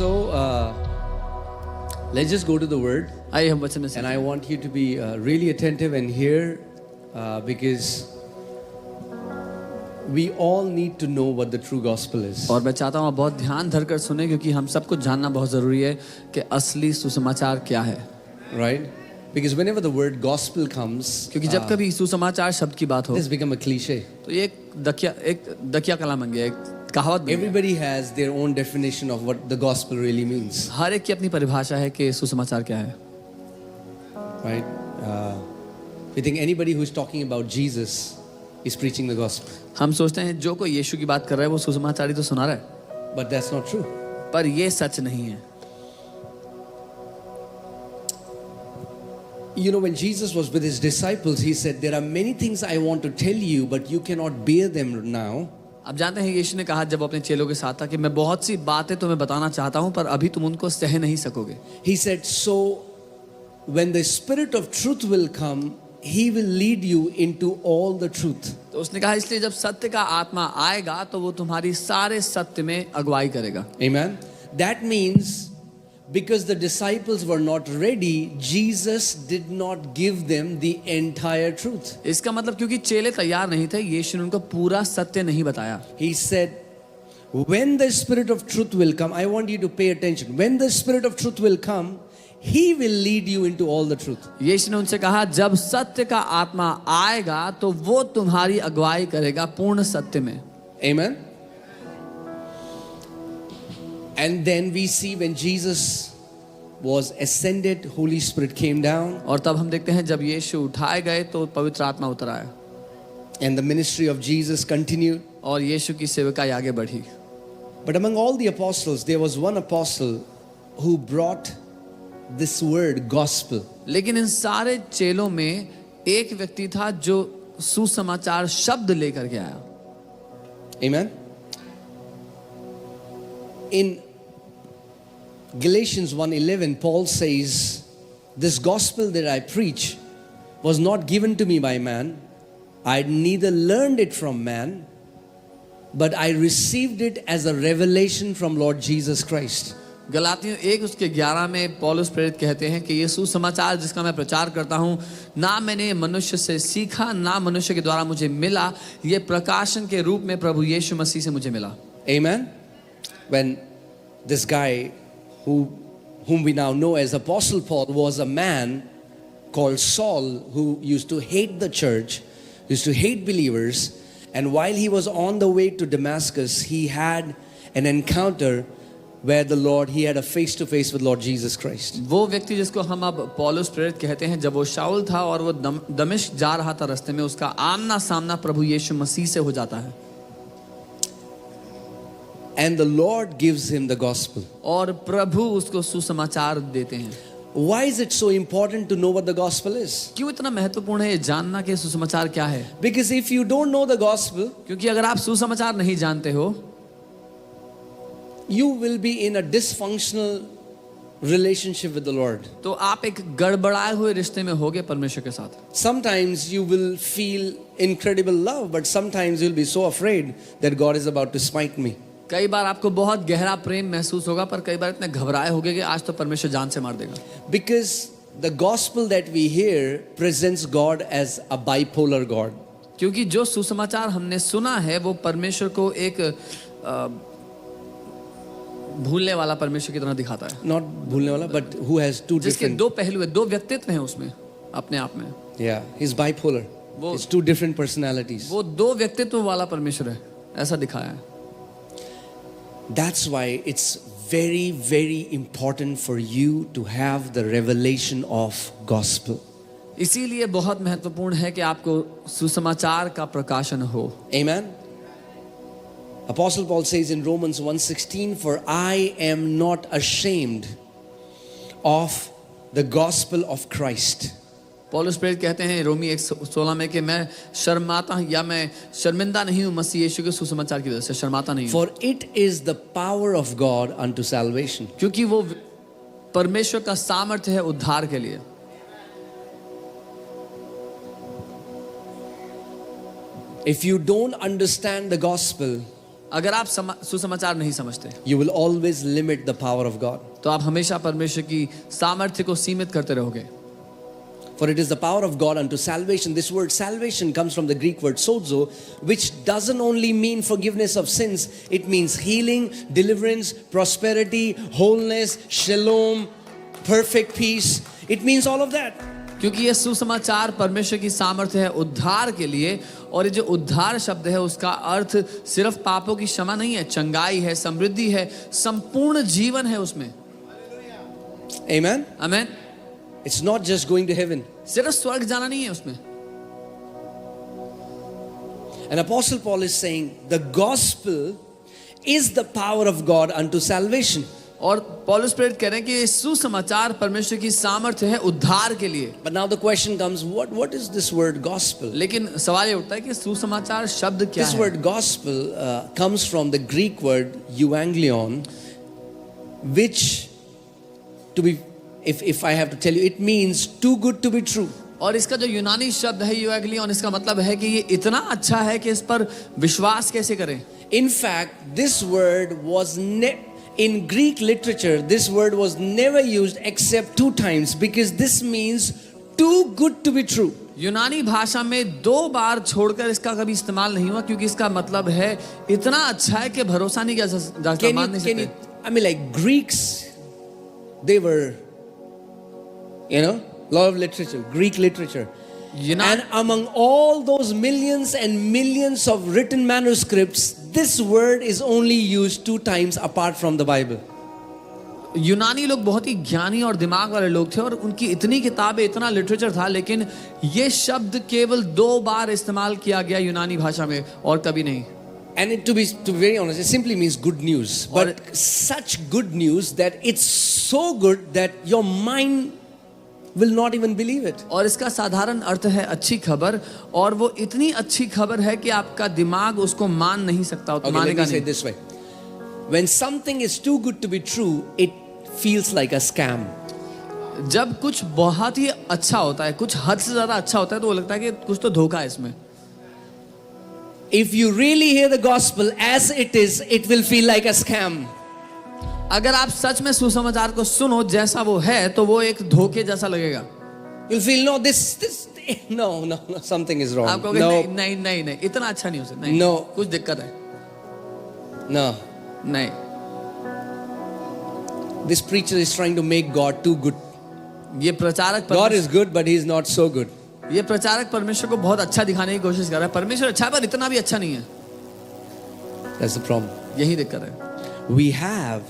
So let's just go to the word, आइए हम वचन में and से I want you to be really attentive and hear, because we all need to know what the true gospel is. और मैं चाहता हूँ आप बहुत ध्यान धर कर सुने, क्योंकि हम सबको जानना बहुत ज़रूरी है कि असली सुसमाचार क्या है। Right? Because whenever the word gospel comes, क्योंकि जब कभी सुसमाचार शब्द की बात हो this become a cliche. तो ये एक दकिया कलाम बन गया, एक कहावत बन गया। Everybody has their own definition of what the gospel really means. हर एक की अपनी परिभाषा है कि सुसमाचार क्या है। Right? We think anybody who is talking about Jesus is preaching the gospel. हम सोचते हैं जो कोई यीशु की बात कर रहा है वो सुसमाचार ही तो सुना रहा है, But that's not true. पर ये सच नहीं है। You know, when Jesus was with his disciples, he said, there are many things I want to tell you, but you cannot bear them now. अब जानते हैं यीशु ने कहा जब अपने चेलों के साथ था कि मैं बहुत सी बातें तुम्हें बताना चाहता हूं, पर अभी तुम उनको सह नहीं सकोगे। He said, so when the Spirit of truth will come, he will lead you into all the truth. तो उसने कहा इसलिए जब सत्य का आत्मा आएगा तो वो तुम्हारी सारे सत्य में अगुवाई करेगा। Amen. That means because the disciples were not ready, Jesus did not give them the entire truth. इसका मतलब क्योंकि चेले तैयार नहीं थे, यीशु ने उनको पूरा सत्य नहीं बताया। He said, when the Spirit of truth will come, I want you to pay attention. When the Spirit of truth will come, he will lead you into all the truth. यीशु ने उनसे कहा जब सत्य का आत्मा आएगा तो वो तुम्हारी अगुवाई करेगा पूर्ण सत्य में। Amen. And then we see when Jesus was ascended, Holy Spirit came down, और तब हम देखते हैं जब यीशु उठाए गए तो पवित्र आत्मा उतर आया and the ministry of Jesus continued. और यीशु की सेवकाई आगे बढ़ी। But among all the apostles, there was one apostle who brought this word gospel. लेकिन इन सारे चेलों में एक व्यक्ति था जो सुसमाचार शब्द लेकर के आया। Amen. In Galatians 1:11, Paul says, this gospel that I preach was not given to me by man. I neither learned it from man, but I received it as a revelation from Lord Jesus Christ. गलातियों 1:11 में पौलुस प्रेरित कहते हैं कि ये सुसमाचार जिसका मैं प्रचार करता हूँ ना मैंने मनुष्य से सीखा ना मनुष्य के द्वारा मुझे मिला, ये प्रकाशन के रूप में प्रभु यीशु मसीह से मुझे मिला। Amen. When this guy whom we now know as Apostle Paul was a man called Saul who used to hate the church, used to hate believers, and while he was on the way to Damascus, he had an encounter where he had a face-to-face with Lord Jesus Christ. वो व्यक्ति जिसको हम अब पौलुस प्रेरित कहते हैं, जब वो शाऊल था और वो दमिश्क जा रहा था, रास्ते में उसका आमना सामना प्रभु यीशु मसीह से हो जाता है। And the Lord gives him the gospel. और प्रभु उसको सुसमाचार देते हैं। Why is it so important to know what the gospel is? क्यों इतना महत्वपूर्ण है ये जानना कि सुसमाचार क्या है? Because if you don't know the gospel, क्योंकि अगर आप सुसमाचार नहीं जानते हो you will be in a dysfunctional relationship with the Lord. तो आप एक गड़बड़ाए हुए रिश्ते में होगे परमेश्वर के साथ। Sometimes you will feel incredible love, but sometimes you'll be so afraid that God is about to smite me. कई बार आपको बहुत गहरा प्रेम महसूस होगा, पर कई बार इतने घबराए होगे कि आज तो परमेश्वर जान से मार देगा। Because the gospel that we hear presents God as a bipolar God. क्योंकि जो सुसमाचार हमने सुना है वो परमेश्वर को एक भूलने वाला परमेश्वर की तरह दिखाता है। Not भूलने वाला, but who has two जिसके different. दो पहलू है, दो व्यक्तित्व हैं उसमें अपने आप में। Yeah, he's bipolar. It's two different personalities. वो दो व्यक्तित्व वाला परमेश्वर है, ऐसा दिखाया है। That's why it's very, very important for you to have the revelation of gospel. इसीलिए बहुत महत्वपूर्ण है कि आपको सुसमाचार का प्रकाशन हो। Amen. Apostle Paul says in Romans 1:16, for I am not ashamed of the gospel of Christ. पौलुस प्रेरित कहते हैं रोमी 1:16 में कि मैं शर्माता हूं या मैं शर्मिंदा नहीं हूं मसीह यीशु के सुसमाचार की वजह से, शर्माता नहीं हूं। For it is the power of God unto salvation. क्योंकि वो परमेश्वर का सामर्थ्य है उद्धार के लिए। If you don't understand the gospel, अगर आप सुसमाचार नहीं समझते you will always limit the power of God. तो आप हमेशा परमेश्वर की सामर्थ्य को सीमित करते रहोगे. For it is the power of God unto salvation. This word salvation comes from the Greek word sozo, which doesn't only mean forgiveness of sins. It means healing, deliverance, prosperity, wholeness, shalom, perfect peace. It means all of that. क्योंकि ये सुसमाचार परमेश्वर की सामर्थ्य है उद्धार के लिए, और ये जो उद्धार शब्द है उसका अर्थ सिर्फ पापों की क्षमा नहीं है, चंगाई है, समृद्धि है, संपूर्ण जीवन है उसमें. Amen. आमीन. It's not just going to heaven. सिर्फ स्वर्ग जाना नहीं है उसमें. And Apostle Paul is saying the gospel is the power of God unto salvation. और पौलुस प्रेरित कह रहे हैं कि ये सुसमाचार परमेश्वर की सामर्थ्य है उद्धार के लिए. But now the question comes, what is this word gospel? लेकिन सवाल ये उठता है कि सुसमाचार शब्द क्या This है? word gospel comes from the Greek word euangelion, which, to be, if I have to tell you, it means too good to be true. और इसका जो यूनानी शब्द है यूएंगलियोन, इसका मतलब है कि ये इतना अच्छा है कि इस पर विश्वास कैसे करें. In fact, this word was in Greek literature, this word was never used except 2 times, because this means too good to be true. यूनानी भाषा में 2 बार छोड़कर इसका कभी इस्तेमाल नहीं हुआ, क्योंकि इसका मतलब है इतना अच्छा है कि भरोसा नहीं किया जा सकता, मान नहीं सकते. I mean, like Greeks, they were, lot of literature, Greek literature. And among all those millions and millions of written manuscripts, this word is only used 2 times apart from the Bible. यूनानी लोग बहुत ही ज्ञानी और दिमाग वाले लोग थे, और उनकी इतनी किताबें, इतना लिटरेचर था, लेकिन ये शब्द केवल 2 बार इस्तेमाल किया गया यूनानी भाषा में, और कभी नहीं. And to be very honest, it simply means good news. But such good news that it's so good that your mind will not even believe it. और इसका साधारण अर्थ है अच्छी खबर, और वो इतनी अच्छी खबर है कि आपका दिमाग उसको मान नहीं सकता. Okay, let me say it this way. When something is too good to be true, it feels like a scam. जब कुछ बहुत ही अच्छा होता है, कुछ हद से ज्यादा अच्छा होता है, तो वो लगता है कि कुछ तो धोखा है इसमें. If you really hear the gospel as it is, it will feel like a scam. अगर आप सच में सुसमाचार को सुनो जैसा वो है, तो वो एक धोखे जैसा लगेगा. You'll feel no, something is wrong. आप कहोगे No, नहीं, इतना अच्छा नहीं हो सकता. नहीं, No. कुछ दिक्कत है. no. नहीं, This preacher is trying to make God too good. ये प्रचारक God is good, but He's not so good. ये प्रचारक परमेश्वर को बहुत अच्छा दिखाने की कोशिश कर रहा है. परमेश्वर अच्छा है, पर इतना भी अच्छा नहीं है. That's the problem. यही दिक्कत है. We have,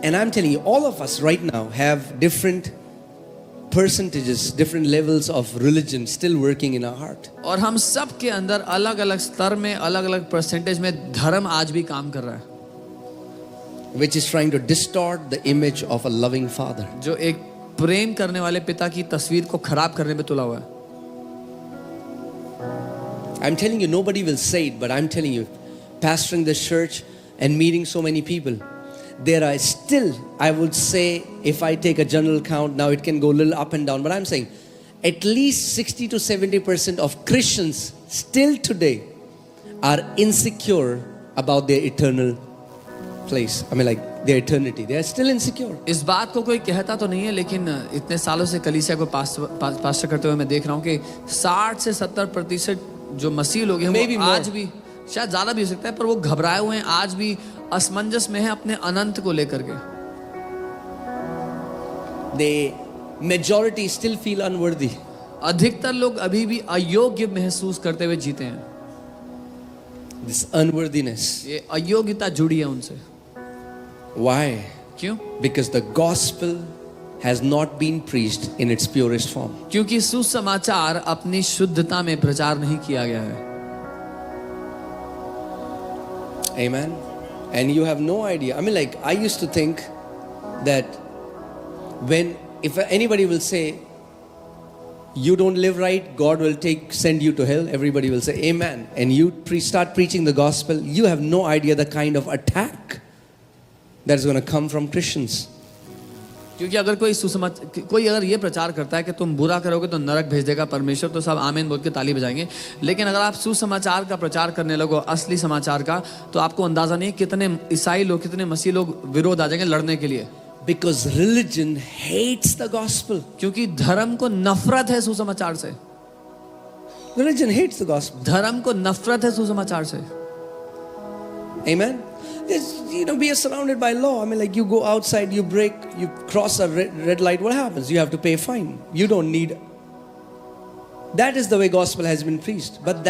and I'm telling you, all of us right now have different percentages, different levels of religion still working in our heart. और हम सब के अंदर अलग अलग स्तर में, अलग अलग परसेंटेज में धर्म आज भी काम कर रहा है, which is trying to distort the image of a loving father. जो एक प्रेम करने वाले पिता की तस्वीर को खराब करने पे तुला हुआ है. I'm telling you, nobody will say it, but I'm telling you, pastoring this church and meeting so many people, there are still, I would say, if I take a general count, now it can go a little up and down, but I'm saying at least 60 to 70% of Christians still today are insecure about their eternal place. I mean, like their eternity. They are still insecure. इस बात को कोई कहता तो नहीं है, लेकिन इतने सालों से कलीसिया को पास्टर करते हुए मैं देख रहा हूँ कि 60 से 70% जो मसीह लोग हैं वो आज भी, शायद ज्यादा भी हो सकता है, पर वो घबराए हुए हैं, आज भी असमंजस में है अपने अनंत को लेकर के. The majority still feel unworthy. अधिकतर लोग अभी भी अयोग्य महसूस करते हुए जीते हैं. This unworthiness. ये अयोग्यता जुड़ी है उनसे. Why? क्यों? Because the gospel has not been preached in its purest form. क्योंकि सुसमाचार अपनी शुद्धता में प्रचार नहीं किया गया है. Amen. And you have no idea. I mean, like, I used to think that if anybody will say you don't live right, God will send you to hell, everybody will say amen, and you start preaching the gospel, you have no idea the kind of attack that is going to come from Christians. क्योंकि अगर कोई अगर ये प्रचार करता है कि तुम बुरा करोगे तो नरक भेज देगा परमेश्वर, तो सब आमीन बोल के ताली बजाएंगे। लेकिन अगर आप सुसमाचार का प्रचार करने लगो, असली समाचार का, तो आपको अंदाजा नहीं है कितने ईसाई लोग, कितने मसीह लोग विरोध आ जाएंगे लड़ने के लिए। Because religion hates the gospel. क्योंकि धर्म को नफरत है सुसमाचार से। Religion hates the gospel. धर्म को नफरत है सुसमाचार से। Amen. We are surrounded by law. I mean, like you go outside, you cross a red light. What happens? You have to pay a fine. You don't need. That is the way gospel has been preached. But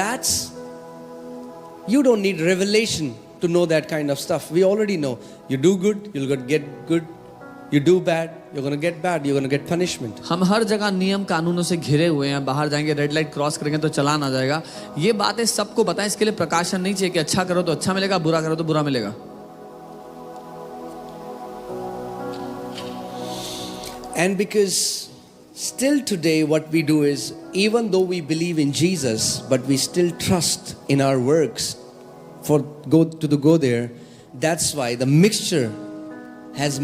you don't need revelation to know that kind of stuff. We already know. You do good, you'll get good. You do bad, you're going to get bad. You're going to get punishment. हम हर जगह नियम कानूनों से घिरे हुए हैं। बाहर जाएंगे, रेड लाइट क्रॉस करेंगे तो चलान आ जाएगा। ये बातें सबको पता है। इसके लिए प्रकाशन नहीं चाहिए कि अच्छा करो तो अच्छा मिलेगा, बुरा करो तो बुरा मिलेगा। And because still today what we do is, even though we believe in Jesus, but we still trust in our works go there. That's why the mixture has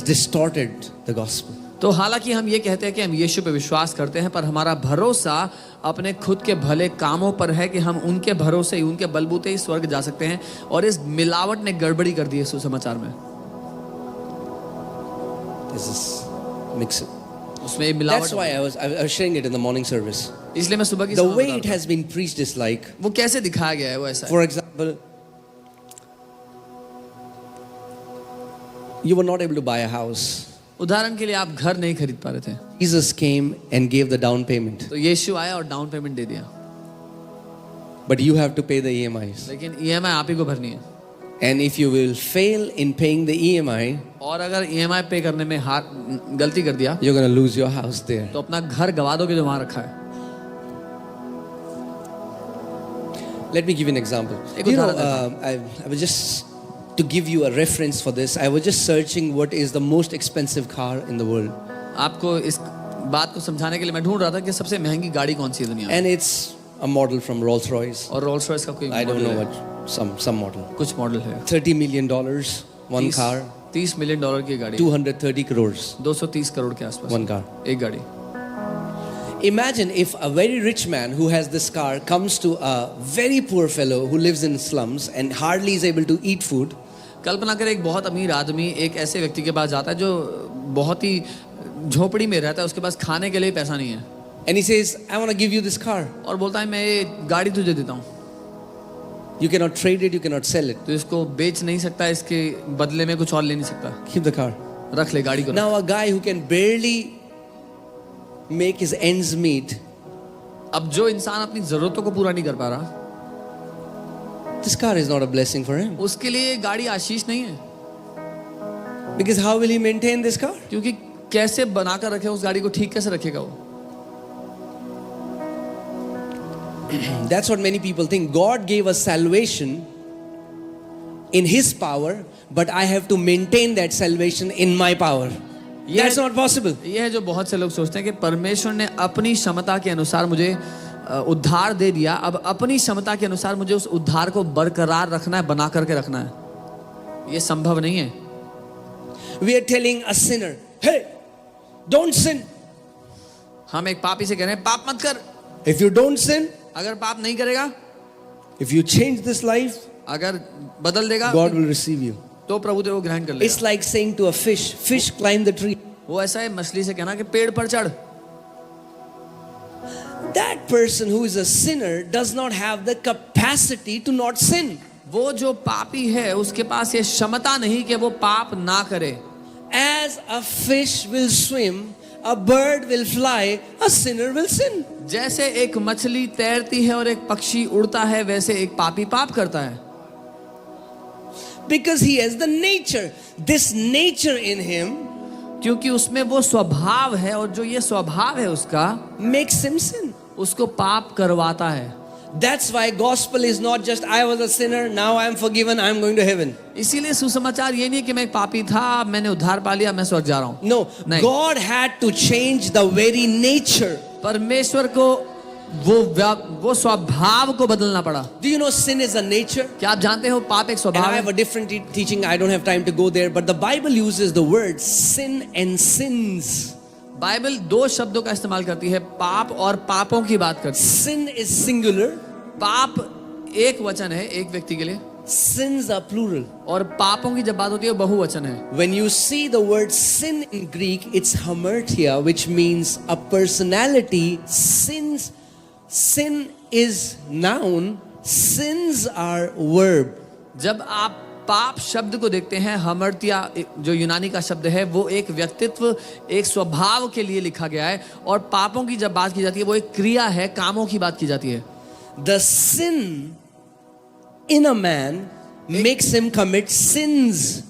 distorted the gospel. तो हालांकि हम ये कहते हैं कि हम यीशु पे विश्वास करते हैं, पर हमारा भरोसा अपने खुद के भले कामों पर है कि हम उनके भरोसे ही, उनके बलबूते ही स्वर्ग जा सकते हैं। और इस मिलावट ने गड़बड़ी कर दी है सुसमाचार में। This is mix. उसमें मिलावट। That's why I was sharing it in the morning service. इसलिए मैं सुबह की The way it has been preached is like, वो कैसे दिखाया गया है वो ऐसा है। For example, you were not able to buy a house. उदाहरण के लिए आप घर नहीं खरीद पा रहे थे। Jesus came and gave the down payment. तो यीशु आया और डाउन पेमेंट दे दिया। But you have to pay the EMIs. लेकिन EMI आप ही को भरनी है। And if you will fail in paying the EMI, और अगर EMI पे करने में गलती कर दिया, you're going to lose your house there. तो अपना घर गवा दोगे जो वहां रखा है। Let me give you an example. You know, I was just to give you a reference for this. I was just searching what is the most expensive car in the world. आपको इस बात को समझाने के लिए मैं ढूंढ रहा था कि सबसे महंगी गाड़ी कौन सी है दुनिया में। And it's a model from Rolls-Royce. और रोल्स रॉयस का कोई I don't know what some model. कुछ मॉडल है। $30 million, one car. $30 million की गाड़ी। 230 crores. 230 करोड़ के आसपास। One car. एक गाड़ी। Imagine if a very rich man who has this car comes to a very poor fellow who lives in slums and hardly is able to eat food. कल्पना करें एक बहुत अमीर आदमी एक ऐसे व्यक्ति के पास जाता है जो बहुत ही झोपड़ी में रहता है, उसके पास खाने के लिए पैसा नहीं है। And he says, I want to give you this car. और बोलता है मैं ये गाड़ी तुझे देता हूँ। You cannot trade it, you cannot sell it. तो इसको बेच नहीं सकता, इसके बदले में कुछ और ले नहीं सकता। Keep the car. रख ले गाड़ी को। Now a guy who can barely make his ends meet. अब जो इंसान अपनी जरूरतों को पूरा नहीं कर पा रहा, This car is not a blessing for him. उसके लिए गाड़ी आशीष नहीं है। Because how will he maintain this car? क्योंकि कैसे बनाकर रखे उस गाड़ी को, ठीक कैसे रखेगा वो। That's what many people think. God gave us salvation in His power, but I have to maintain that salvation in my power. That's not possible. ये है जो बहुत से लोग सोचते हैं कि परमेश्वर ने अपनी क्षमता के अनुसार मुझे उद्धार दे दिया, अब अपनी क्षमता के अनुसार मुझे उस उद्धार को बरकरार रखना है, बना करके रखना है। ये संभव नहीं है। We are telling a sinner, hey, don't sin. हम एक पापी से कह रहे हैं पाप मत कर। If you don't sin, अगर पाप नहीं करेगा, if you change this life, अगर बदल देगा, God will receive you. तो प्रभु तेरे को ग्रहण कर लेगा। It's like saying to a fish climb the tree. वो ऐसा है मछली से कहना कि पेड़ पर चढ़। That person who is a sinner does not have the capacity to not sin. वो जो पापी है उसके पास ये क्षमता नहीं कि वो पाप ना करे। As a fish will swim, a bird will fly, a sinner will sin. जैसे एक मछली तैरती है और एक पक्षी उड़ता है, वैसे एक पापी पाप करता है। Because he has the nature, this nature in him, क्योंकि उसमें वो स्वभाव है, और जो ये स्वभाव है उसका makes him sin. उसको पाप करवाता है। That's why gospel is not just I was a sinner, now I am forgiven, I am going to heaven. इसीलिए सुसमाचार ये नहीं कि मैं पापी था, मैंने उद्धार पा लिया, मैं स्वर्ग जा रहा हूँ। No, नहीं। God had to change the very nature. परमेश्वर को वो स्वभाव को बदलना पड़ा। Do you know sin is a nature? क्या आप जानते हो पाप एक And स्वभाव I है? have a different teaching. I don't have time to go there. But the Bible uses the word sin and sins. Bible दो शब्दों का इस्तेमाल करती है, पाप और पापों की बात करती है। Sin is singular. पाप एक वचन है, एक व्यक्ति के लिए, Sins are plural. और पापों की जब बात होती है बहुवचन है। When you see the word sin in Greek, it's hamartia, which means a personality. Sin is noun, sins are verb. जब आप पाप शब्द को देखते हैं, हमर्तिया जो यूनानी का शब्द है, वो एक व्यक्तित्व, एक स्वभाव के लिए लिखा गया है, और पापों की जब बात की जाती है वो एक क्रिया है, कामों की बात की जाती है। The sin in a man makes him commit sins.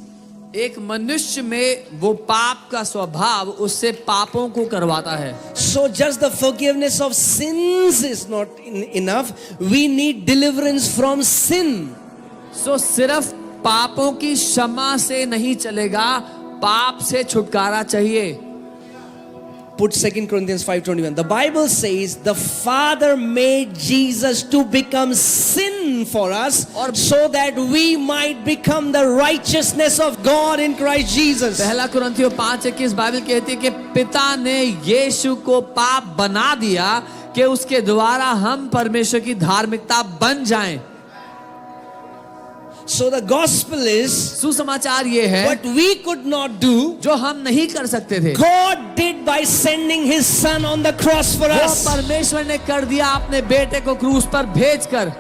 एक मनुष्य में वो पाप का स्वभाव उससे पापों को करवाता है। So just the forgiveness of sins is not enough. We need deliverance from sin. सो सिर्फ पापों की क्षमा से नहीं चलेगा, पाप से छुटकारा चाहिए। Put 2 Corinthians 5:21. The Bible says the Father made Jesus to become sin for us, so that we might become the righteousness of God in Christ Jesus. पहला कुरिन्थियों 5:21 बाइबल कहती है कि पिता ने यीशु को पाप बना दिया कि उसके द्वारा हम परमेश्वर की धार्मिकता बन जाएं। So the gospel is सुसमाचार ये है, what we could not do, जो हम नहीं कर सकते थे, God did by sending His Son on the cross for वो us. परमेश्वर ने कर दिया अपने बेटे को क्रूस पर भेजकर।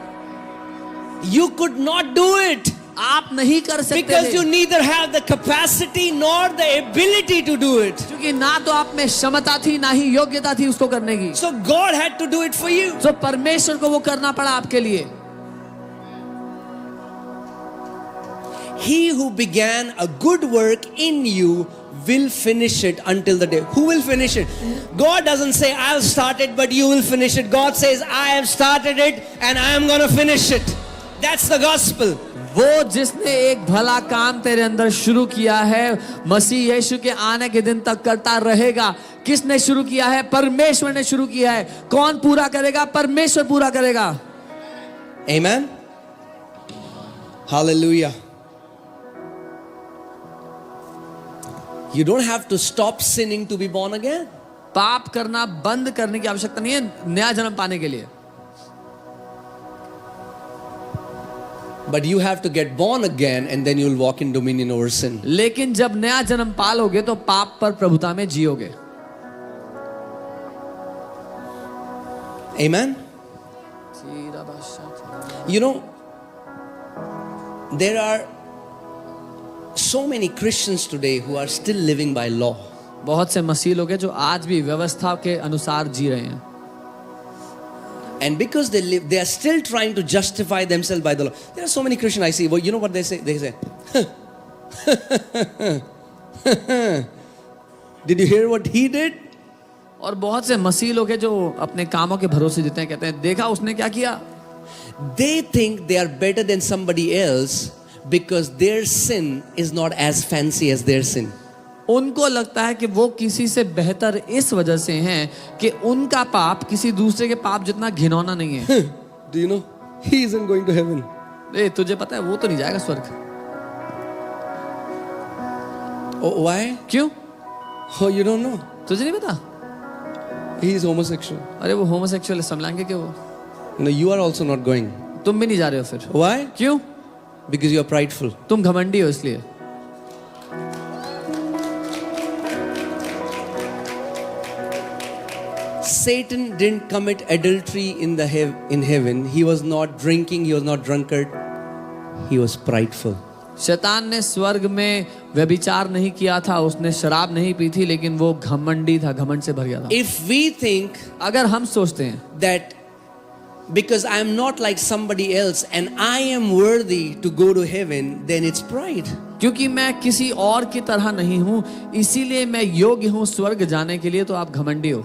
You could not do it आप नहीं कर सकते because थे, you neither have the capacity nor the ability to do it. क्योंकि ना तो आप में क्षमता थी ना ही योग्यता थी उसको करने की। So God had to do it for you. तो परमेश्वर को वो करना पड़ा आपके लिए। He who began a good work in you will finish it until the day. Who will finish it? God doesn't say I'll start it but you will finish it. God says I have started it and I am going to finish it. That's the gospel. वो जिसने एक भला काम तेरे अंदर शुरू किया है, मसीह यीशु के आने के दिन तक करता रहेगा। किसने शुरू किया है? परमेश्वर ने शुरू किया है। कौन पूरा करेगा? परमेश्वर पूरा करेगा। Amen. Hallelujah. You don't have to stop sinning to be born again. पाप करना बंद करने की आवश्यकता नहीं है नया जन्म पाने के लिए, But you have to get born again and then you'll walk in dominion over sin. लेकिन जब नया जन्म पालोगे तो पाप पर प्रभुता में जियोगे। Amen. You know, there are so many Christians today who are still living by law. बहुत से मसीह लोग हैं जो आज भी व्यवस्था के अनुसार जी रहे हैं, And because they live, they are still trying to justify themselves by the law. There are so many Christians I see. Well, you know what they say? They say, "Did you hear what he did?" और बहुत से मसीह लोग हैं जो अपने कामों के भरोसे जीते हैं, कहते हैं देखा उसने क्या किया। They think they are better than somebody else because their sin is not as fancy as their sin. उनको लगता है कि वो किसी से बेहतर इस वजह से हैं कि उनका पाप किसी दूसरे के पाप जितना घिनौना नहीं है। Do you know? He isn't going to heaven. तुझे पता है वो तो नहीं जाएगा स्वर्ग। Oh, why? क्यों? Oh, you don't know. तुझे नहीं पता? He is homosexual. अरे वो होमोसेक्सुअल है, समझाएंगे कि वो। No, you are also not going. तुम भी नहीं जा रहे हो फिर। Why? क्यों? Because you are prideful. तुम घमंडी हो इसलिए। Satan didn't commit adultery in heaven. He was not drinking. He was not drunkard. He was prideful. शैतान ने स्वर्ग में व्यभिचार नहीं किया था, उसने शराब नहीं पी थी, लेकिन वो घमंडी था, घमंड से भर गया था। If we think अगर हम सोचते हैं that because I am not like somebody else and I am worthy to go to heaven, then it's pride. क्योंकि मैं किसी और की तरह नहीं हूं इसीलिए मैं योग्य हूं स्वर्ग जाने के लिए, तो आप घमंडी हो।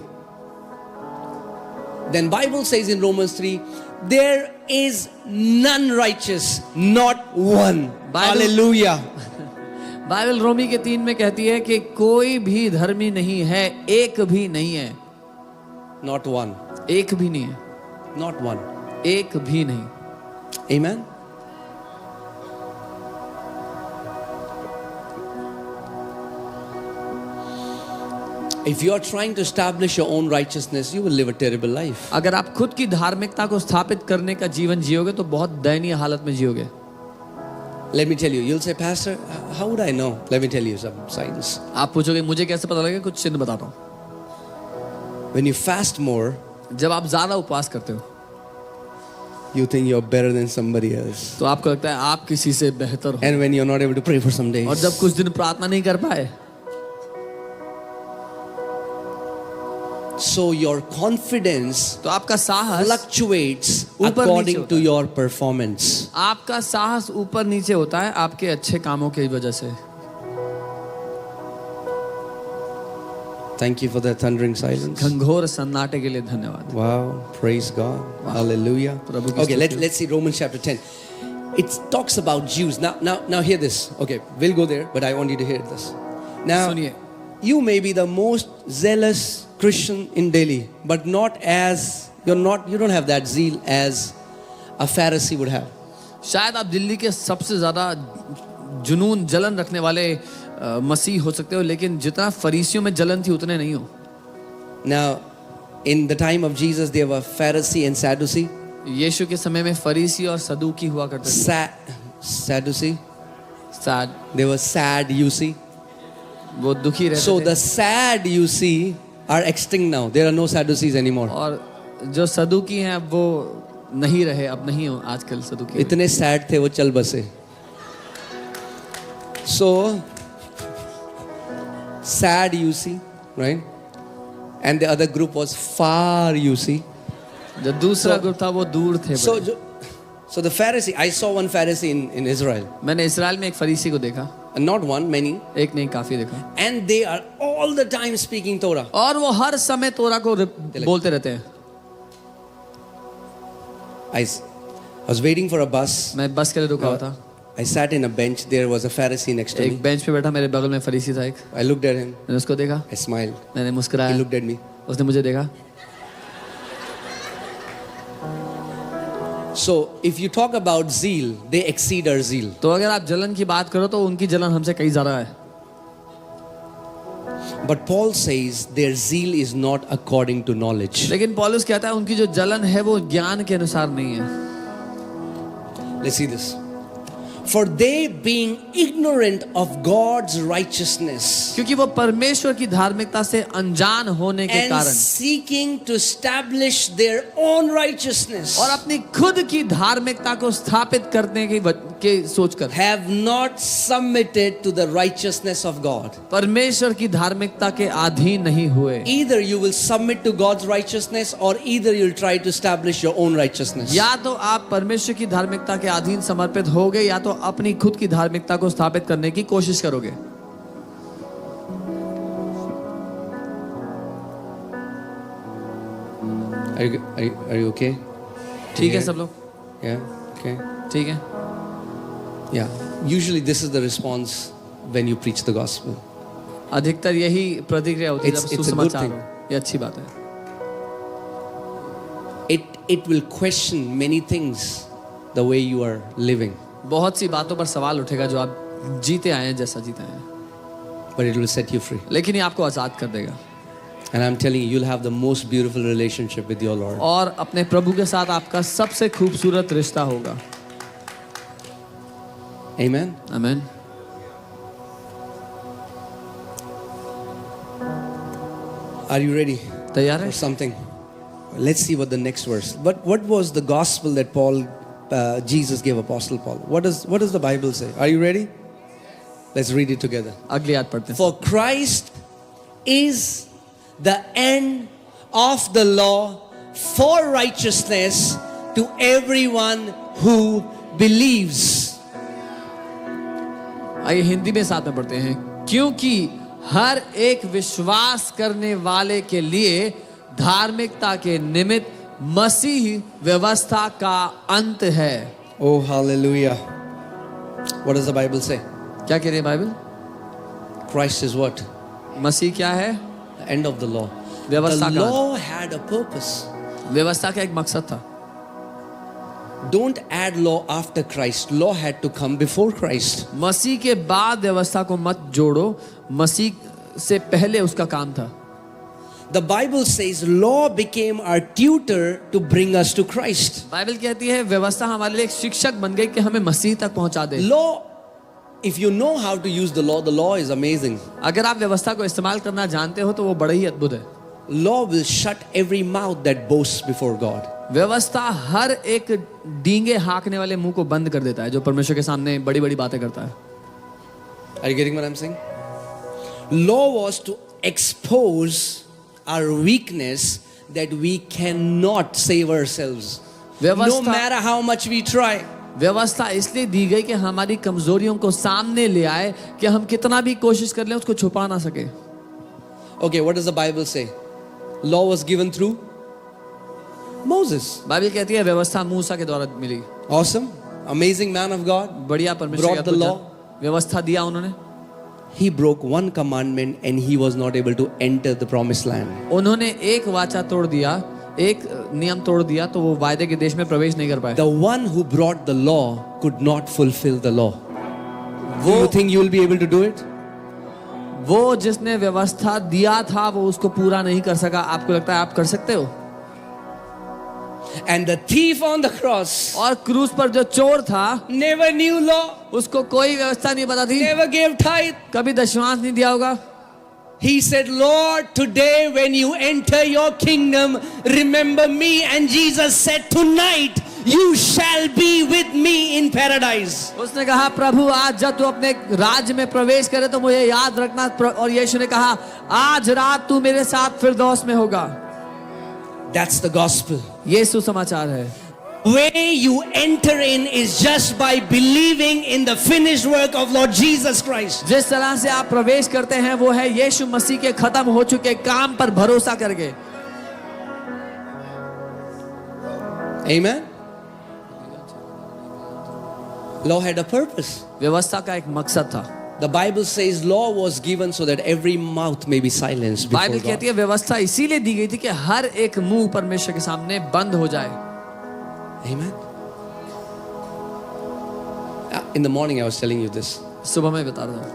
Then Bible says in Romans 3, there is none righteous, not one. Hallelujah. Bible रोमी के 3 में कहती है कि कोई भी धर्मी नहीं है, एक भी नहीं है। Not one. एक भी नहीं है। Not one. एक भी नहीं. Amen. If you are trying to establish your own righteousness, you will live a terrible life. अगर आप खुद की धार्मिकता को स्थापित करने का जीवन जियोगे तो बहुत दयनीय हालत में जियोगे. Let me tell you, you'll say, Pastor, how would I know? Let me tell you some signs. आप पूछोगे मुझे कैसे पता लगेगा? कुछ चिन्ह बताता हूँ. When you fast more, जब आप ज्यादा उपवास करते हो you think you're better than somebody else. तो आपको लगता है आप किसी से बेहतर हो. And when you're not able to pray for some days, और जब कुछ दिन प्रार्थना नहीं कर पाए so your confidence तो आपका साहस fluctuates ऊपर according नीचे to होता your performance. आपका साहस ऊपर नीचे होता है आपके अच्छे कामों की वजह से. Thank you for that thundering silence. घंघोर सन्नाटे के लिए धन्यवाद. Wow, praise God. Hallelujah. प्रभु की Okay, स्तुति हो. let's see Romans chapter 10. It talks about Jews. Now hear this. Okay, we'll go there, but I want you to hear this. Now, सुनिए. you may be the most zealous Christian in Delhi, but not as you don't have that zeal as a Pharisee would have. शायद आप दिल्ली के सबसे ज्यादा जुनून जलन रखने वाले मसीह हो सकते हो लेकिन जितना फरीसियों में जलन थी उतने नहीं हो. Now, in the time of Jesus, there were Pharisee and Sadducee. यीशु के समय में फरीसी और सदूकी हुआ करते थे. Sadducee. sad They were sad, you see. वो दुखी रहते So थे. the sad, you see, are extinct now. There are no Sadducees anymore. और जो सदूकी हैं वो नहीं रहे, अब नहीं हो आजकल सदूकी. इतने sad थे वो चल बसे. So sad, you see, right? And the other group was far, you see. जो दूसरा ग्रुप था वो दूर थे. So the Pharisee, I saw one Pharisee in Israel. मैंने इस्राएल में एक फरीसी को देखा. And not one, many. एक नहीं काफी देखा. And they are all the time speaking Torah. और वो हर समय तोरा को बोलते रहते हैं. I was waiting for a bus. मैं बस के लिए रुका हुआ था. I sat in a bench. There was a Pharisee next to एक me. बेंच पे बैठा, मेरे बगल में फरीसी था एक. I looked at him. मैंने उसको देखा, I smiled. मैंने He मुस्कुराया, looked at me. उसने मुझे देखा. So if you talk about zeal, they exceed our zeal. तो अगर आप जलन की बात करो तो उनकी जलन हमसे कई ज्यादा है. But Paul says their zeal is not according to knowledge. लेकिन पौलुस कहता है उनकी जो जलन है वो ज्ञान के अनुसार नहीं है. Let's see this. For they being ignorant of God's righteousness क्योंकि वो परमेश्वर की धार्मिकता से अनजान होने के and कारण seeking to establish their own righteousness और अपनी खुद की धार्मिकता को स्थापित करने के सोचकर have not submitted to the righteousness of God. परमेश्वर की धार्मिकता के अधीन नहीं हुए. Either you will submit to God's righteousness or either you'll try to establish your own righteousness. या तो आप परमेश्वर की धार्मिकता के अधीन समर्पित होगे या तो अपनी खुद की धार्मिकता को स्थापित करने की कोशिश करोगे. Are you okay? ठीक है सब लोग? Yeah. Okay. ठीक है. Yeah. Usually this is the response when you preach the gospel. अधिकतर यही प्रतिक्रिया होती है जब It's a good सुसमाचार thing. हो. ये अच्छी बात है. It will question many things the way you are living, बहुत सी बातों पर सवाल उठेगा जो आप जीते आए हैं जैसा जीते आए हैं. but it will set you free. लेकिन ये आपको आजाद कर देगा. And I'm telling you, you'll have the most beautiful relationship with your Lord. और अपने प्रभु के साथ आपका सबसे खूबसूरत रिश्ता होगा. Amen. आमीन. Are you ready तैयार for है? something? Let's see what the next verse. What was the gospel that Jesus gave Apostle Paul? What does the Bible say? Are you ready? Let's read it together. अगली याद पढ़ते हैं. For Christ is the end of the law for righteousness to everyone who believes. आइए हिंदी में साथ में पढ़ते हैं. क्योंकि हर एक विश्वास करने वाले के लिए धार्मिकता के निमित्त मसीह व्यवस्था का अंत है. Oh, hallelujah. What does the Bible say? क्या कह रही है बाइबल? Christ is what? मसीह क्या है? The end of the law. व्यवस्था The का law had a purpose. व्यवस्था का एक मकसद था. Don't add law after Christ. Law had to come before Christ. मसीह के बाद व्यवस्था को मत जोड़ो, मसीह से पहले उसका काम था. The Bible says law became our tutor to bring us to Christ. Bible कहती है व्यवस्था हमारे लिए एक शिक्षक बन गई कि हमें मसीह तक पहुंचा दे. Law, if you know how to use the law is amazing. अगर आप व्यवस्था को इस्तेमाल करना जानते हो तो वो बड़ा ही अद्भुत है. Law will shut every mouth that boasts before God. व्यवस्था हर एक डींगे हाँकने वाले मुंह को बंद कर देता है जो परमेश्वर के सामने बड़ी बड़ी बातें करता है. Are you getting what I'm saying? Law was to expose our weakness that we cannot save ourselves. No व्यवस्था matter how much we try. व्यवस्था इसलिए दी गई कि हमारी कमजोरियों को सामने ले आए कि हम कितना भी कोशिश कर लें उसको छुपा ना सके. Okay, what does the Bible say? Law was given through Moses. Bible कहती है व्यवस्था मूसा के द्वारा मिली. Awesome. Amazing man of God. बढ़िया परमेश्वर Brought the के law. व्यवस्था दिया उन्होंने. He broke one commandment and he was not able to enter the promised land. उन्होंने एक वाचा तोड़ दिया, एक नियम तोड़ दिया तो वो वायदे के देश में प्रवेश नहीं कर पाए. The one who brought the law could not fulfill the law. Do you think you will be able to do it? वो जिसने व्यवस्था दिया था वो उसको पूरा नहीं कर सका. आपको लगता है आप कर सकते हो? And the thief on the cross और क्रूस पर जो चोर था never knew law, उसको कोई व्यवस्था नहीं पता थी, never gave tithe. कभी दशमांश नहीं दिया होगा. He said, Lord, today when you enter your kingdom, remember me. And Jesus said, tonight you shall be with me in paradise. उसने कहा प्रभु आज जब तू अपने राज्य में प्रवेश करे तो मुझे याद रखना. और यीशु ने कहा आज रात तू मेरे साथ फिरदौस में होगा. That's the gospel. ये सुसमाचार है. Way you enter in is just by believing in the finished work of Lord Jesus Christ. जिस तरह से आप प्रवेश करते हैं वो है यीशु मसीह के खत्म हो चुके काम पर भरोसा करके. Amen. Law had a purpose. व्यवस्था का एक मकसद था. The Bible says law was given so that every mouth may be silenced before Bible God. कहती है व्यवस्था इसीलिए दी गई थी कि हर एक मुंह परमेश्वर के सामने बंद हो जाए. Amen. In the morning I was telling you this. सुबह मैं बता रहा हूँ.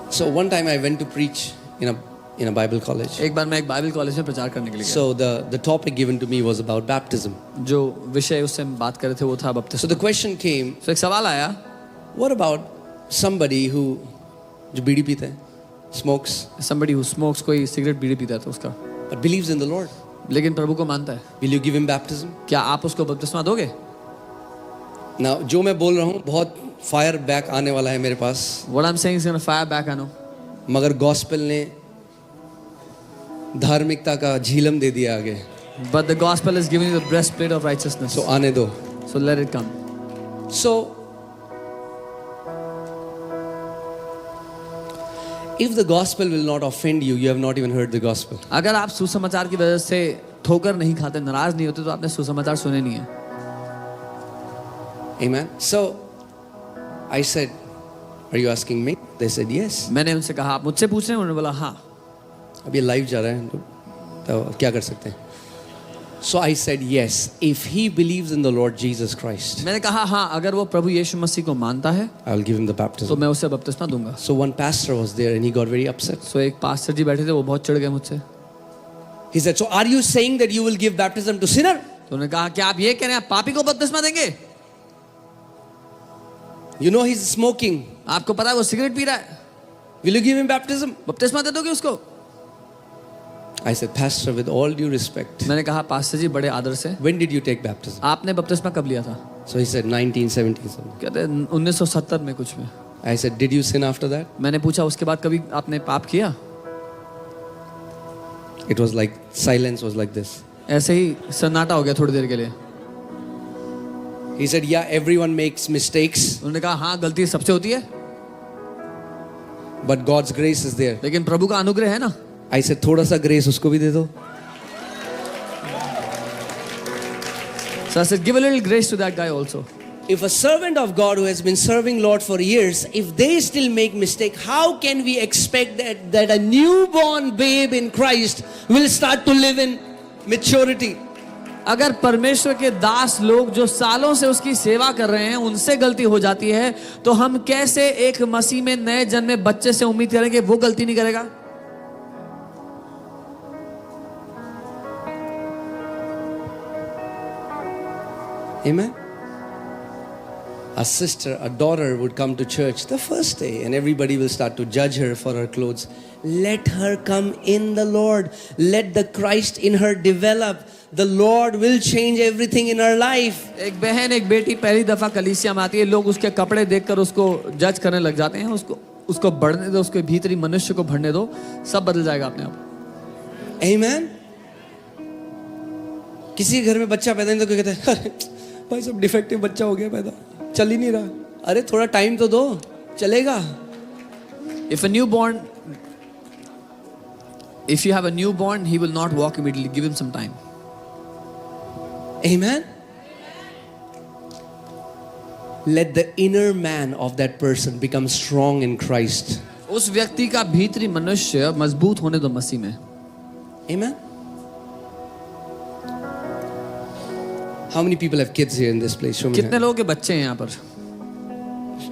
So one time I went to preach in a Bible college. एक बार मैं एक बाइबल कॉलेज में प्रचार करने के लिए गया. So the topic given to me was about baptism. जो विषय उससे हम बात कर रहे थे वो था So बपतिस्मा. the question came, तो एक सवाल आया, what about somebody who जो बीड़ी पीता है, smokes, somebody who smokes, कोई सिगरेट बीड़ी पीता है तो उसका, but believes in the Lord? लेकिन प्रभु को मानता है, Will you give him baptism? क्या आप उसको बपतिस्मा दोगे? Now जो मैं बोल रहा हूँ बहुत फायर बैक आने वाला है मेरे पास, What I'm saying is going to fire back, I know. मगर गॉस्पेल ने धार्मिकता का झीलम दे दिया आगे. But the gospel is giving you the breastplate of righteousness. So आने दो. So let it come. So if the gospel will not offend you, you have not even heard the gospel. अगर आप सुसमाचार की वजह से ठोकर नहीं खाते, नाराज नहीं होते तो आपने सुसमाचार सुने नहीं है. Amen. So I said, are you asking me? They said yes. मैंने उनसे कहा आप मुझसे पूछ रहे हैं? उन्होंने बोला हाँ. अब ये लाइव जा रहा है तो क्या कर सकते हैं? So I said yes. If he believes in the Lord Jesus Christ, मैंने कहा हाँ, अगर वो प्रभु यीशु मसीह को मानता है I will give him the तो baptism. मैं उसे बपतिस्मा दूंगा. So one pastor was there and he got very upset. सो एक पास्टर जी बैठे थे, वो बहुत चिढ़ गए मुझसे. He said, so are you saying that you will give baptism to sinner? तो उन्होंने कहा क्या आप ये कह रहे हैं आप पापी को बपतिस्मा देंगे? You know he's smoking. आपको पता है वो सिगरेट पी रहा है, Will you give him baptism? बपतिस्मा दे दोगे उसको? I said, Pastor, with all due respect, मैंने कहा पास्टर जी बड़े आदर से, when did you take baptism? आपने बपतिस्मा कब लिया था? So he said 1977. कहते हैं 1970 में कुछ में. I said, did you sin after that? मैंने पूछा उसके बाद कभी आपने पाप किया? It was like silence was like this. ऐसे ही सन्नाटा हो गया थोड़ी देर के लिए. He said, yeah, everyone makes mistakes, उन्होंने कहा हाँ गलती सबसे होती है, but God's grace is there. लेकिन प्रभु का अनुग्रह है ना. I said, थोड़ा सा grace उसको भी दे दो. So I said give a little grace to that guy also. If a servant of God who has been serving Lord for years, if they still make mistake, how can we expect that a newborn babe in Christ will start to live in maturity. अगर परमेश्वर के दास लोग जो सालों से उसकी सेवा कर रहे हैं उनसे गलती हो जाती है, तो हम कैसे एक मसीह में नए जन्मे बच्चे से उम्मीद करेंगे वो गलती नहीं करेगा? Amen. A sister, a daughter would come to church the first day and everybody will start to judge her for her clothes. Let her come in the Lord. Let the Christ in her develop. The Lord will change everything in her life. एक बहन एक बेटी पहली दफा कलीसिया में आती है, लोग उसके कपड़े देखकर उसको जज करने लग जाते हैं। उसको बढ़ने दो, उसके भीतरी मनुष्य को बढ़ने दो, सब बदल जाएगा अपने आप। Amen. किसी के घर में बच्चा पैदा नहीं तो क्या कहते हैं, अरे भाई सब डिफेक्टिव बच्चा हो गया पैदा, चल ही नहीं रहा। अरे थोड़ा टाइम तो दो, चलेगा। If you have a newborn, he will not walk immediately. Give him some time. Amen. Let the inner man of that person become strong in Christ. उस व्यक्ति का भीतरी मनुष्य मजबूत होने दो मसीह में। Amen. How many people have kids here in this place? Show me. कितने लोगों के बच्चे हैं यहाँ पर?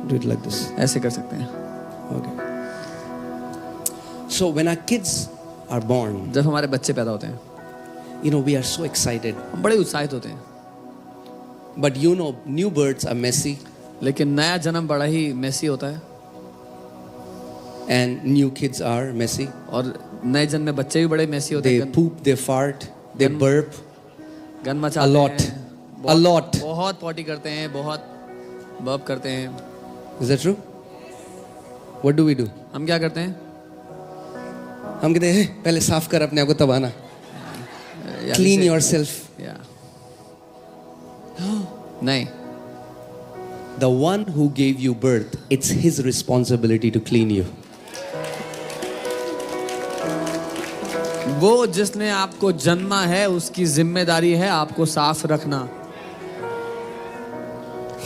Do it like this. ऐसे कर सकते हैं। Okay. So when our kids are born, जब हमारे बच्चे पैदा होते हैं, we are so excited. हम बड़े उत्साहित होते हैं। But new births are messy. लेकिन नया जन्म बड़ा ही मेसी होता है। And new kids are messy. और नए जन्मे बच्चे भी बड़े मेसी होते They हैं। poop, they fart, they burp. Gun A मचाते lot. हैं। A lot. बहुत पॉटी करते हैं, बहुत बर्प करते हैं। Is that true? What do we do? हम क्या करते हैं? हम कहते हैं पहले साफ कर अपने आप को तब आना. Clean yourself. Yeah. नहीं, The one who gave you birth, it's his responsibility to clean you. वो जिसने आपको जन्मा है उसकी जिम्मेदारी है आपको साफ रखना।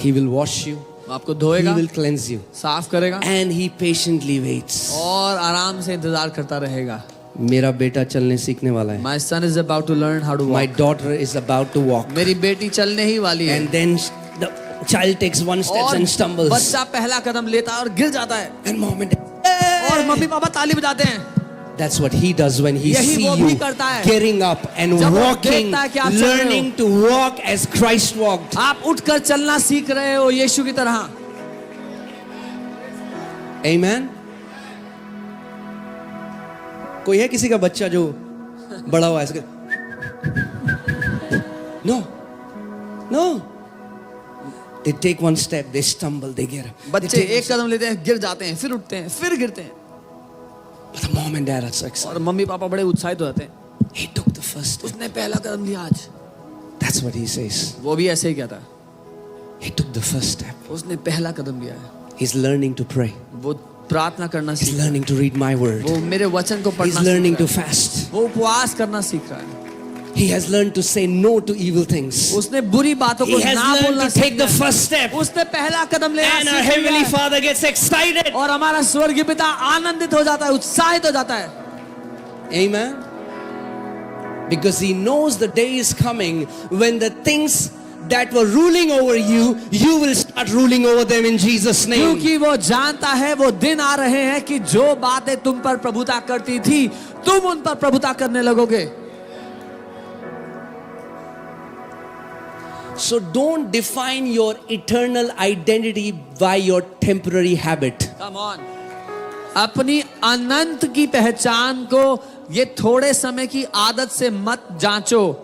He will wash you. वो आपको He धोएगा, will cleanse you. साफ करेगा And he patiently waits. और आराम से इंतजार करता रहेगा। मेरा बेटा चलने सीखने वाला है. My son is about to learn how to My walk. daughter is about to walk. मेरी बेटी चलने ही वाली है। And then the child takes one step और and stumbles. बच्चा पहला कदम लेता है और गिर जाता है। And mom and और मम्मी पापा ताली बजाते हैं। that's what he does when he यही see वो भी you करता है। getting up and जब वो walking, देखता है कि आप चल रहे हो। learning to walk as Christ walked. आप उठकर चलना सीख रहे हो यीशु की तरह। Amen. कोई है किसी का बच्चा जो बड़ा हुआ है? No. They take one step, they stumble, they get up. बच्चे एक कदम लेते हैं, गिर जाते हैं, फिर उठते हैं, फिर गिरते हैं। But the mom and dad are so excited. और मम्मी पापा बड़े उत्साहित हो जाते हैं। He took the first step. उसने पहला कदम लिया आज। That's what he says. वो भी ऐसे ही कहता है। He took the first step. उसने पहला कदम लिया है। He's learning to pray. वो प्रार्थना करना He's सीख रहा है। learning to read my word. वो मेरे वचन को He's पढ़ना learning सीख to रहा है। fast. वो उपवास करना सीख रहा है। He has learned to say no to evil things. उसने बुरी बातों को He has ना learned बोलना to take सीख the लिया है। first step. उसने पहला कदम लेना And our सीख Heavenly लिया है। Father gets excited. और हमारा स्वर्गीय पिता आनंदित हो जाता है, उत्साहित हो जाता है। Amen. Because he knows the day is coming when the things that were ruling over you, you will start ruling over them in Jesus' name. क्योंकि वो जानता है वो दिन आ रहे हैं कि जो बातें तुम पर प्रभुता करती थी तुम उन पर प्रभुता करने लगोगे। So don't define your eternal identity by your temporary habit. Come on. अपनी अनंत की पहचान को ये थोड़े समय की आदत से मत जांचो।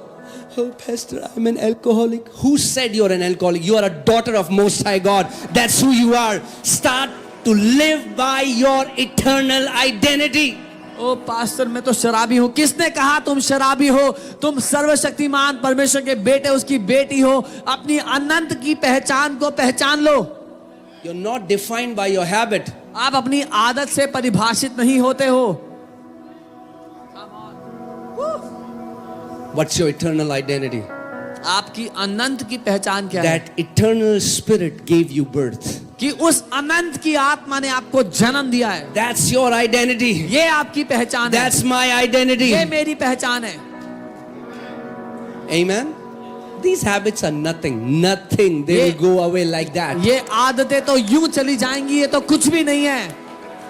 Oh, Pastor, I'm an alcoholic. Who said you're an alcoholic? You are a daughter of Most High God. That's who you are. Start to live by your eternal identity. ओ पास्टर मैं तो शराबी हूँ। किसने कहा तुम शराबी हो? तुम सर्वशक्तिमान परमेश्वर के बेटे उसकी बेटी हो। अपनी अनंत की पहचान को पहचान लो। You're not defined by your habit. आप अपनी आदत से परिभाषित नहीं होते हो। What's your eternal identity? आपकी अनंत की पहचान क्या है? That eternal spirit gave you birth. कि उस अनंत की आत्मा ने आपको जन्म दिया है। That's your identity. ये आपकी पहचान है। That's my identity. ये मेरी पहचान है। Amen. These habits are nothing. Nothing. They will go away like that. ये आदतें तो यूं चली जाएंगी, ये तो कुछ भी नहीं है.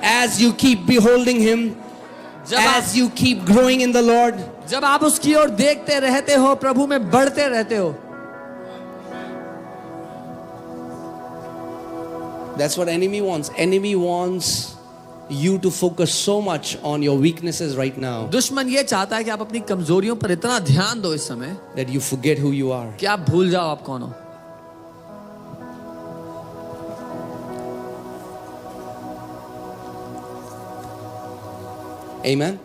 As you keep beholding Him, as you keep growing in the Lord, जब आप उसकी ओर देखते रहते हो, प्रभु में बढ़ते रहते हो. that's what enemy wants. Enemy wants you to focus so much on your weaknesses right now दुश्मन ये चाहता है कि आप अपनी कमजोरियों पर इतना ध्यान दो इस समय that you forget who you are. कि आप भूल जाओ आप कौन हो. Amen.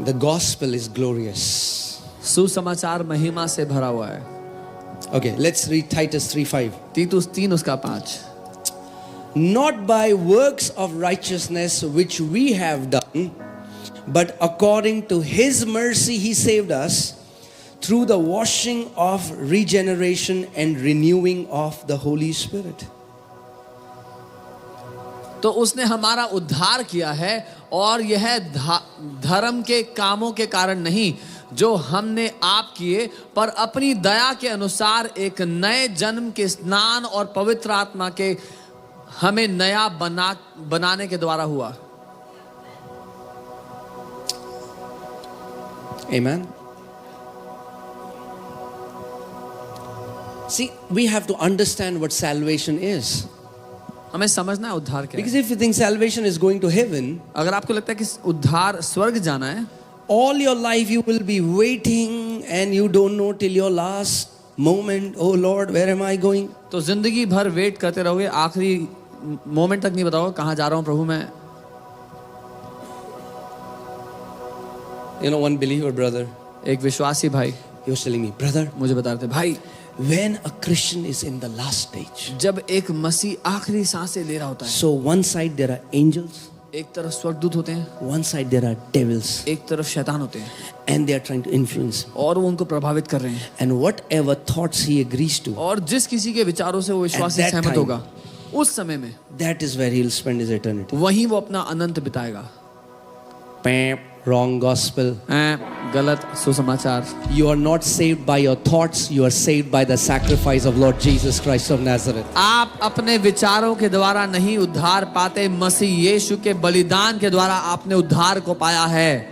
The gospel is glorious. सुसमाचार महिमा से भरा हुआ है. Okay, let's read Titus 3:5. तीतुस 3 उसका 5. Not by works of righteousness which we have done, but according to His mercy He saved us through the washing of regeneration and renewing of the Holy Spirit. तो उसने हमारा उद्धार किया है और यह धर्म के कामों के कारण नहीं जो हमने आप किए, पर अपनी दया के अनुसार एक नए जन्म के स्नान और पवित्र आत्मा के हमें नया बनाने के द्वारा हुआ. Amen. See, we have to understand what salvation is. हमें समझना है उद्धार क्या है. Because if you think salvation is going to heaven, अगर आपको लगता है कि उद्धार स्वर्ग जाना है, all your life you will be waiting and you don't know till your last moment, oh Lord, where am I going? तो जिंदगी भर वेट करते रहोगे, आखिरी मोमेंट तक नहीं बताओगे कहाँ जा रहा हूँ प्रभु मैं. You know, one believer brother, एक विश्वासी भाई he was telling me, brother, मुझे बता रहे थे, भाई when a Christian is in the last stage, जब एक मसीह आखिरी सांसें ले रहा होता है, so one side there are angels, एक तरफ स्वर्गदूत होते हैं, one side there are devils, एक तरफ शैतान होते हैं, and they are trying to influence, और वो उनको प्रभावित कर रहे हैं. and whatever thoughts he agrees to, और जिस किसी के विचारों से वो विश्वास से At that सहमत time, होगा, उस समय में that is where he'll spend his eternity. वहीं वो अपना अनंत बिताएगा. Wrong gospel. गलत सुसमाचार. You are not saved by your thoughts, you are saved by the sacrifice of Lord Jesus Christ of Nazareth. आप अपने विचारों के द्वारा नहीं उद्धार पाते, मसीह यीशु के बलिदान के द्वारा आपने उद्धार को पाया है.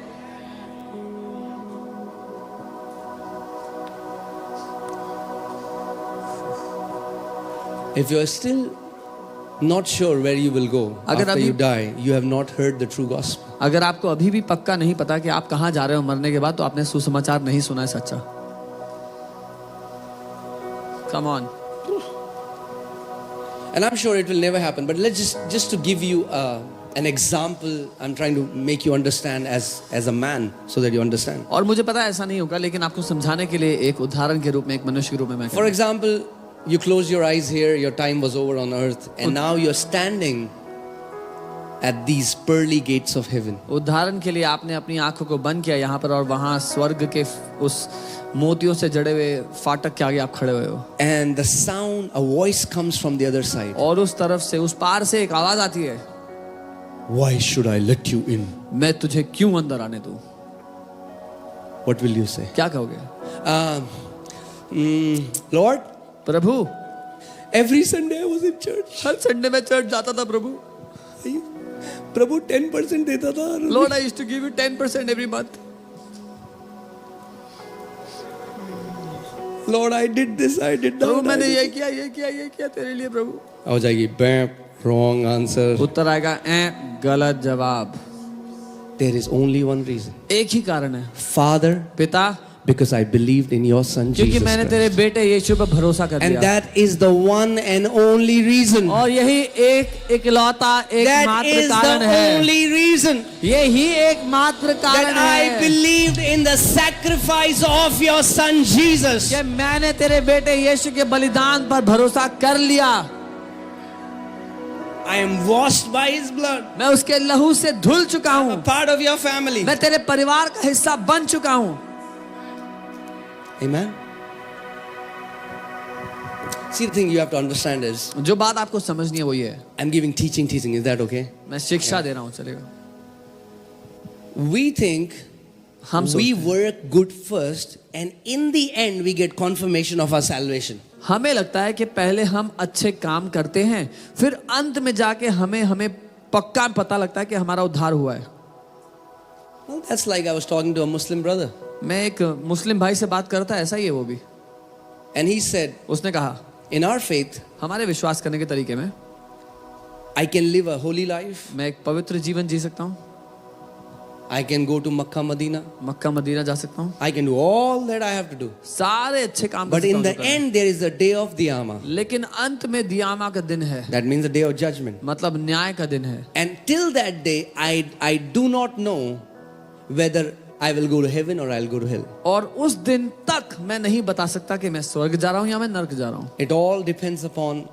If you are still not sure where you will go अगर after you अभी- die, you have not heard the true gospel. अगर आपको अभी भी पक्का नहीं पता कि आप कहां जा रहे हो मरने के बाद, तो आपने सुसमाचार नहीं सुना है सच्चा. Come on. And I'm sure it will never happen, but let's just to give you an example, I'm trying to make you understand as a man so that you understand. और मुझे पता है ऐसा नहीं होगा, लेकिन आपको समझाने के लिए एक उदाहरण के रूप में, एक मनुष्य के रूप में मैं For example, you close your eyes here, your time was over on earth, and now you're standing at these pearly gates of heaven. उदाहरण के लिए आपने अपनी आंखों को बंद किया यहाँ पर, और वहां स्वर्ग के उस मोतियों से जड़े हुए फाटक के आगे आप खड़े हुए हो. And the sound, a voice comes from the other side. और उस तरफ से, उस पार से एक आवाज आती है, Why should I let you in? मैं तुझे क्यों अंदर आने दूं? What will you say? क्या कहोगे? Lord, Prabhu, every Sunday I was in church. Her Sunday में चर्च जाता था प्रभु. प्रभु 10% देता था. Lord, I used to give you 10% every month. Lord, I did this, I did Prabhu that. मैंने ये किया तेरे लिए प्रभु. हो जाएगी बैप, wrong answer. उत्तर आएगा गलत जवाब. There is only one reason. एक ही कारण है, Father, पिता, because I believed in your son क्योंकि Jesus मैंने Christ. तेरे बेटे यीशु पर भरोसा कर And दिया. that is the one and only reason. और यही एक इकलौता That एकमात्र is कारण the है. only reason यही एकमात्र that कारण I है believed in the sacrifice of your son Jesus. कि मैंने तेरे बेटे यीशु के बलिदान पर भरोसा कर लिया. I am washed by his blood. मैं उसके लहू से धुल चुका I'm हूँ. a part of your family. मैं तेरे परिवार का हिस्सा बन चुका हूँ. Amen. See, the thing you have to understand is, जो बात आपको समझनी है वो ये है, I'm giving teaching. Is that okay? मैं शिक्षा दे रहा हूँ, चलेगा? We think हम we सोचते हैं, work good first, and in the end, we get confirmation of our salvation. हमें लगता है कि पहले हम अच्छे काम करते हैं, फिर अंत में जाके हमें पक्का पता लगता है कि हमारा उद्धार हुआ है। Well, that's like I was talking to a Muslim brother, मैं एक मुस्लिम भाई से बात करता, ऐसा ही है वो भी। and he said, उसने कहा, in our faith, हमारे विश्वास करने के तरीके में I can live a holy life. मैं एक पवित्र जीवन जी सकता हूँ, I can go to Makkah, Medina. Makkah Medina जा सकता हूँ, I can do all that I have to do. सारे अच्छे काम कर But सकता in हूँ the जो करना है। end, there is the day of Diyama. लेकिन अंत में दियामा का दिन है, That means the day of judgment. मतलब न्याय का दिन है। And till that day, I do not know whether I will go to heaven or I'll go to hell. और उस दिन तक मैं नहीं बता सकता कि मैं स्वर्ग जा रहा हूँ या मैं नरक जा रहा हूँ। It all depends upon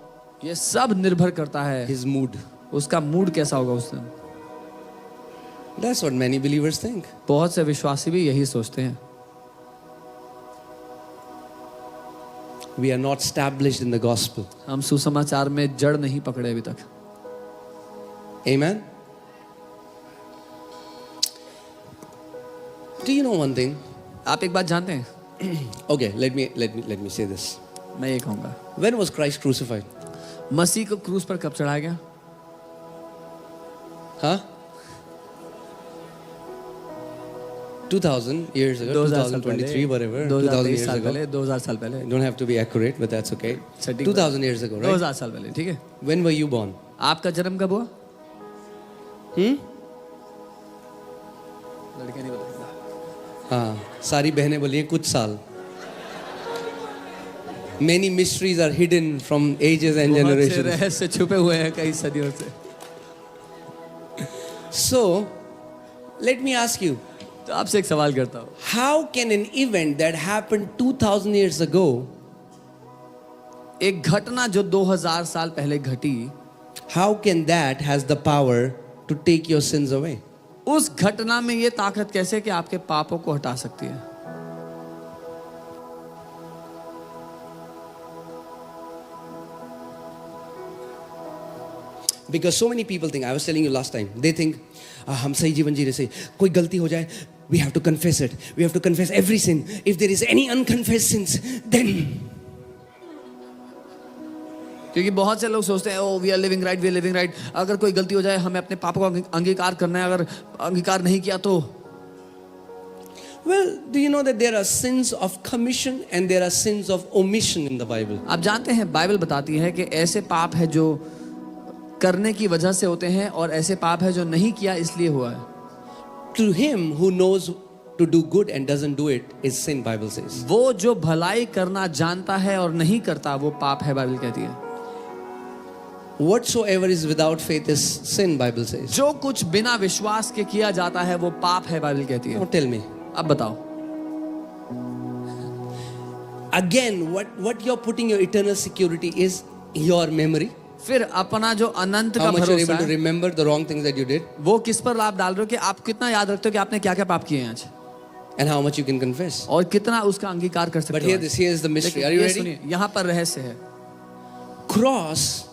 ये सब निर्भर करता है his mood. उसका मूड कैसा होगा उस दिन। That's what many believers think. बहुत से विश्वासी भी यही सोचते हैं। We are not established in the gospel. हम सुसमाचार में जड़ नहीं पकड़े अभी तक। Amen. Do you know one thing? आप एक बात जानते हैं, Okay, let me say this. मैं ये कहूँगा, When was Christ crucified? मसीह को क्रूस पर कब चढ़ाया गया? Huh? 2000 years ago, 2000 साल 2023, whatever. 2000 years साल ago. पहले, 2000 साल पहले, You don't have to be accurate, but that's okay. सटीक 2000 years ago, right? 2000 साल पहले, ठीक है। When were you born? आपका जन्म कब हुआ? Hmm? लड़के नहीं बताएंगे। हाँ, सारी बहनें बोलिए कुछ साल. Many mysteries are hidden from ages and बहुत से generations. रहस्य छुपे हुए हैं कई सदियों से। So, let me ask you, तो आपसे एक सवाल करता हूँ, how can an event that happened 2000 years ago, एक घटना जो 2000 साल पहले घटी, how can that has the power to take your sins away? उस घटना में ये ताकत कैसे कि आपके पापों को हटा सकती है? Because so many people think, I was telling you last time, they think, हम सही जीवन जी रहे से कोई गलती हो जाए, we have to confess it. We have to confess every sin. If there is any unconfessed sins, then क्योंकि बहुत से लोग सोचते हैं, oh we are living right, we are living right, अगर कोई गलती हो जाए हमें अपने पापों का अंगीकार करना है, अगर अंगीकार नहीं किया तो। well, do you know that there are sins of commission and there are sins of omission in the Bible? आप जानते हैं बाइबल बताती है कि ऐसे पाप है जो करने की वजह से होते हैं और ऐसे पाप है जो नहीं किया इसलिए हुआ है। To him who knows to do good and doesn't do it is sin, Bible says. वो जो भलाई करना जानता है और नहीं करता वो पाप है, बाइबल कहती है। Whatsoever is without faith is sin, Bible says. जो कुछ बिना विश्वास के किया जाता है वो पाप है, बाइबल कहती है। Now tell me. अब बताओ, Again, what you're putting your eternal security is your memory. फिर अपना जो अनंत का How much you're भरोसा able to है, remember the wrong things that you did वो किस पर आप डाल रहे हो कि आप कितना याद रखते हो कि आपने क्या क्या पाप किए हैं आज, and how much you can confess. और कितना उसका अंगीकार कर सकते But हो here आज। here is the mystery. लेकिन Are you ये ready? सुनिए, यहाँ पर रहस्य है। Cross,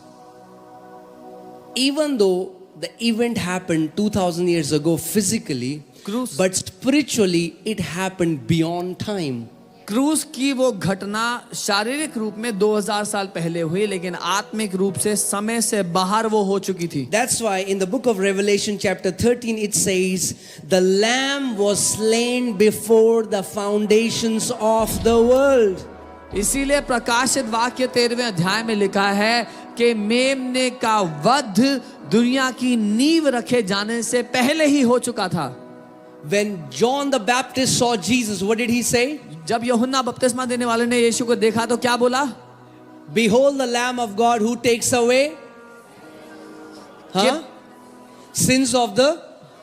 even though the event happened 2000 years ago physically, क्रूस but spiritually it happened beyond time. क्रूस की वो घटना शारीरिक रूप में 2000 साल पहले हुई, लेकिन आत्मिक रूप से समय से बाहर वो हो चुकी थी। That's why in the book of Revelation chapter 13 it says, the lamb was slain before the foundations of the world. इसीलिए प्रकाशित वाक्य 13वें अध्याय में लिखा है कि मेमने का वध दुनिया की नींव रखे जाने से पहले ही हो चुका था। When John the Baptist saw Jesus, what did he say? जब यूहन्ना बपतिस्मा देने वाले ने यीशु को देखा तो क्या बोला? Behold the Lamb of God who takes away sins of the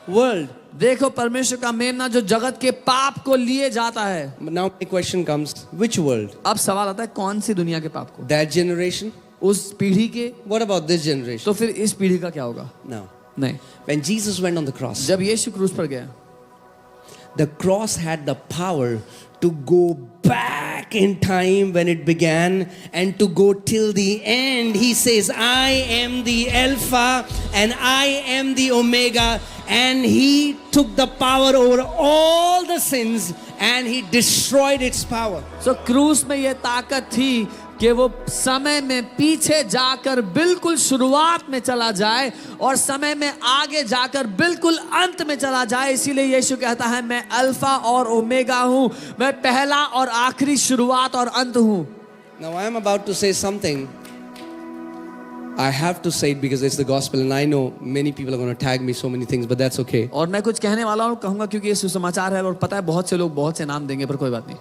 world. देखो परमेश्वर का मेमना जो जगत के पाप को लिए जाता है। Now my question comes, which world? अब सवाल आता है कौन सी दुनिया के पाप को? That generation? उस पीढ़ी के? What about this generation? तो फिर इस पीढ़ी का क्या होगा? No. नहीं। When Jesus went on the cross, जब यीशु क्रूस पर गया, the cross had the power to go back in time when it began and to go till the end. He says, I am the Alpha and I am the Omega, and he took the power over all the sins and he destroyed its power. सो क्रूस में ये ताकत थी कि वो समय में पीछे जाकर बिल्कुल शुरुआत में चला जाए और समय में आगे जाकर बिल्कुल अंत में चला जाए. इसीलिए यीशु कहता है मैं अल्फा और ओमेगा हूं, मैं पहला और आखिरी, शुरुआत और अंत हूं. Now I am about to say something. I have to say it because it's the gospel and I know many people are going to tag me so many things, but that's okay. और मैं कुछ कहने वाला हूं, कहूंगा क्योंकि ये सुसमाचार है और पता है बहुत से लोग बहुत से नाम देंगे, पर कोई बात नहीं.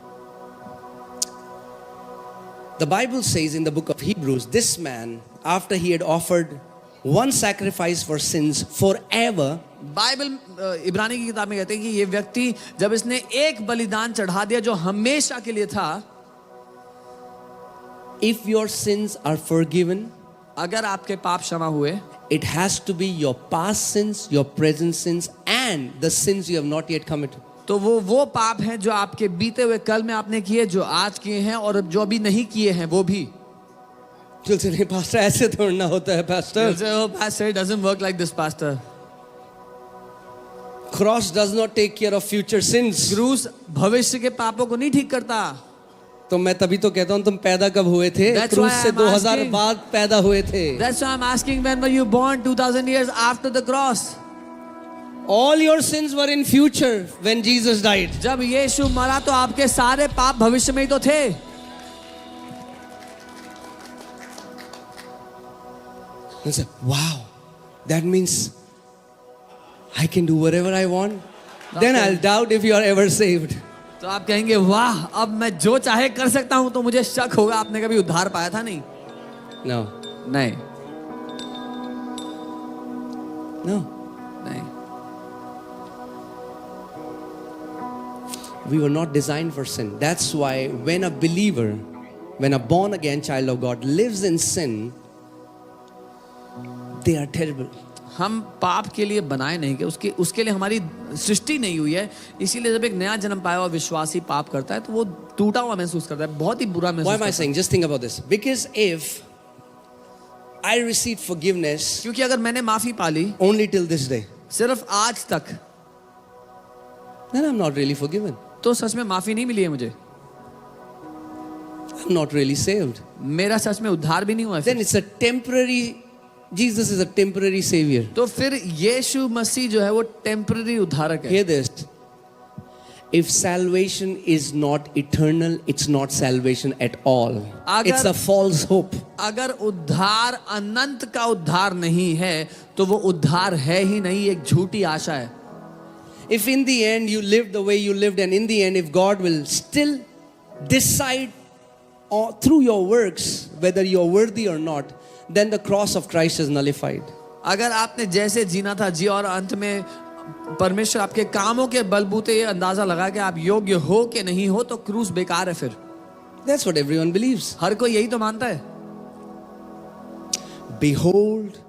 The Bible says in the book of Hebrews, this man, after he had offered one sacrifice for sins forever, Bible इब्रानी की किताब में कहते हैं कि ये व्यक्ति जब इसने एक बलिदान चढ़ा दिया जो हमेशा के लिए था, if your sins are forgiven, अगर आपके पाप क्षमा हुए, it has to be your past sins, your present sins, and the sins you have not yet committed. तो वो पाप हैं जो आपके बीते हुए कल में आपने किए, जो आज किए हैं और जो अभी नहीं किए हैं वो भी. चलिए पास्टर ऐसे थोड़ा ना होता है pastor. Oh, pastor, it doesn't work like this, pastor. Cross does not take care of future sins. क्रूस भविष्य के पापों को नहीं ठीक करता. तो मैं तभी तो कहता हूँ तुम पैदा कब हुए थे? That's क्रूस why से I'm 2000 asking. बाद पैदा हुए थे. That's why I'm asking, when were you born? 2000 years after the cross. All your sins were in future when Jesus died. जब यीशु मरा तो आपके सारे पाप भविष्य में ही तो थे. I said, wow, that means I can do whatever I want. Then I'll doubt if you are ever saved. तो आप कहेंगे वाह, अब मैं जो चाहे कर सकता हूं, तो मुझे शक होगा आपने कभी उद्धार पाया था. नहीं, No, नहीं, no. नहीं. We were not designed for sin. That's why when a believer, when a born again child of God lives in sin, they are terrible. हम पाप के लिए बनाए नहीं कि उसके लिए हमारी सृष्टि नहीं हुई है. इसीलिए जब एक नया जन्म पाया हुआ विश्वासी पाप करता है तो वो टूटा हुआ महसूस करता है, बहुत ही बुरा महसूस Why करता am I है. saying? Just think about this. Because if I received forgiveness क्योंकि अगर मैंने माफी पाली only till this day, सिर्फ आज तक, then I'm not really forgiven. तो सच में माफी नहीं मिली है मुझे, I'm not really saved. मेरा सच में उद्धार भी नहीं हुआ है. Then it's a temporary, Jesus is a temporary savior. तो फिर यीशु मसीह जो है वो टेम्पररी उद्धारक है. Hear this. If salvation is not eternal, it's not salvation at all. It's a false hope. अगर उद्धार अनंत का उद्धार नहीं है तो वो उद्धार है ही नहीं, एक झूठी आशा है. If in the end you lived the way you lived, and in the end if God will still decide through your works whether you're worthy or not, then the cross of Christ is nullified. अगर आपने जैसे जीना था जी और अंत में परमेश्वर आपके कामों के बलबूते ये अंदाजा लगा कि आप योग्य हो कि नहीं हो, तो क्रूस बेकार है. फिर That's what everyone believes. हर कोई यही तो मानता है. Behold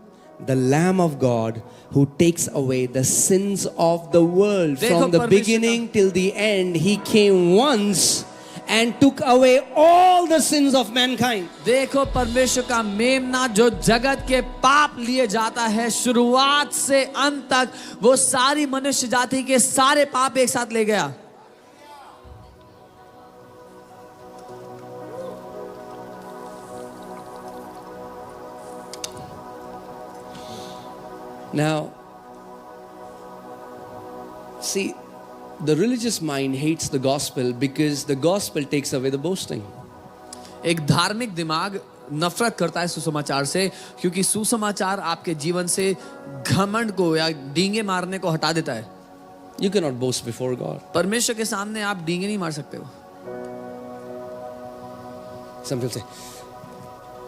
the Lamb of God who takes away the sins of the world. देखो From the परमेश्वर beginning till the end, He came once and took away all the sins of mankind. देखो परमेश्वर का मेमना जो जगत के पाप लिए जाता है, शुरुआत से अंत तक वो सारी मनुष्य जाति के सारे पाप एक साथ ले गया. Now, see, the religious mind hates the gospel because the gospel takes away the boasting. एक धार्मिक दिमाग नफरत करता है सुसमाचार से, क्योंकि सुसमाचार आपके जीवन से घमंड को या डींगे मारने को हटा देता है. You cannot boast before God. परमेश्वर के सामने आप डींगे नहीं मार सकते हो. Some people say,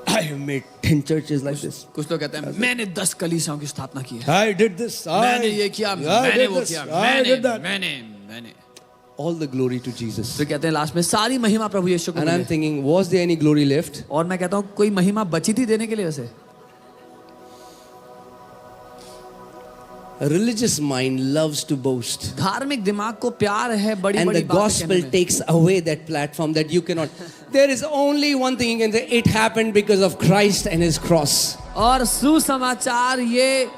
I have made 10 churches like this. कुछ लोग कहते हैं मैंने 10 कलीसियाओं की स्थापना की है, I did this. मैंने ये किया, मैंने वो किया, मैंने. All the glory to Jesus. फिर कहते हैं लास्ट में सारी महिमा प्रभु यीशु को And I'm मिले. thinking, was there any glory left? और मैं कहता हूँ कोई महिमा बची थी देने के लिए वैसे. A religious mind loves to boast. धार्मिक दिमाग को प्यार है बड़ी And बड़ी the बातें gospel कहने में. takes away that platform that you cannot. There is only one thing you can say, it happened because of Christ and His cross. और सुसमाचार ये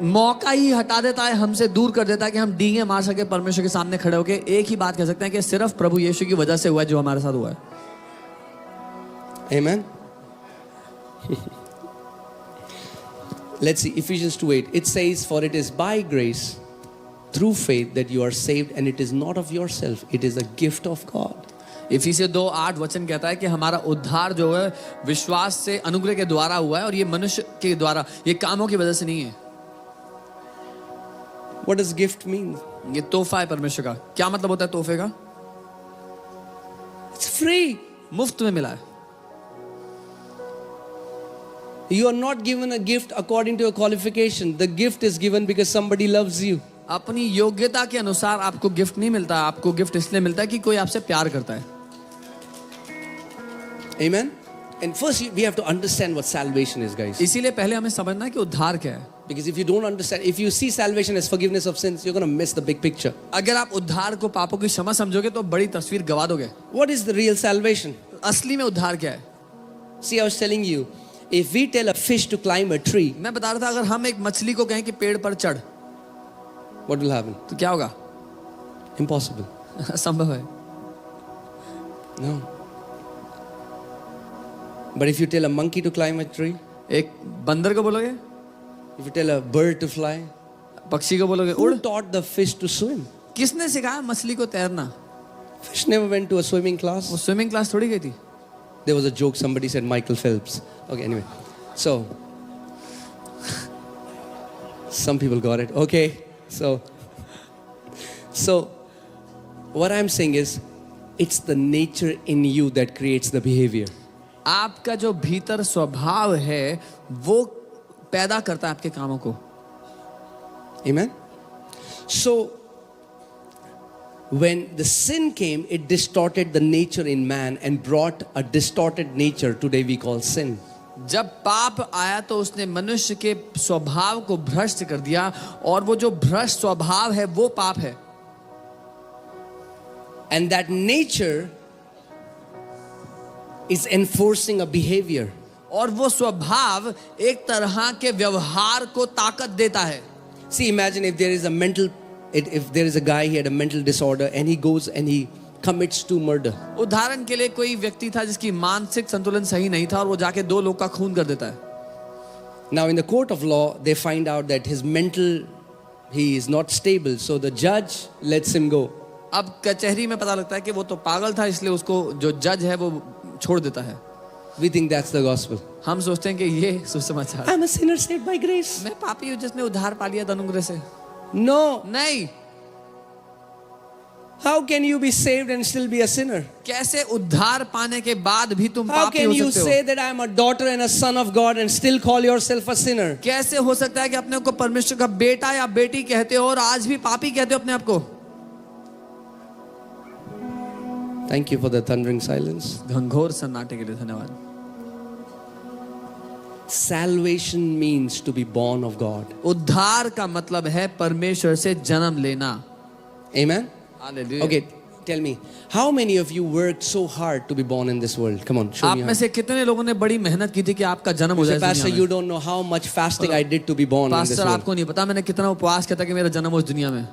मौका ही हटा देता है, हमसे दूर कर देता है कि हम डींगे मार सके परमेश्वर के सामने खड़े होके एक ही बात कह सकते हैं कि सिर्फ प्रभु यीशु की वजह से हुआ है जो हमारे साथ हुआ है। Amen. Let's see Ephesians 2:8. It says, "For it is by grace through faith that you are saved, and it is not of yourself, it is a gift of God." इफिसियों 2:8 वचन कहता है कि हमारा उद्धार जो है विश्वास से अनुग्रह के द्वारा हुआ है और ये मनुष्य के द्वारा, ये कामों की वजह से नहीं है। What does gift mean? ये तोहफा है परमेश्वर का। क्या मतलब होता है तोहफे का? It's free. मुफ्त में मिला है। You are not given a gift according to your qualification. The gift is given because somebody loves you. अपनी योग्यता के अनुसार आपको गिफ्ट नहीं मिलता, आपको गिफ्ट इसलिए मिलता है कि कोई आपसे प्यार करता है। Amen. And first we have to understand what salvation is, guys. इसीलिए पहले हमें समझना है कि उद्धार क्या है। Because if you don't understand, if you see salvation as forgiveness of sins, you're going to miss the big picture. अगर आप उद्धार को पापों की क्षमा समझोगे तो बड़ी तस्वीर गवा दोगे। What is the real salvation? असली में उद्धार क्या है? See, I was telling you, if we tell a fish to climb a tree, मैं बता रहा था अगर हम एक मछली को कहें कि पेड़ पर चढ़, what will happen? तो क्या होगा? Impossible. असंभव है। No. But if you tell a monkey to climb a tree, एक बंदर को बोलोगे, if you tell a bird to fly, पक्षी को बोलोगे उड़, who taught the fish to swim? किसने सिखाया मछली को तैरना? Fish never went to a swimming class. वो स्विमिंग क्लास थोड़ी गई थी। There was a joke, somebody said Michael Phelps. Okay, anyway. So, some people got it. Okay, so what I'm saying is, it's the nature in you that creates the behavior. आपका जो भीतर स्वभाव है वो पैदा करता है आपके कामों को। Amen? So, when the sin came, it distorted the nature in man and brought a distorted nature today we call sin. जब पाप आया तो उसने मनुष्य के स्वभाव को भ्रष्ट कर दिया और वो जो भ्रष्ट स्वभाव है वो पाप है। And that nature is enforcing a behavior. और वो स्वभाव एक तरह के व्यवहार को ताकत देता है। See, imagine if there is a mental, if there is a guy, he had a mental disorder and he goes and he commits to murder. उदाहरण के लिए कोई व्यक्ति था जिसकी मानसिक संतुलन सही नहीं था और वो जाके 2 लोग का खून कर देता है। Now in the court of law, they find out that his mental, he is not stable, so the judge lets him go. अब कचहरी में पता लगता है कि वो तो पागल था, इसलिए उसको जो जज है वो छोड़ देता है। We think that's the gospel. हम सोचते हैं कि ये सुसमाचार। I'm a sinner saved by grace. मैं पापी हूँ जिसने उद्धार पा लिया अनुग्रह से। No. नहीं। How can you be saved and still be a sinner? कैसे उद्धार पाने के बाद भी तुम How पापी can हो you सकते say हो? that I am a daughter and a son of God and still call yourself a sinner? कैसे हो सकता है कि अपने को परमेश्वर का बेटा या बेटी कहते हो और आज भी पापी कहते हो अपने आप को? Thank you for the thundering silence. घंघोर सन्नाटे के लिए धन्यवाद। Salvation means to be born of God. उद्धार का मतलब है परमेश्वर से जन्म लेना। Amen? Hallelujah. Okay, tell me, how many of you worked so hard to be born in this world? Come on, show आप me. में से कितने लोगों ने बड़ी मेहनत की थी कि आपका जन्म हो जाए? Pastor, you don't know how much fasting I did to be born in this pastor world. आपको नहीं पता मैंने कितना उपवास किया था कि मेरा जन्म हो इस दुनिया में।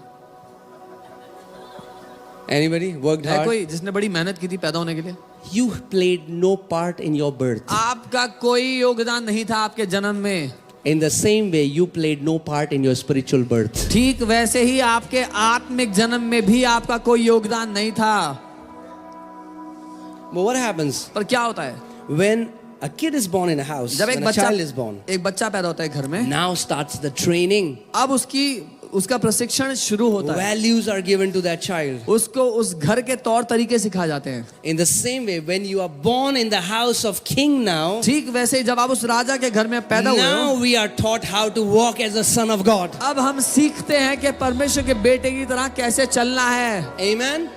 Anybody worked है hard? कोई जिसने बड़ी मेहनत की थी पैदा होने के लिए? You played no part in your birth. आपका कोई योगदान नहीं था आपके जन्म में। In the same way, you played no part in your spiritual birth. ठीक वैसे ही आपके आत्मिक जन्म में भी आपका कोई योगदान नहीं था। But what happens पर क्या होता है? when a kid is born in a house, जब when a child is born, एक बच्चा पैदा होता है घर में, now starts the training. अब उसका प्रशिक्षण शुरू होता है। Values are given to that child. उसको उस घर के तौर तरीके सिखाए जाते हैं। In the same way, when you are born in the house of king now, ठीक वैसे ही जब आप उस राजा के घर में पैदा हुए now हो, we are taught how to walk as a son of God. अब हम सीखते हैं कि परमेश्वर के बेटे की तरह कैसे चलना है। Amen.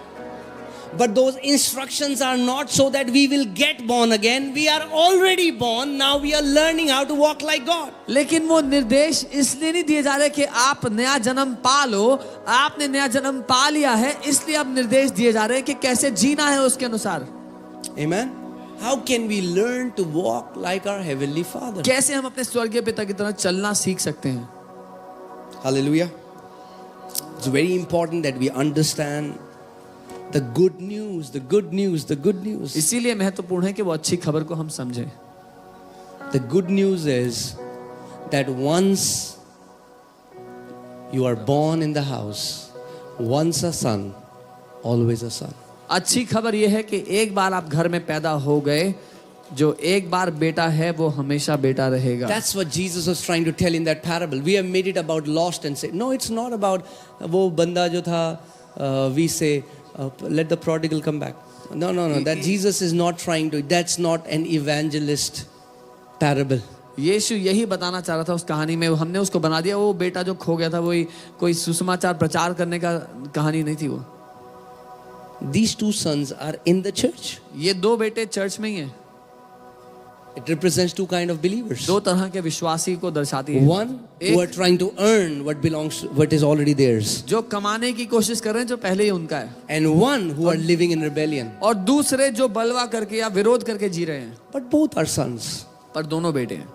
But those instructions are not so that we will get born again. We are already born. Now we are learning how to walk like God. लेकिन वो निर्देश इसलिए नहीं दिए जा रहे कि आप नया जन्म पा लो। आपने नया जन्म पा लिया है इसलिए अब निर्देश दिए जा रहे हैं कि कैसे जीना है उसके अनुसार। Amen. How can we learn to walk like our heavenly Father? कैसे हम अपने स्वर्गीय पिता की तरह चलना सीख सकते हैं? Hallelujah. It's very important that we understand the good news, the good news, the good news. इसीलिए महत्वपूर्ण है कि वो अच्छी खबर को हम समझें. The good news is that once you are born in the house, once a son, always a son. अच्छी खबर यह है कि एक बार आप घर में पैदा हो गए, जो एक बार बेटा है वो हमेशा बेटा रहेगा. That's what Jesus was trying to tell in that parable. We have made it about lost and say, no, it's not about वो बंदा जो था, we say, let the prodigal come back. No. That Jesus is not trying to, that's not an evangelist parable. यीशु यही बताना चाह रहा था उस कहानी में. हमने उसको बना दिया वो बेटा जो खो गया था, वही कोई सुसमाचार प्रचार करने का कहानी नहीं थी वो. These two sons are in the church. ये दो बेटे चर्च में ही हैं. It represents two kind of believers. दो तरह के विश्वासी को दर्शाती है. One who are trying to earn what belongs, what is already theirs, जो कमाने की कोशिश कर रहे हैं जो पहले ही उनका है, and one who are living in rebellion. और दूसरे जो बलवा करके या विरोध करके जी रहे हैं. But both are sons. पर दोनों बेटे हैं.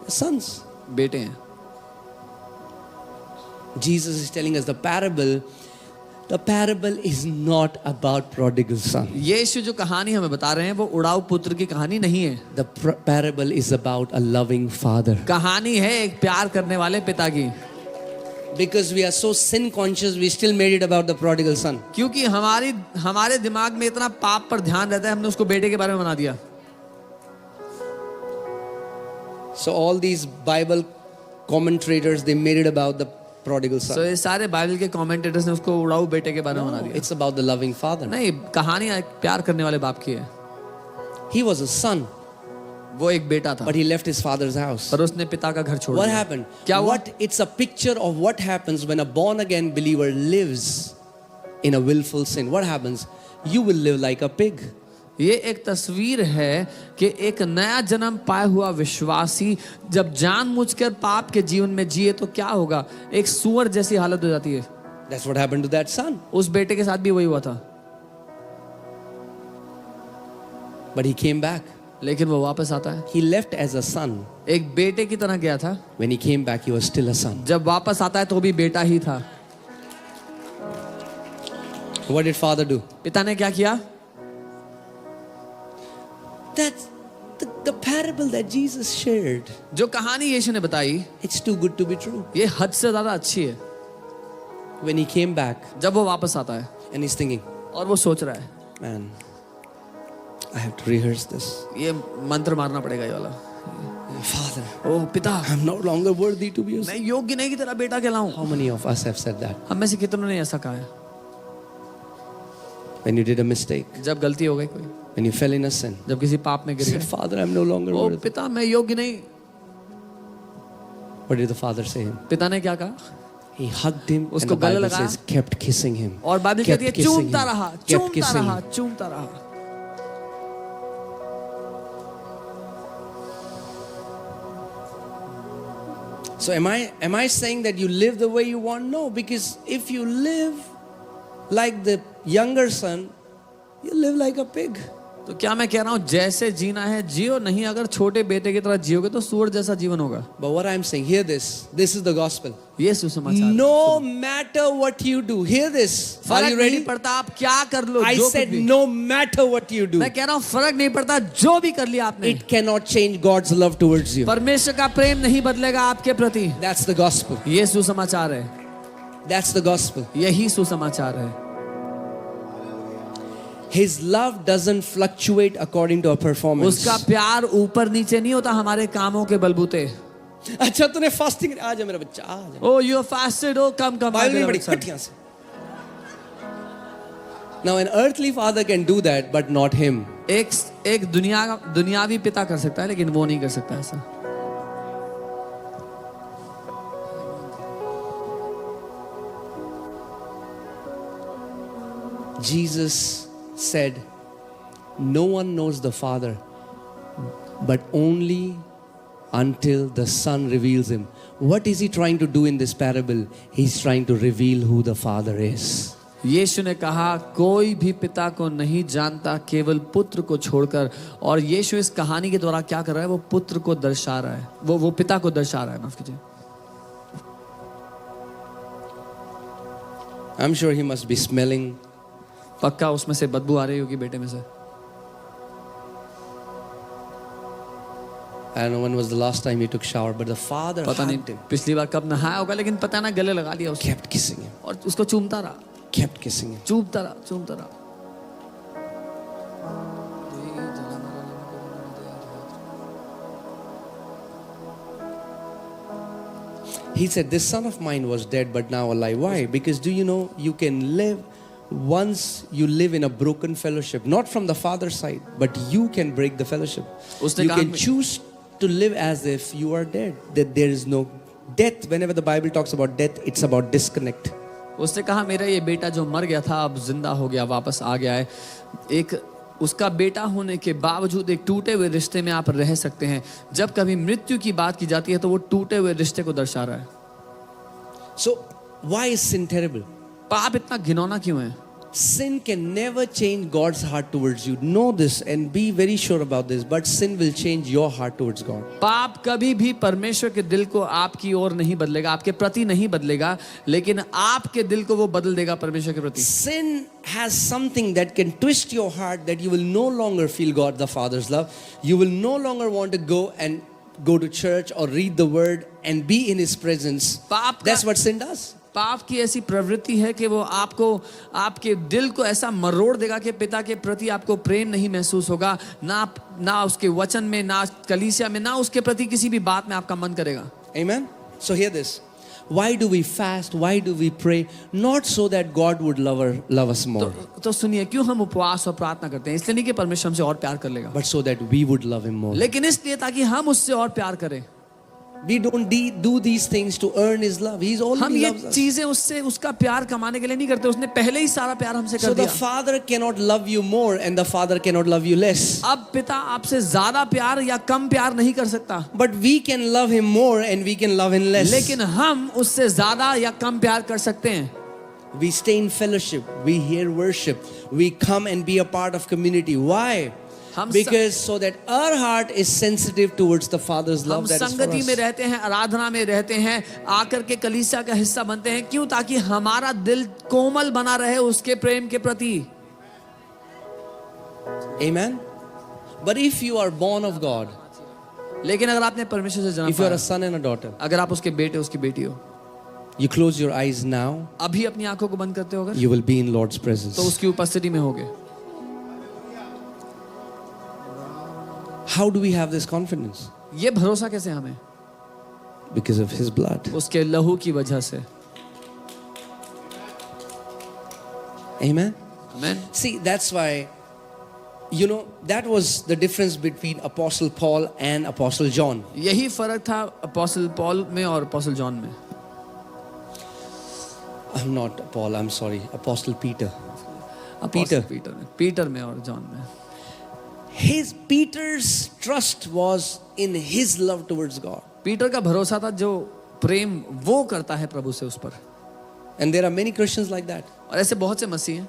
Sons. बेटे हैं. Jesus is telling us the parable is not about prodigal son. यीशु जो कहानी हमें बता रहे हैं वो उड़ाऊ पुत्र की कहानी नहीं है. The parable is about a loving father. कहानी है एक प्यार करने वाले पिता की. Because we are so sin conscious, we still made it about the prodigal son. क्योंकि हमारे दिमाग में इतना पाप पर ध्यान रहता है, हमने उसको बेटे के बारे में बना दिया. So all these Bible commentators, they made it about the prodigal son. So ये सारे बाइबल के कमेंटेटर्स ने उसको उड़ाऊ बेटे के बारे में बना No, दिया. it's about the loving father. नहीं, कहानी एक प्यार करने वाले बाप की है. He was a son, वो एक बेटा था, but he left his father's house. पर उसने पिता का घर छोड़ What दिया. happened? क्या हुआ? It's a picture of what happens when a born again believer lives in a willful sin. What happens? You will live like a pig. ये एक तस्वीर है कि एक नया जन्म पाया हुआ विश्वासी जब जानबूझकर पाप के जीवन में जिए तो क्या होगा, एक सुअर जैसी हालत हो जाती है. That's what happened to that son. उस बेटे के साथ भी वही हुआ था. But he came back. लेकिन वो वापस आता है. He left as a son. एक बेटे की तरह गया था. When he came back, he was still a son. जब वापस आता है तो भी बेटा ही था. What did father do? पिता ने क्या किया? That's the parable that Jesus shared. जो कहानी यीशु ने बताई, It's too good to be true. ये हद से ज्यादा अच्छी है. When he came back जब वो वापस आता है and he's thinking, और वो सोच रहा है, man, I have to rehearse this. ये मंत्र मारना पड़ेगा ये वाला. Father, ओह पिता, I'm no longer worthy to be your son. मैं योग्य नहीं कि तेरा बेटा कहलाऊं. How many of us have said that? हम में से कितनों ने ऐसा कहा है? When you did a mistake, जब गलती हो गई कोई, when you fell in a sin, जब किसी पाप में गिर you said, गए, Father, I'm no longer O worthy. पिता मैं योग्य नहीं. What did the father say? पिता ने क्या कहा? He hugged him and उसको the Bible गले लगाया. says kept kissing him. और बाइबल Kept कहती है kissing चूमता him. रहा, Kept चूमता kissing रहा, him. चूमता रहा. So am I saying that you live the way you want? No, because if you live like the younger son, you live like a pig. तो क्या मैं कह रहा हूँ जैसे जीना है जियो, नहीं अगर छोटे बेटे की तरह जियोगे तो सूअर जैसा जीवन होगा. But what I'm saying, hear this. This is the gospel. ये सुसमाचार. No matter what you do, hear this. Are फर्क you नहीं ready? पड़ता आप क्या कर लो. I जो कुछ said भी. no matter what you do. मैं कह रहा हूँ फर्क नहीं पड़ता जो भी कर लिया आपने. It cannot change God's love towards you. परमेश्वर का प्रेम नहीं बदलेगा आपके प्रति. That's the gospel. ये सुसमाचार है. That's the gospel. यही सुसमाचार है. His love doesn't fluctuate according to our performance. उसका प्यार ऊपर नीचे नहीं होता हमारे कामों के बलबूते. अच्छा तूने फास्टिंग आ जा मेरा बच्चा आ जा. Oh, you are fasted. Oh, come. Bible नहीं पढ़ी हट यहाँ से. Now an earthly father can do that but not him. एक दुनियावी पिता कर सकता है लेकिन वो नहीं कर सकता ऐसा. Jesus said, no one knows the Father but only until the Son reveals him. What is he trying to do in this parable? He's trying to reveal who the Father is. यीशु ने कहा कोई भी पिता को नहीं जानता केवल पुत्र को छोड़कर. और यीशु इस कहानी के द्वारा क्या कर रहा है, वो पुत्र को दर्शा रहा है, वो पिता को दर्शा रहा है. माफ कीजिए. I'm sure he must be smelling. पक्का उसमें से बदबू आ रही होगी बेटे में से. I don't know when was the last time he took shower, but the father पता नहीं hugged him, पिछली बार कब नहाया होगा, लेकिन पता ना गले लगा लिया उसने kept kissing him, और उसको चूमता रहा, kept kissing him. चूमता रहा, चूमता रहा. He said, "This son of mine was dead, but now alive." Why? Because do you know, you can live, once you live in a broken fellowship, not from the father's side, but you can break the fellowship. उसने You कहा can choose to live as if you are dead, that there is no death. Whenever the Bible talks about death, it's about disconnect. उसने कहा मेरा ये बेटा जो मर गया था अब जिंदा हो गया, वापस आ गया है. एक उसका बेटा होने के बावजूद एक टूटे हुए रिश्ते में आप रह सकते हैं. जब कभी मृत्यु की बात की जाती है तो वो टूटे हुए रिश्ते को दर्शा रहा है. So, why is sin terrible? पाप इतना घिनौना क्यों है? Sin can never change God's heart towards you. Know this and be very sure about this. But sin will change your heart towards God. पाप कभी भी परमेश्वर के दिल को आपकी ओर नहीं बदलेगा, आपके प्रति नहीं बदलेगा, लेकिन आपके दिल को वो बदल देगा परमेश्वर के प्रति. Sin has something that can twist your heart that you will no longer feel God the Father's love. You will no longer want to go to church or read the word and be in his presence. That's what sin does. पाप की ऐसी प्रवृत्ति है कि वो आपको आपके दिल को ऐसा मरोड़ देगा कि पिता के प्रति आपको प्रेम नहीं महसूस होगा, ना उसके वचन में, ना कलीसिया में, ना उसके प्रति किसी भी बात में आपका मन करेगा. Amen. So hear this. Why do we fast? Why do we pray? Not so that God would love us more, तो सुनिए, क्यों हम उपवास और प्रार्थना करते हैं? इसलिए नहीं कि परमेश्वर हमसे और प्यार कर लेगा, but so that we would love him more. लेकिन इसलिए ताकि हम उससे और प्यार करें. We don't do these things to earn his love. He's हम already ये loves us. चीजें उससे उसका प्यार कमाने के लिए नहीं करते, उसने पहले ही सारा प्यार हमसे So कर the दिया. Father cannot love you more and the Father cannot love you less. अब पिता आपसे ज्यादा प्यार या कम प्यार नहीं कर सकता, But we can love him more and we can love him less. लेकिन हम उससे ज्यादा या कम प्यार कर सकते हैं. We stay in fellowship. We hear worship. We come and be a part of community. Why? Because so that our heart is sensitive towards the Father's हम love that is for संगति में us. रहते हैं, आराधना में रहते हैं, आकर के कलीसिया का हिस्सा बनते हैं. क्यों? ताकि हमारा दिल कोमल बना रहे उसके प्रेम के प्रति. Amen. But if you are born of God, लेकिन अगर आपने परमेश्वर से जन्म if you are पाया, a son and a daughter, अगर आप उसके बेटे उसकी बेटी हो, you close your eyes now, अभी अपनी आंखों को बंद करते हो अगर, you will be in Lord's presence. तो उसकी उपस्थिति में होगे. How do we have this confidence? ये भरोसा कैसे हमें? Because of his blood. उसके लहू की वजह से. Amen. Amen. See, that's why, that was the difference between Apostle Paul and Apostle John. यही फर्क था अपोस्टल पॉल में और अपोस्टल जॉन में. I'm not Paul, I'm sorry. Apostle Peter. Peter में और जॉन में. Peter's trust was in his love towards God. Peter का भरोसा था जो प्रेम वो करता है प्रभु से उस पर. And there are many Christians like that. और ऐसे बहुत से मसीह हैं.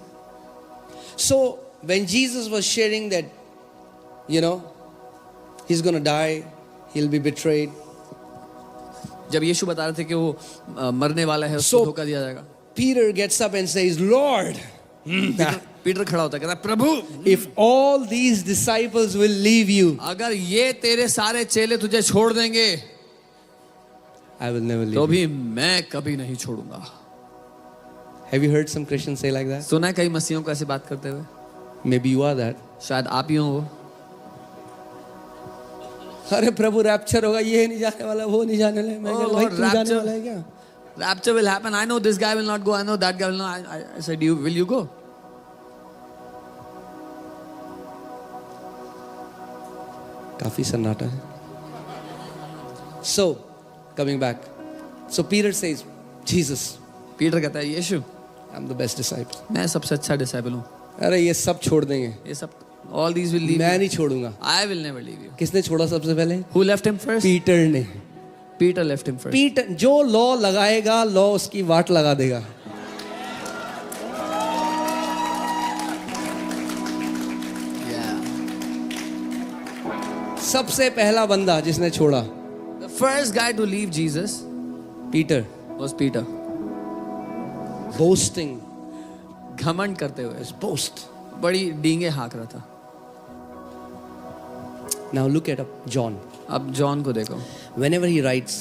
So when Jesus was sharing that, he's going to die, he'll be betrayed. जब यीशु बता रहे थे कि वो मरने वाला है, उसको धोखा दिया जाएगा, Peter gets up and says, Lord, Peter खड़ा होता है, कहता है, प्रभु, if all these disciples will leave you, अगर ये तेरे सारे चेले तुझे छोड़ देंगे, I will never leave तो you. भी मैं कभी नहीं छोड़ूंगा. Have you heard some Christians say like that? सुना है कई मसीहों को ऐसे बात करते हुए. Maybe you are that. शायद आप ही हो वो. अरे प्रभु रैप्चर होगा, ये नहीं जाने वाला, वो नहीं जाने वाला. मैं Oh, भाई Lord, तू जाने वाला है क्या? Rapture will happen. I know this guy will not go. I know that guy will not. I said, will you go? काफी सन्नाटा है. So, coming back. So Peter says, Jesus, Peter कहता है, यीशु, I'm the best disciple. मैं सबसे अच्छा disciple हूँ. अरे ये सब छोड़ देंगे. ये सब, all these will leave मैं you. नहीं छोड़ूंगा. I will never leave you. किसने छोड़ा सबसे पहले? Who left him first? Peter ने. Peter left him first. Peter जो लॉ लगाएगा, लॉ उसकी वाट लगा देगा. Yeah. सबसे पहला बंदा जिसने छोड़ा The first guy to leave Jesus Peter. was Peter. boasting. घमंड करते हुए His boast. बड़ी डींगे हाँक रहा था। Now look at John. अब जॉन को देखो, Whenever he writes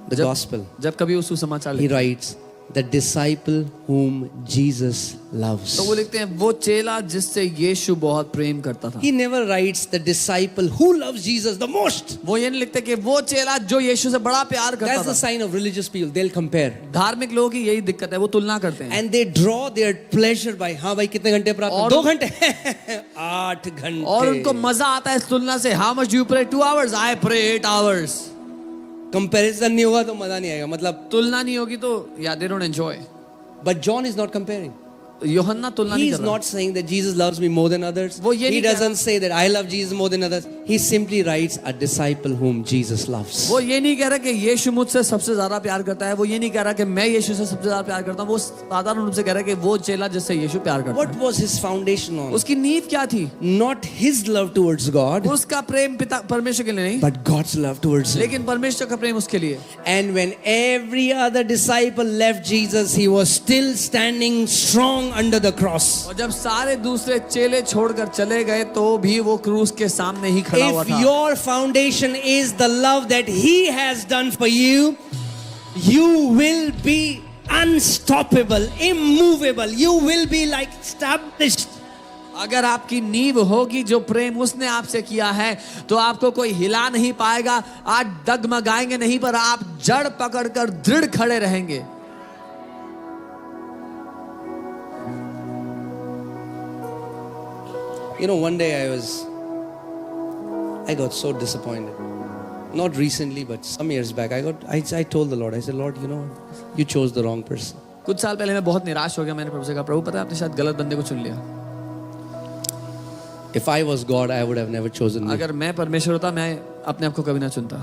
the gospel, जब कभी वो सुसमाचार he लिखते हैं, writes the disciple whom Jesus loves. तो वो लिखते हैं वो चेला जिससे यीशु बहुत प्रेम करता था। He never writes the disciple who loves Jesus the most. वो ये नहीं लिखते कि वो चेला जो यीशु से बड़ा प्यार करता That's the था। sign of religious people. They'll compare. धार्मिक लोगों की यही दिक्कत है, वो तुलना करते हैं And they draw their pleasure by हाँ भाई कितने घंटे प्रार्थना? और- 2 घंटे 8 घंटे और उनको मजा आता है इस तुलना से। How much do you pray? 2 hours. I pray 8 hours. Comparison नहीं होगा तो मजा नहीं आएगा मतलब तुलना नहीं होगी तो या they don't enjoy. but John is not comparing. यूहन्ना तुलना He नहीं is कर रहा। not saying that Jesus loves me more than others. वो ये He नहीं कह doesn't say that I love Jesus more than others. He simply writes a disciple whom Jesus loves. वो ये नहीं कह रहा कि यीशु मुझसे सबसे ज्यादा प्यार करता है। वो ये नहीं कह रहा कि मैं यीशु से सबसे ज्यादा प्यार करता हूँ। वो साधारण रूप से कह रहा है कि वो चेला जिससे यीशु प्यार करता What है। was his foundation on? उसकी नींव क्या थी? Not his love towards God, उसका प्रेम पिता परमेश्वर के लिए नहीं, but God's love towards him. लेकिन परमेश्वर का प्रेम उसके लिए। And when every other disciple left Jesus, he was still standing strong under the cross. और जब सारे दूसरे चेले छोड़कर चले गए तो भी वो क्रूस के सामने ही खड़ा हुआ If था। your foundation is the love that he has done for you, you will be unstoppable, immovable. You will be like established. अगर आपकी नींव होगी जो प्रेम उसने आपसे किया है तो आपको कोई हिला नहीं पाएगा। आज डगमगाएंगे नहीं पर आप जड़ पकड़कर दृढ़ खड़े रहेंगे। You know, one day I got so disappointed. Not recently, but some years back. I told the Lord, I said, Lord, you know, you chose the wrong person. कुछ साल पहले मैं बहुत निराश हो गया। मैंने प्रभु से कहा, प्रभु पता है आपने शायद गलत बंदे को चुन लिया। If I was God, I would have never chosen you. अगर मैं परमेश्वर होता मैं अपने आप को कभी ना चुनता।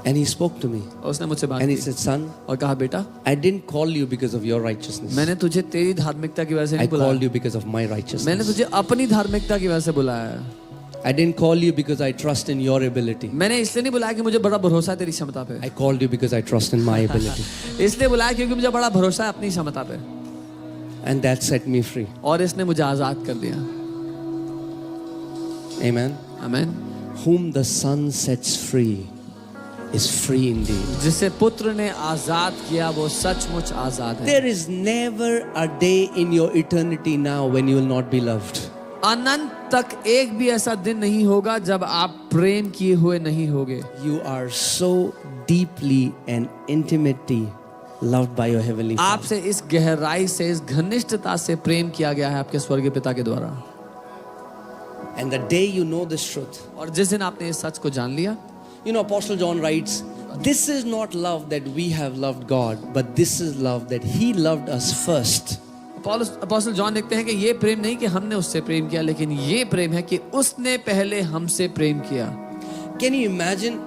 And he spoke to me. और उसने मुझसे बात And he की said, son, और कहा, बेटा I didn't call you because of your righteousness. मैंने तुझे तेरी धार्मिकता की वजह से I नहीं called बुलाया, you because of my मैंने righteousness. तुझे अपनी धार्मिकता की वजह से बुलाया है। I didn't call you because I trust in your ability. मैंने इसलिए नहीं बुलाया कि मुझे बड़ा भरोसा है तेरी क्षमता पे, I called you because I trust in my ability. इसलिए बुलाया क्योंकि मुझे बड़ा भरोसा है अपनी क्षमता पे। And that set me free. और इसने मुझे आजाद कर दिया। Amen. आमीन। Whom the Son sets free is free indeed. जिसे पुत्र ने आजाद किया वो सचमुच आजाद है। There is never a day in your eternity now when you will not be loved. अनंत तक एक भी ऐसा दिन नहीं होगा जब आप प्रेम किए हुए नहीं होगे। You are so deeply and intimately loved by your heavenly Father. आपसे इस गहराई से, इस घनिष्ठता से प्रेम किया गया है आपके स्वर्गीय पिता के द्वारा। And the day you know this truth, और जिस दिन आपने इस सच को जान लिया, you know, Apostle John writes, this is not love that we have loved God, but this is love that He loved us first. Apostle John लिखते हैं कि ये प्रेम नहीं कि हमने उससे प्रेम किया, लेकिन ये प्रेम है कि उसने पहले हमसे प्रेम किया। Can you imagine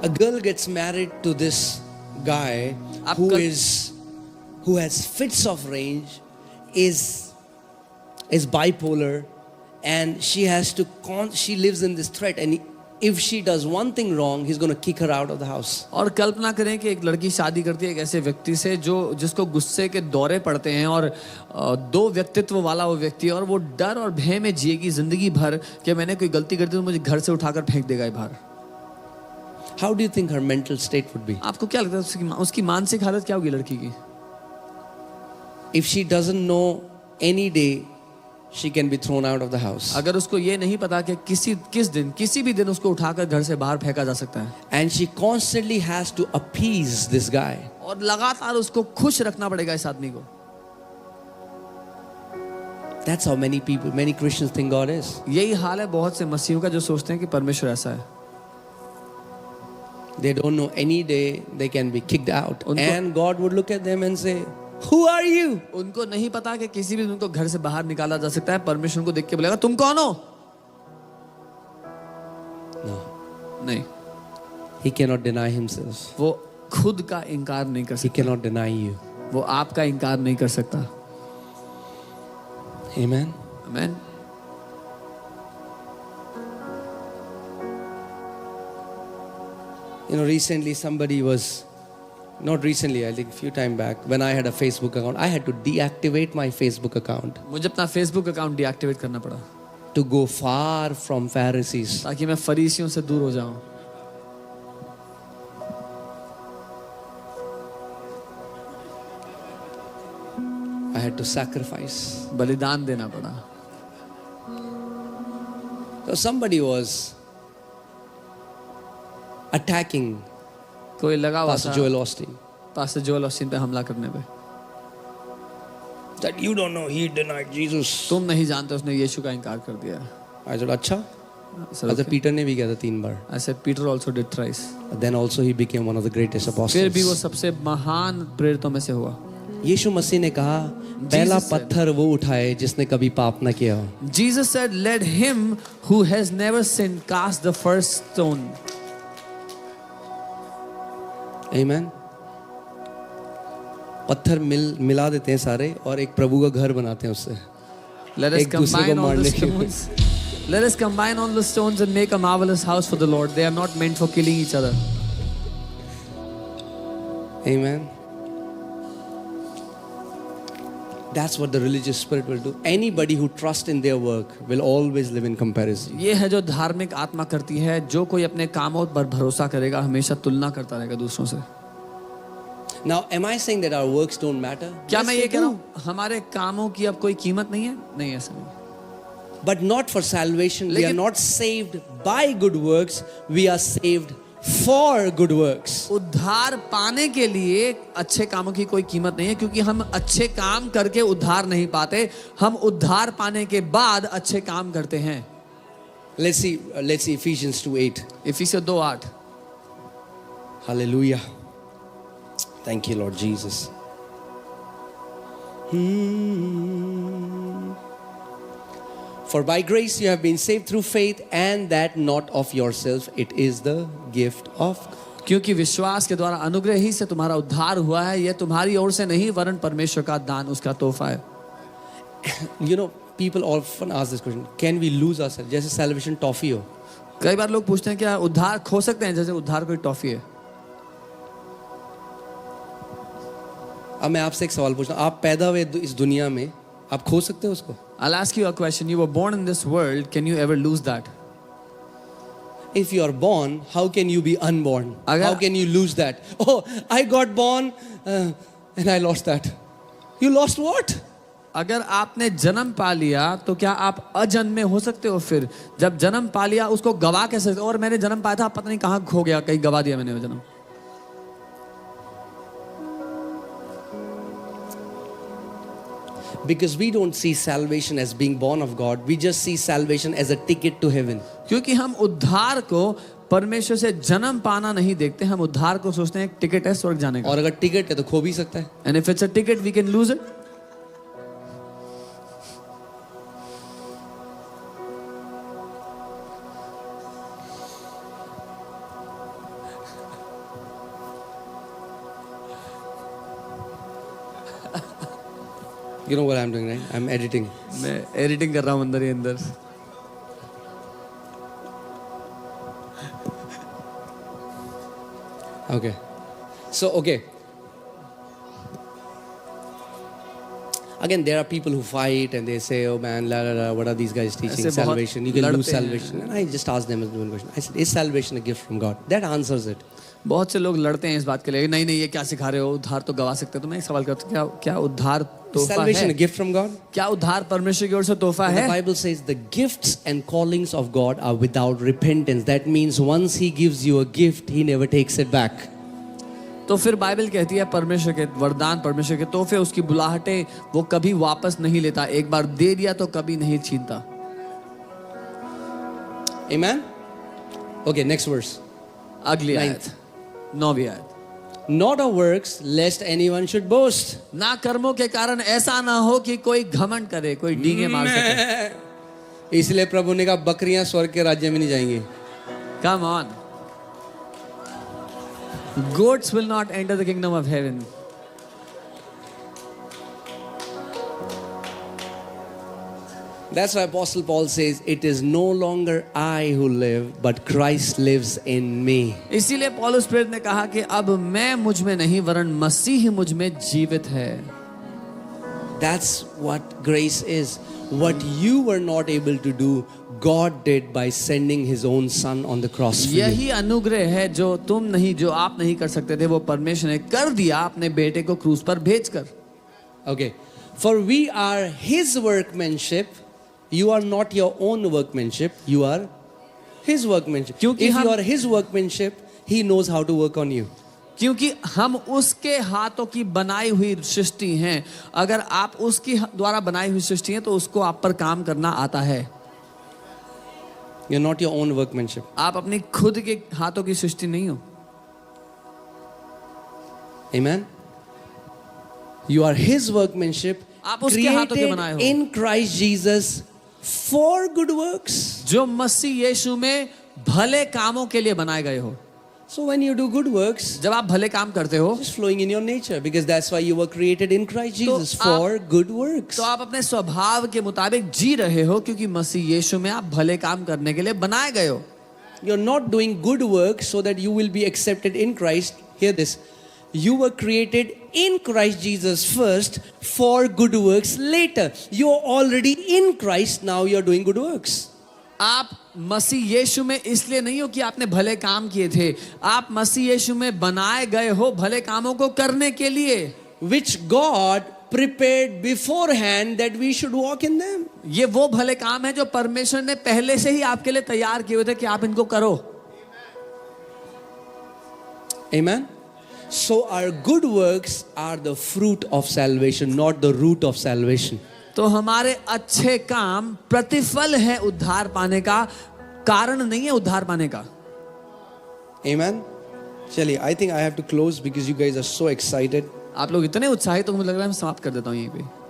a girl gets married to this guy who has fits of range, is bipolar, and she lives in this threat, and if she does one thing wrong, he's going to kick her out of the house. और कल्पना करें कि एक लड़की शादी करती है एक ऐसे व्यक्ति से जिसको गुस्से के दौरे पड़ते हैं और दो व्यक्तित्व वाला वो व्यक्ति, और वो डर और भय में जिएगी जिंदगी भर कि मैंने कोई गलती कर दी तो मुझे घर से उठाकर फेंक देगा बाहर। How do you think her mental state would be? आपको क्या लगता है उसकी मानसिक हालत क्या होगी लड़की की? If she doesn't know any day she can be thrown out of the house. अगर उसको ये नहीं पता कि किसी भी दिन उसको उठाकर घर से बाहर फेंका जा सकता है, And she constantly has to appease this guy. और लगातार उसको खुश रखना पड़ेगा इस आदमी को। That's how many Christians think God is. यही हाल है बहुत से मसीहों का जो सोचते हैं कि परमेश्वर ऐसा है। They don't know any day they can be kicked out. And God would look at them and say, who are you? उनको नहीं पता कि किसी भी दिन उनको घर से बाहर निकाला जा सकता है। परमेश्वर को देख के बोलेगा तुम कौन हो? No. नहीं, He cannot deny himself. वो खुद का इनकार नहीं कर He सकता, cannot deny you. वो आपका इनकार नहीं कर सकता। Amen. आमीन। You know, recently somebody was Not recently, I think few time back, when I had a Facebook account, I had to deactivate my Facebook account मुझे अपना फेसबुक अकाउंट डीएक्टिवेट करना पड़ा to go far from Pharisees. ताकि मैं फरीसियों से दूर हो जाऊं. I had to sacrifice. बलिदान देना पड़ा. So somebody was attacking कोई लगा हुआ Pastor था Joel Osteen. Pastor Joel Austin पे हमला करने पे. That you don't know, he denied Jesus. तुम नहीं जानते उसने यीशु का इनकार कर दिया. I said, अच्छा? Sir, अच्छा पीटर ने भी किया था 3 बार. I said Peter also did thrice. Then also he became one of the greatest फिर भी वो apostles. सबसे महान प्रेरितों में से हुआ. यीशु मसीह ने कहा पहला said- पत्थर वो उठाए जिसने कभी पाप न किया हो. Jesus said, "Let him who has never sinned cast the first stone." Amen. पत्थर मिला देते हैं सारे और एक प्रभु का घर बनाते हैं उससे. Let us एक दूसरे को combine all the मारने के लिए. stones. Let us combine all the stones and make a marvelous house for the Lord. They are not meant for killing each other. Amen. That's what the religious spirit will do. Anybody who trusts in their work will always live in comparison. ये है जो धार्मिक आत्मा करती है. जो कोई अपने कामों पर भरोसा करेगा हमेशा तुलना करता रहेगा दूसरों से. Now, am I saying that our works don't matter? क्या Yes, मैं they ये कह रहा do. हूँ हमारे कामों की अब कोई कीमत नहीं है? नहीं, ऐसा नहीं. But not for salvation. We are लेकिन- not saved by good works. We are saved for good works. उद्धार पाने के लिए अच्छे कामों की कोई कीमत नहीं है, क्योंकि हम अच्छे काम करके उद्धार नहीं पाते. हम उद्धार पाने के बाद अच्छे काम करते हैं. Let's see Ephesians 2:8. इफिसियों 2:8. Hallelujah. Thank you, Lord Jesus. For by grace you have been saved through faith, and that not of yourself, it is the gift of God. क्योंकि विश्वास के द्वारा अनुग्रह ही से तुम्हारा उद्धार हुआ है. यह तुम्हारी ओर से नहीं वरन परमेश्वर का दान, उसका तोहफा है. You know, people often ask this question, can we lose ourselves? जैसे salvation toffee हो. कई बार लोग पूछते हैं क्या उद्धार खो सकते हैं जैसे उद्धार कोई टॉफी है. अब मैं आपसे एक सवाल पूछता हूँ, आप पैदा हुए इस दुनिया में, आप खो सकते हो उसको? I'll ask you a question. You were born in this world. Can you ever lose that? If you are born, how can you be unborn? अगर- How can you lose that? Oh, I got born and I lost that. You lost what? अगर आपने जन्म पा लिया तो क्या आप अजन्मे हो सकते हो? फिर जब जन्म पा लिया उसको गवा कैसे सकते हो? और मैंने जन्म पाया था पता नहीं कहाँ खो गया, कहीं गवा दिया मैंने वो जन्म. Because we don't see salvation as being born of God. We just see salvation as a ticket to heaven. क्योंकि हम उद्धार को परमेश्वर से जन्म पाना नहीं देखते. हम उद्धार को सोचते हैं एक टिकट है स्वर्ग जाने का. और अगर टिकट है तो खो भी सकता है. And if it's a ticket, we can lose it. You know what I'm doing, right? I'm editing. मैं एडिटिंग कर रहा हूँ अंदर ही अंदर. Okay. So, okay. Again, there are people who fight and they say, oh man, la la la, what are these guys teaching? ऐसे बहुत Salvation. You can lose लड़ते हैं. salvation. And I just asked them one question. I said, is salvation a gift from God? That answers it. बहुत से लोग लड़ते हैं इस बात के लिए. नहीं नहीं, ये क्या सिखा रहे हो, उद्धार तो गवा सकते हो. तो मैं एक सवाल करता हूँ, क्या क्या उद्धार Is तोहफा salvation a है? gift from God? क्या उद्धार परमेश्वर की ओर से तोहफा The है? Bible says the gifts and callings of God are without repentance. That means once He gives you a gift, He never takes it back. तो फिर बाइबल कहती है परमेश्वर के वरदान, परमेश्वर के तोहफे, उसकी बुलाहटें वो कभी वापस नहीं लेता. एक बार दे दिया तो कभी नहीं छीनता. Amen? Okay, next verse. अगली आयत, 9वीं आयत. Not of works, lest anyone should boast. ना कर्मों के कारण ऐसा ना हो कि कोई घमंड करे, कोई डींगे मार सके. इसलिए प्रभु ने कहा बकरियां स्वर्ग के राज्य में नहीं जाएंगी. Come on. Goats will not enter the kingdom of heaven. That's why Apostle Paul says, "It is no longer I who live, but Christ lives in me." इसीलिए पौलुस प्रेरित ने कहा कि अब मैं मुझ में नहीं वरन मसीह ही मुझ में जीवित है। That's what grace is. What you were not able to do, God did by sending His own Son on the cross for you. यही अनुग्रह है जो तुम नहीं, जो आप नहीं कर सकते थे, वो परमेश्वर ने कर दिया अपने बेटे को क्रूस पर भेजकर। Okay. For we are His workmanship. You are not your own workmanship. You are His workmanship. क्योंकि If you हम- are His workmanship, He knows how to work on you. क्योंकि हम उसके हाथों की बनाई हुई सृष्टि हैं। अगर आप उसकी द्वारा बनाई हुई सृष्टि हैं तो उसको आप पर काम करना आता है। You're not your own workmanship. आप अपनी खुद के हाथों की सृष्टि नहीं हो। Amen. You are His workmanship, आप उसके हाथों के बनाए created हो। in Christ Jesus for good works. जो मसीह यीशु में भले कामों के लिए बनाए गए हो। So when you do good works, जब आप भले काम करते हो it's flowing in your nature, because that's why you were created in Christ Jesus आप- for good works. तो आप अपने स्वभाव के मुताबिक जी रहे हो, क्योंकि मसीह यीशु में आप भले काम करने के लिए बनाए गए हो। You're not doing good works so that you will be accepted in Christ. Hear this. You were created in Christ Jesus first for good works later. You're already in Christ, now you're doing good works. आप मसीह यीशु में इसलिए नहीं हो कि आपने भले काम किए थे, आप मसीह यीशु में बनाए गए हो भले कामों को करने के लिए, Which God prepared beforehand that we should walk in them. ये वो भले काम है जो परमेश्वर ने पहले से ही आपके लिए तैयार किए हुए थे कि आप इनको करो। Amen. So our good works are the fruit of salvation, not the root of salvation. तो हमारे अच्छे काम प्रतिफल है उद्धार पाने का, कारण नहीं है उद्धार पाने का। Amen. Chaliye, I think I have to close because you guys are so excited. आप लोग इतने उत्साहित तो मुझे लग रहा है मैं समाप्त कर देता हूँ यहीं पे।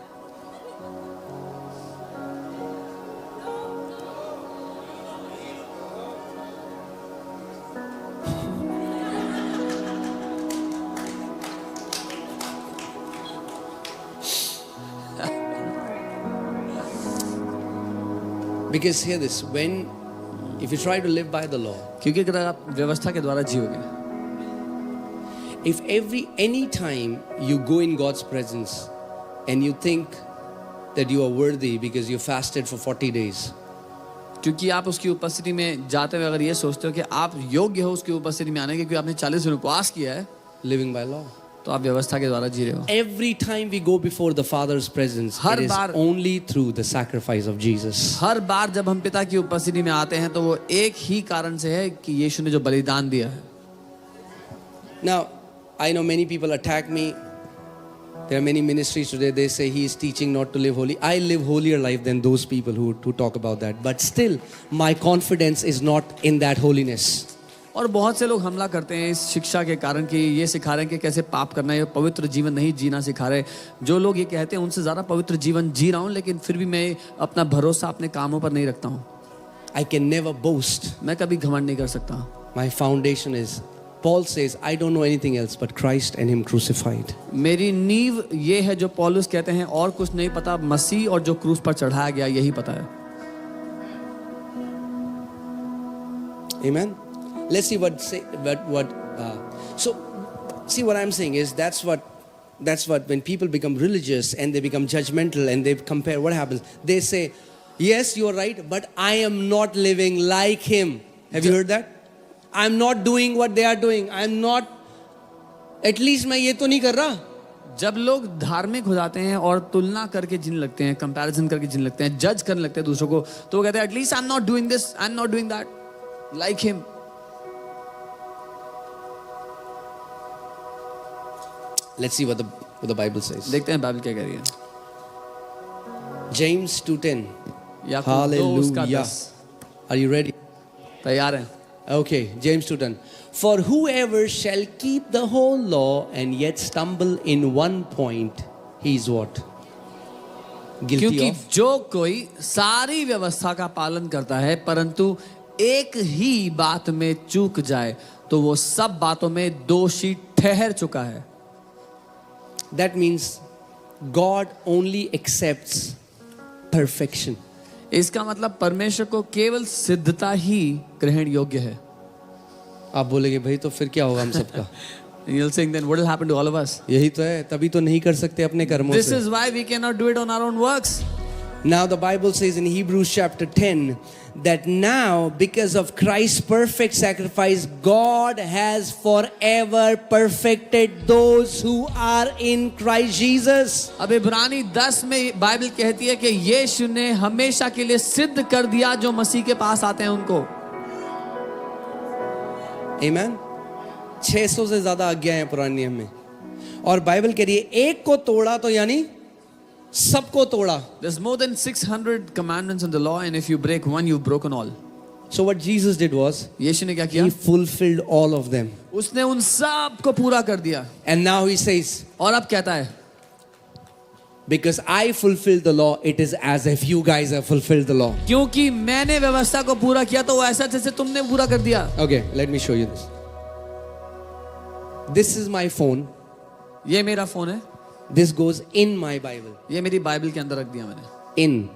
Because hear this, if you try to live by the law, क्योंकि अगर आप व्यवस्था के द्वारा जियोगे, if any time you go in God's presence and you think that you are worthy because you fasted for 40 days, क्योंकि आप उसकी उपस्थिति में जाते हुए अगर ये सोचते हो कि आप योग्य हो उसकी उपस्थिति में आने के, क्योंकि आपने 40 दिन उपवास किया है, living by law. तो आप व्यवस्था के द्वारा जी रहे हो। Every time we go before the Father's presence, her it is bar- only through the sacrifice of Jesus. हर बार जब हम पिता की उपस्थिति में आते हैं तो वो एक ही कारण से है कि यीशु ने जो बलिदान दिया है। Now, I know many people attack me. There are many ministries today, they say he is teaching not to live holy. I live holier life than those people who talk about that. But still, my confidence is not in that holiness. और बहुत से लोग हमला करते हैं इस शिक्षा के कारण कि ये सिखा रहे हैं कि कैसे पाप करना है, ये पवित्र जीवन नहीं जीना सिखा रहे। जो लोग ये कहते हैं उनसे ज़्यादा पवित्र जीवन जी रहा हूँ, लेकिन फिर भी मैं अपना भरोसा अपने कामों पर नहीं रखता हूँ। I can never boast. मैं कभी घमंड नहीं कर सकता। My foundation is, Paul says, I don't know anything else but Christ and Him crucified. मेरी नींव ये है जो पौलुस कहते हैं, और कुछ नहीं पता, मसीह और जो क्रूस पर चढ़ाया गया यही पता है। Amen. Let's see so see what I'm saying is that's what when people become religious and they become judgmental and they compare, what happens? They say, yes, you're right, but I am not living like him. Have you heard that? I'm not doing what they are doing. I'm not, at least मैं ये तो नहीं कर रहा. जब लोग धार्मिक हो जाते हैं और तुलना करके जीने लगते हैं, कंपैरिजन करके जीने लगते हैं, जज करने लगते हैं दूसरों को, तो वो कहते हैं at least I am not doing this, I am not doing that like him. Let's see what the Bible says. देखते हैं बाइबल क्या कह रही है। James 2:10. Yakub 2:10। Hallelujah. Are you ready? तैयार हैं? Okay, James 2:10. For whoever shall keep the whole law and yet stumble in one point, he is what? Guilty क्योंकि of? जो कोई सारी व्यवस्था का पालन करता है परंतु एक ही बात में चूक जाए तो वो सब बातों में दोषी ठहर चुका है। That means God only accepts perfection. इसका मतलब परमेश्वर को केवल सिद्धता ही ग्रहण योग्य है. आप बोलेंगे भाई तो फिर क्या होगा हम सबका? You'll think then what will happen to all of us? यही तो है, तभी तो नहीं कर सकते अपने कर्मों This से. is why we cannot do it on our own works. Now the Bible says in Hebrews chapter 10 that now because of Christ's perfect sacrifice God has forever perfected those who are in Christ Jesus. अब इब्रानी 10 में Bible कहती है कि यीशु ने हमेशा के लिए सिद्ध कर दिया जो मसीह के पास आते हैं उनको. Amen. 600 से ज्यादा आज्ञा है पुराने नियम में, और बाइबल कह रही है एक को तोड़ा तो यानी सबको तोड़ा. There's more than 600 commandments in the law, and if you break one, you've broken all. So what Jesus did was यीशु ने क्या किया? he fulfilled all of them. उसने उन सब को पूरा कर दिया. And now he says, और अब कहता है, because I fulfilled the law, it is as if you guys have fulfilled the law. क्योंकि मैंने व्यवस्था को पूरा किया तो वो ऐसा जैसे तुमने पूरा कर दिया. Okay, let me show you this. This is my phone. ये मेरा फोन है. This goes in my Bible. ये मेरी बाइबल के अंदर रख दिया मैंने. In.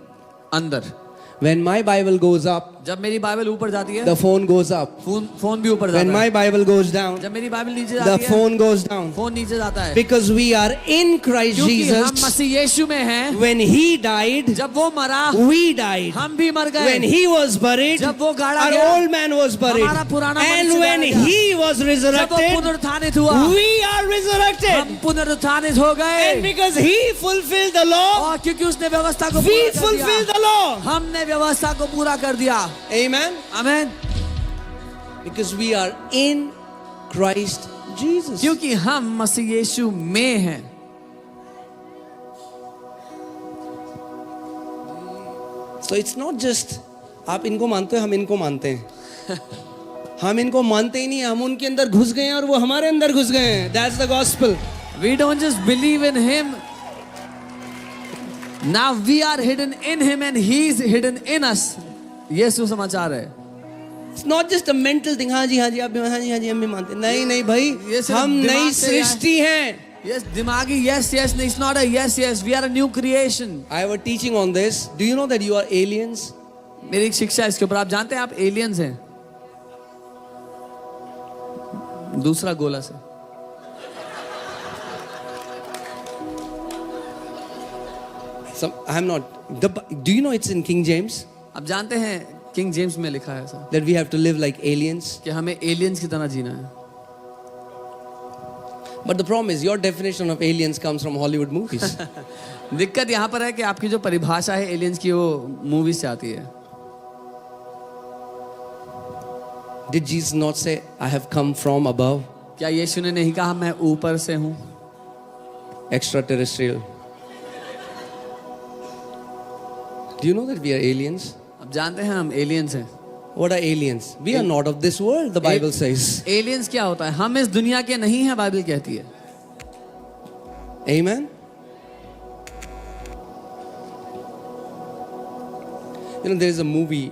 अंदर. When my Bible goes up, जब मेरी बाइबल ऊपर जाती है, the phone goes up. Phone भी ऊपर जाता When है. my Bible goes down, जब मेरी बाइबल नीचे the जाती है, phone goes down. फोन नीचे जाता है. Because we are in Christ क्योंकि हम Jesus. मसीह यीशु में हैं. When he died, जब वो मरा, we died. हम भी मर गए. When he was buried, जब वो गाड़ा our गया, old man was buried. हमारा पुराना And मनुष्य when गाड़ा गया. he was जब वो resurrected, पुनरुत्थानित हुआ, we are resurrected. हम पुनरुत्थानित हो And गए. because he fulfilled the law, और क्योंकि उसने व्यवस्था को we पूरा कर fulfilled दिया, the law. हमने व्यवस्था को पूरा कर दिया. Amen. Amen. Because we are in Christ Jesus. क्योंकि हम मसीह यीशु में हैं. So it's not just आप इनको मानते हो, हम इनको मानते हैं. हम इनको मानते ही नहीं, हम उनके अंदर घुस गए हैं और वो हमारे अंदर घुस गए हैं. That's the gospel. We don't just believe in him. Now we are hidden in him and he is hidden in us. ये सुसमाचार है. It's not just a mental thing. हाँ जी आप भी, हाँ जी हम भी मानते हैं. नहीं नहीं भाई, ये सिर्फ हम दिमाग नई से सृष्टि हैं. Yes, दिमागी yes नहीं, it's not a yes. We are a new creation. I have a teaching on this. Do you know that you are aliens? मेरी एक शिक्षा है इसके ऊपर. आप जानते हैं आप एलियंस हैं. दूसरा गोला से. I'm not. Do you know it's in King James आप जानते हैं किंग जेम्स में लिखा है ऐसा that we have to live like aliens? कि हमें एलियंस की तरह जीना है. But the problem is your definition of aliens comes from Hollywood movies. दिक्कत यहाँ पर है कि आपकी जो परिभाषा है एलियंस की वो मूवी से आती है. Did Jesus not say, I have come from above? क्या यीशु ने नहीं कहा मैं ऊपर से हूँ? Extraterrestrial. Do you know that we are aliens? अब जानते हैं हम एलियंस हैं. What are aliens? We are not of this world, the Bible says. Aliens क्या होता है? हम इस दुनिया के नहीं हैं, बाइबल कहती है. Amen? You know, there is a movie,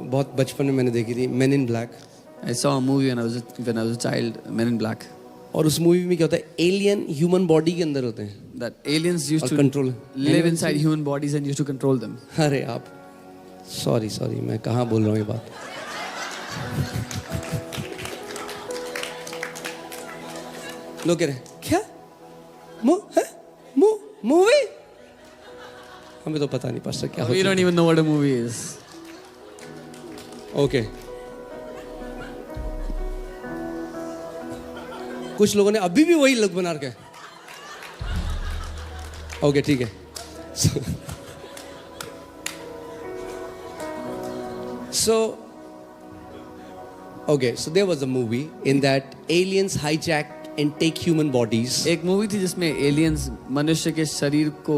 बहुत बचपन में मैंने देखी थी, Men in Black. I saw a movie when I was a child, Men in Black. और उस मूवी में क्या होता है? एलियन ह्यूमन बॉडी के अंदर होते हैं That aliens used और to control live inside human bodies and used to control them. अरे आप सॉरी मैं कहाँ बोल रहा हूँ ये बात. लोग कह रहे हैं क्या मूवी? हमें तो पता नहीं पास्टर क्या We होता don't even know what a movie is. है. ओके, कुछ लोगों ने अभी भी वही लुक बना रखा है. ओके ठीक है. So there was a movie in that aliens hijack and take human bodies. एक मूवी थी जिसमें एलियंस मनुष्य के शरीर को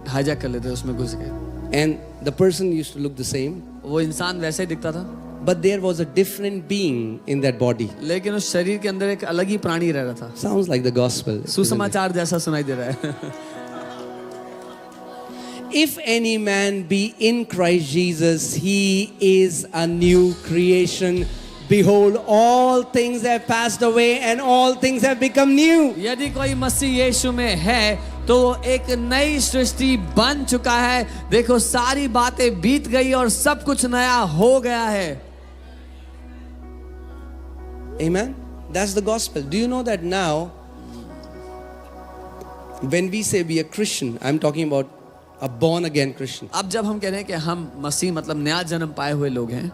हाईजैक कर लेते, उसमें घुस गए. And the person used to look the same, वो इंसान वैसा ही दिखता था, but there was a different being in that body. लेकिन उस शरीर के अंदर एक अलग ही प्राणी रह रहा था. Sounds like the gospel. सुसमाचार जैसा सुनाई दे रहा है. If any man be in Christ Jesus, he is a new creation. Behold, all things have passed away and all things have become new. यदि कोई मसीह यीशु में है तो वो एक नई सृष्टि बन चुका है। देखो सारी बातें बीत गई और सब कुछ नया हो गया है। Amen. That's the gospel. Do you know that now, when we say we are Christian, I'm talking about a born again Christian. अब जब हम कह रहे हैं कि हम मसीह मतलब नया जन्म पाए हुए लोग हैं,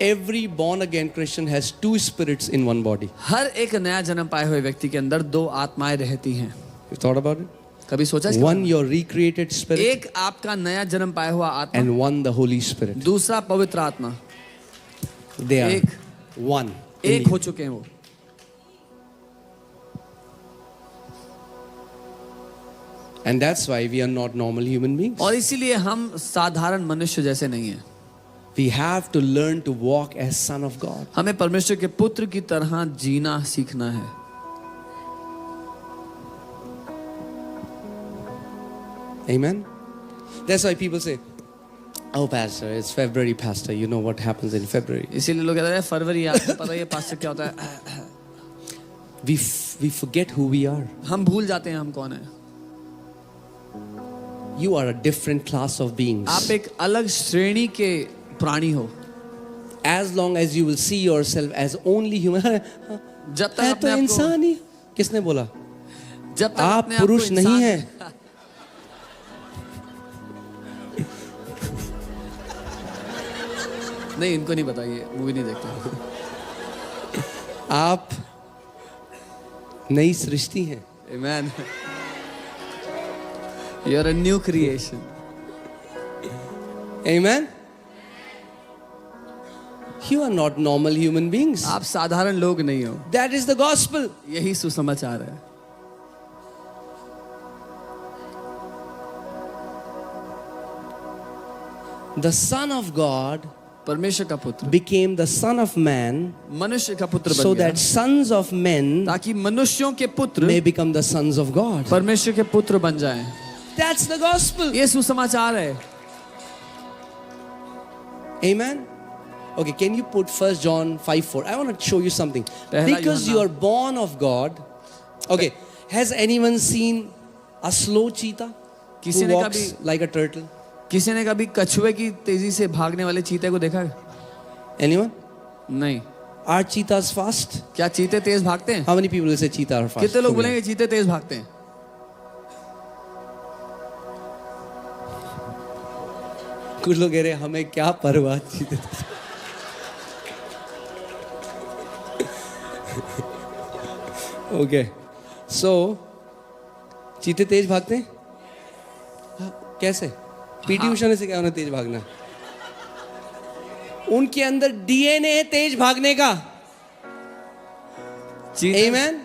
Every born again Christian has two spirits in one body. हर एक नया जन्म पाए हुए व्यक्ति के अंदर दो आत्माएं रहती हैं। You thought about it? कभी सोचा इसके One बारे your recreated में? spirit एक आपका नया जन्म पाया हुआ आत्मा, and one the Holy Spirit. दूसरा पवित्र आत्मा। They are एक one. एक हो चुके हैं वो। And that's why we are not normal human beings. और इसीलिए हम साधारण मनुष्य जैसे नहीं हैं। We have to learn to walk as son of God. हमें परमेश्वर के पुत्र की तरह जीना सीखना है। Amen. That's why people say, "Oh, pastor, it's February, pastor. You know what happens in February." इसीलिए लोग कहते हैं फरवरी, आपको पता है ये पास्टर क्या होता है। We forget who we are. हम भूल जाते हैं हम कौन है। You are a different class of beings. आप एक अलग श्रेणी के प्राणी हो। As long as you will see yourself as only human. जब तक है अपने तो आप को इंसान ही। किसने बोला? जब तक आप अपने आप को पुरुष नहीं इंसान- हैं। नहीं, इनको नहीं पता, ये मूवी नहीं देखते। आप नई सृष्टि हैं। Amen. You are a new creation. Amen. You are not normal human beings. आप साधारण लोग नहीं हो। That is the gospel. यही सुसमाचार है। The Son of God परमेश्वर का पुत्र became the Son of Man मनुष्य का पुत्र so बन गया that sons of men ताकि मनुष्यों के पुत्र may become the sons of God. परमेश्वर के पुत्र बन जाएं। That's the gospel. ये सुसमाचार है। Amen. Okay, can you put 1 John 5:4? I want to show you something. पहला Because you यूहन्ना- are born of God. Okay, has anyone seen a slow cheetah किसी who ने walks कभी- like a turtle? किसी ने कभी कछुए की तेजी से भागने वाले चीते को देखा है? Anyone? नहीं। Are cheetahs fast? क्या चीते तेज भागते हैं? How many people will say cheetah are fast? कितने लोग बोलेंगे चीते तेज भागते हैं? कुछ लोग कह रहे हैं हमें क्या परवाह चीते ओके सो चीते तेज भागते हैं हाँ, कैसे पीटी उषा ने सिखाया उन्हें तेज भागना उनके अंदर डीएनए है तेज भागने का चीते Amen?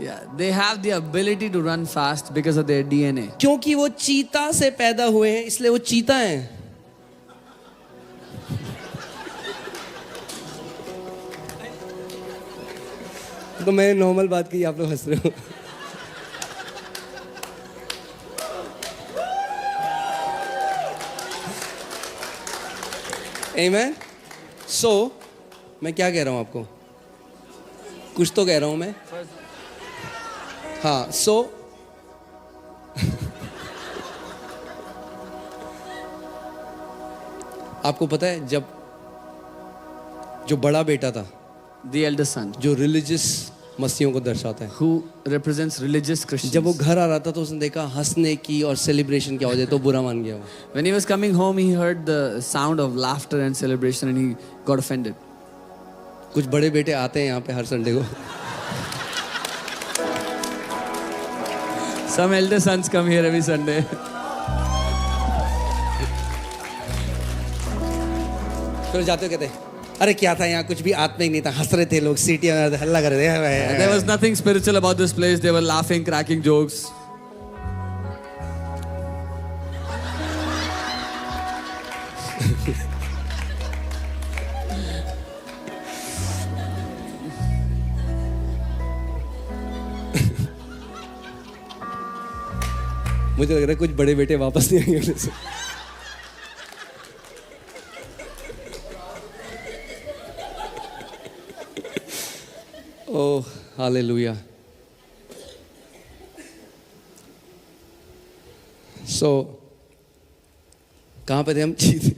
Yeah, they have the ability to run fast because of their DNA. क्योंकि वो चीता से पैदा हुए हैं इसलिए वो चीता हैं तो मैंने नॉर्मल बात की आप लोग हंस रहे हो Amen? So, मैं क्या कह रहा हूं आपको कुछ तो कह रहा हूं मैं हाँ सो आपको पता है जब जो बड़ा बेटा था The elder son, जो रिलीजियस मसीहों को दर्शाता है who represents religious Christians. जब वो घर आ रहा था तो उसने देखा हंसने की और सेलिब्रेशन की आवाज है तो बुरा मान गया वो When he was coming home, he heard the sound of laughter and celebration, and he got offended. कुछ बड़े बेटे आते हैं यहाँ पे हर संडे को Some elder sons come here every Sunday. फिर जाते हो कहते हैं अरे क्या था यहाँ कुछ भी आत्मिक नहीं था हंस रहे थे लोग सीटियां हल्ला कर रहे There was थे nothing spiritual about this place. They were laughing, cracking jokes. मुझे लग रहा है कुछ बड़े बेटे वापस नहीं आएंगे उनसे। ओह हालेलुया So, कहाँ पे थे हम? चीते.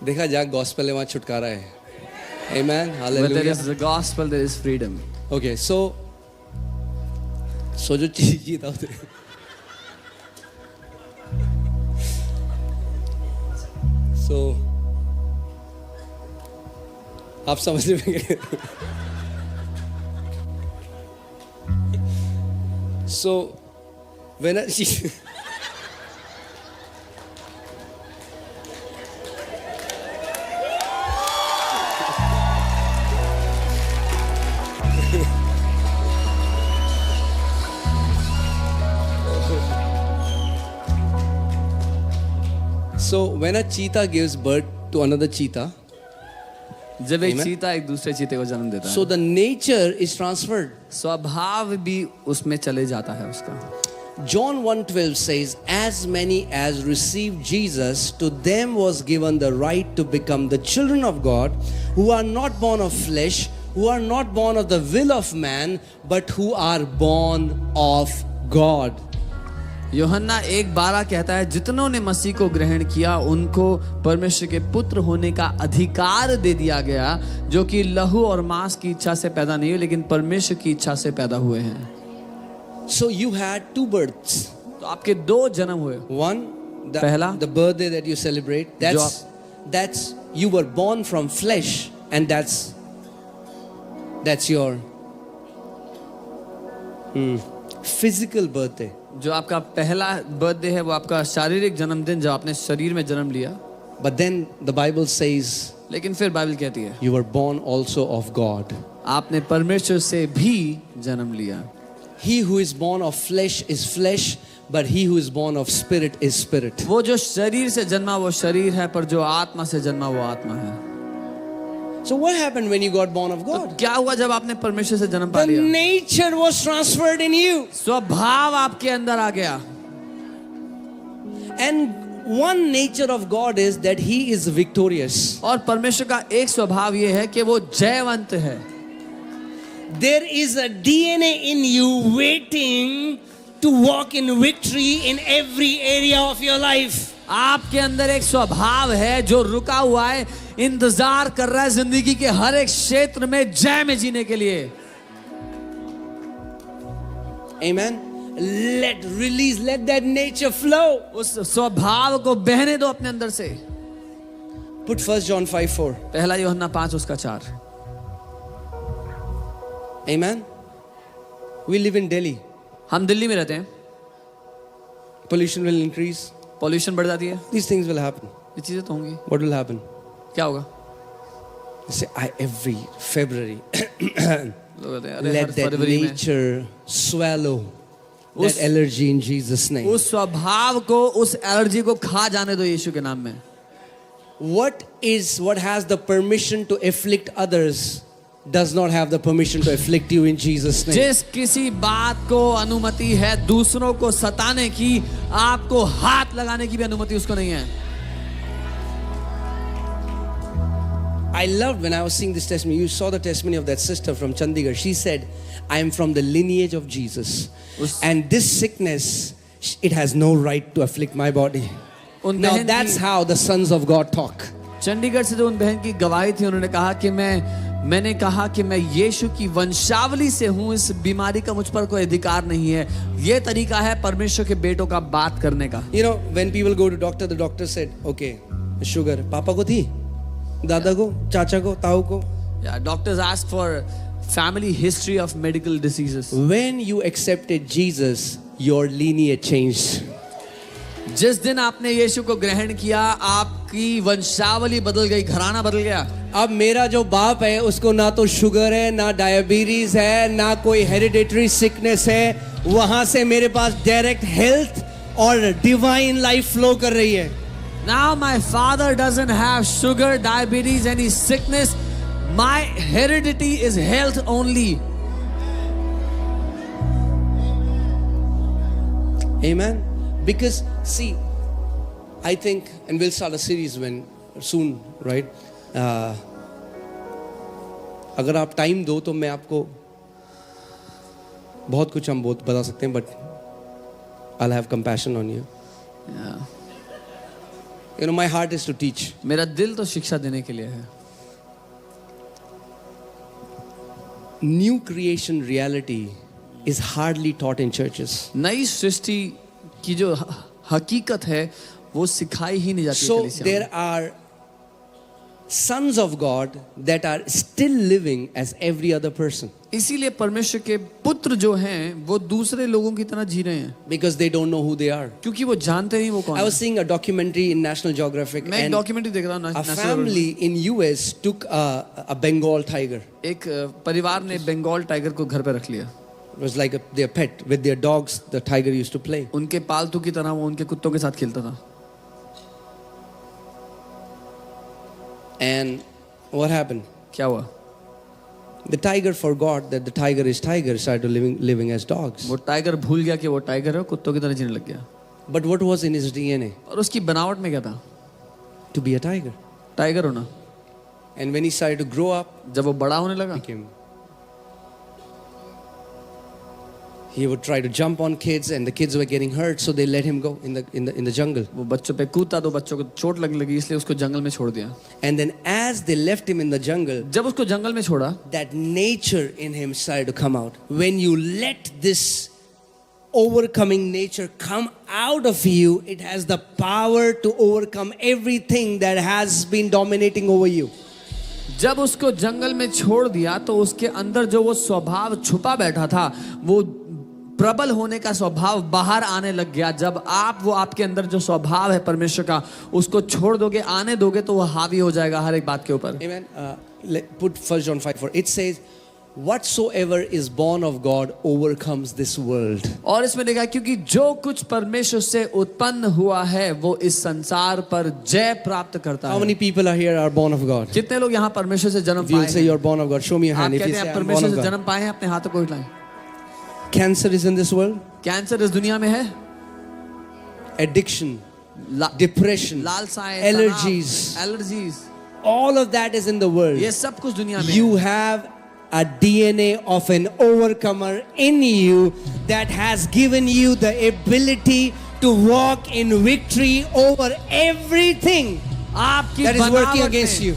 देखा जा गॉस्पेल है वहाँ छुटकारा है. Amen. Where there Hallelujah. is the gospel, there is freedom. Okay, so जो चीज जीता होते. So आप समझ रहे. So when when a cheetah gives birth to another cheetah, जब एक Amen. चीता एक दूसरे चीते को जन्म देता so है, the nature is transferred. स्वभाव भी उसमें चले जाता है उसका. John 1:12 says, as many as received Jesus, to them was given the right to become the children of God, who are not born of flesh, who are not born of the will of man, but who are born of God. यूहन्ना 1:12 कहता है, जितनों ने मसीह को ग्रहण किया उनको परमेश्वर के पुत्र होने का अधिकार दे दिया गया, जो कि लहू और मांस की इच्छा से पैदा नहीं हुए लेकिन परमेश्वर की इच्छा से पैदा हुए हैं. So you had two births. तो आपके दो जन्म हुए. One, पहला, the birthday that you celebrate, that's you were born from flesh, and that's your physical birthday. जो आपका पहला बर्थडे है वो आपका शारीरिक जन्मदिन, जब आपने शरीर में जन्म लिया. But then the Bible says लेकिन फिर बाइबल कहती है, you were born also of God. आपने परमेश्वर से भी जन्म लिया. He who is born of flesh is flesh, but he who is born of spirit is spirit. वो जो शरीर से जन्मा वो शरीर है, पर जो आत्मा से जन्मा वो आत्मा है. So what happened when you got born of तो God? क्या हुआ जब आपने परमेश्वर से जन्म पा The लिया? nature was transferred in you. स्वभाव आपके अंदर आ गया. And one nature of God is that he is victorious. और परमेश्वर का एक स्वभाव ये है कि वो जयवंत है. There is a DNA in you waiting to walk in victory in every area of your life. आपके अंदर एक स्वभाव है जो रुका हुआ है, इंतजार कर रहा है जिंदगी के हर एक क्षेत्र में जय में जीने के लिए. Amen. Let that nature flow. उस स्वभाव को बहने दो अपने अंदर से. Put 1 John 5:4. पहला यूहन्ना 5 उसका 4. Amen. We live in Delhi. हम दिल्ली में रहते हैं. Pollution will increase. पॉल्यूशन बढ़ जाती है. These things will happen. ये चीजें तो होंगी. What will happen? क्या होगा? You say, every February, लोग कहते हैं, अरे let हर that फरवरी में nature swallow that allergy in Jesus' name. उस स्वभाव को, उस एलर्जी को खा जाने दो यीशु के नाम में. What has the permission to afflict others does not have the permission to afflict you in Jesus' name. जिस किसी बात को अनुमति है दूसरों को सताने की, आपको हाथ लगाने की भी अनुमति उसको नहीं है. I loved when I was seeing this testimony. You saw the testimony of that sister from Chandigarh. She said, I am from the lineage of Jesus. And this sickness, it has no right to afflict my body. Now that's how the sons of God talk. Chandigarh से जो उन बहन की गवाही थी, उन्होंने कहा कि मैंने कहा कि मैं यीशु की वंशावली से हूँ, इस बीमारी का मुझ पर कोई अधिकार नहीं है. ये तरीका है परमेश्वर के बेटों का बात करने का. You know, when people go to doctor, the doctor said, okay, sugar, पापा को थी, दादा को, चाचा को, ताऊ को. Yeah, doctors ask for family history of medical diseases. When you accepted Jesus, your lineage changed. जिस दिन आपने यीशु को ग्रहण किया, आपकी वंशावली बदल गई, घराना बदल गया. अब मेरा जो बाप है उसको ना तो शुगर है, ना डायबिटीज है, ना कोई हेरिडेटरी सिकनेस है. वहां से मेरे पास डायरेक्ट हेल्थ और डिवाइन लाइफ फ्लो कर रही है. Now my father doesn't have sugar, diabetes, any sickness. My heredity is health only. Amen. Because see, I think, and we'll start a series when soon, right? अगर आप time दो तो मैं आपको बहुत कुछ हम बता सकते हैं, but I'll have compassion on you. Yeah. You know, my heart is to teach. मेरा दिल तो शिक्षा देने के लिए है. New creation reality is hardly taught in churches. नई सृष्टि की जो हकीकत है वो सिखाई ही नहीं जाती. So there are sons of God that are still living as every other person. इसीलिए परमेश्वर के पुत्र जो हैं वो दूसरे लोगों की तरह जी रहे हैं. Because they don't know who they are. क्योंकि वो जानते नहीं वो कौन I है. was seeing a documentary in National Geographic, मैं एक and डॉक्यूमेंट्री देख रहा हूँ. a family in US took a Bengal tiger. एक परिवार ने बंगाल टाइगर को घर पे रख लिया. It was like their pet. With their dogs, the tiger used to play. उनके पालतू की तरह वो उनके कुत्तों के साथ खेलता था. And what happened? क्या हुआ? The tiger forgot that the tiger is tiger, started living as dogs. वो टाइगर भूल गया कि वो टाइगर है, कुत्तों की तरह जीने लग गया. But what was in his DNA? और उसकी बनावट में क्या था? To be a tiger. Tiger होना. And when he started to grow up, जब वो बड़ा होने लगा, he would try to jump on kids, and the kids were getting hurt, so they let him go in the jungle. वो बच्चों पे कूदता तो बच्चों को चोट लगने लगी, इसलिए उसको जंगल में छोड़ दिया. And then as they left him in the jungle, जब उसको जंगल में छोड़ा, that nature in him started to come out. When you let this overcoming nature come out of you, it has the power to overcome everything that has been dominating over you. जब उसको जंगल में छोड़ दिया तो उसके अंदर जो वो स्वभाव छुपा बैठा था, वो प्रबल होने का स्वभाव बाहर आने लग गया. जब आप वो आपके अंदर जो स्वभाव है परमेश्वर का उसको छोड़ दोगे, आने दोगे, तो वो हावी हो जाएगा हर एक बात के ऊपर. Amen. Put 1 John 5:4. It says, "Whatsoever is born of God overcomes this world." और इसमें लिखा है क्योंकि जो कुछ परमेश्वर से उत्पन्न हुआ है वो इस संसार पर जय प्राप्त करता How है. many people are here are born of God? कितने लोग यहाँ परमेश्वर से जन्म If you'll पाए say हैं? you're born of God, show me your आप hand. If कहते you हैं say आप I'm born परमेश्वर of से God. जन्म पाए हैं, अपने हाथों को उठाएं. Cancer is in this world. Cancer इस दुनिया में है. Addiction, ला- depression, लालसाएं, allergies. Allergies, All of that is in the world. ये सब कुछ दुनिया में You है. have a DNA of an overcomer in you that has given you the ability to walk in victory over everything आपकी that is working बनावट against में, you.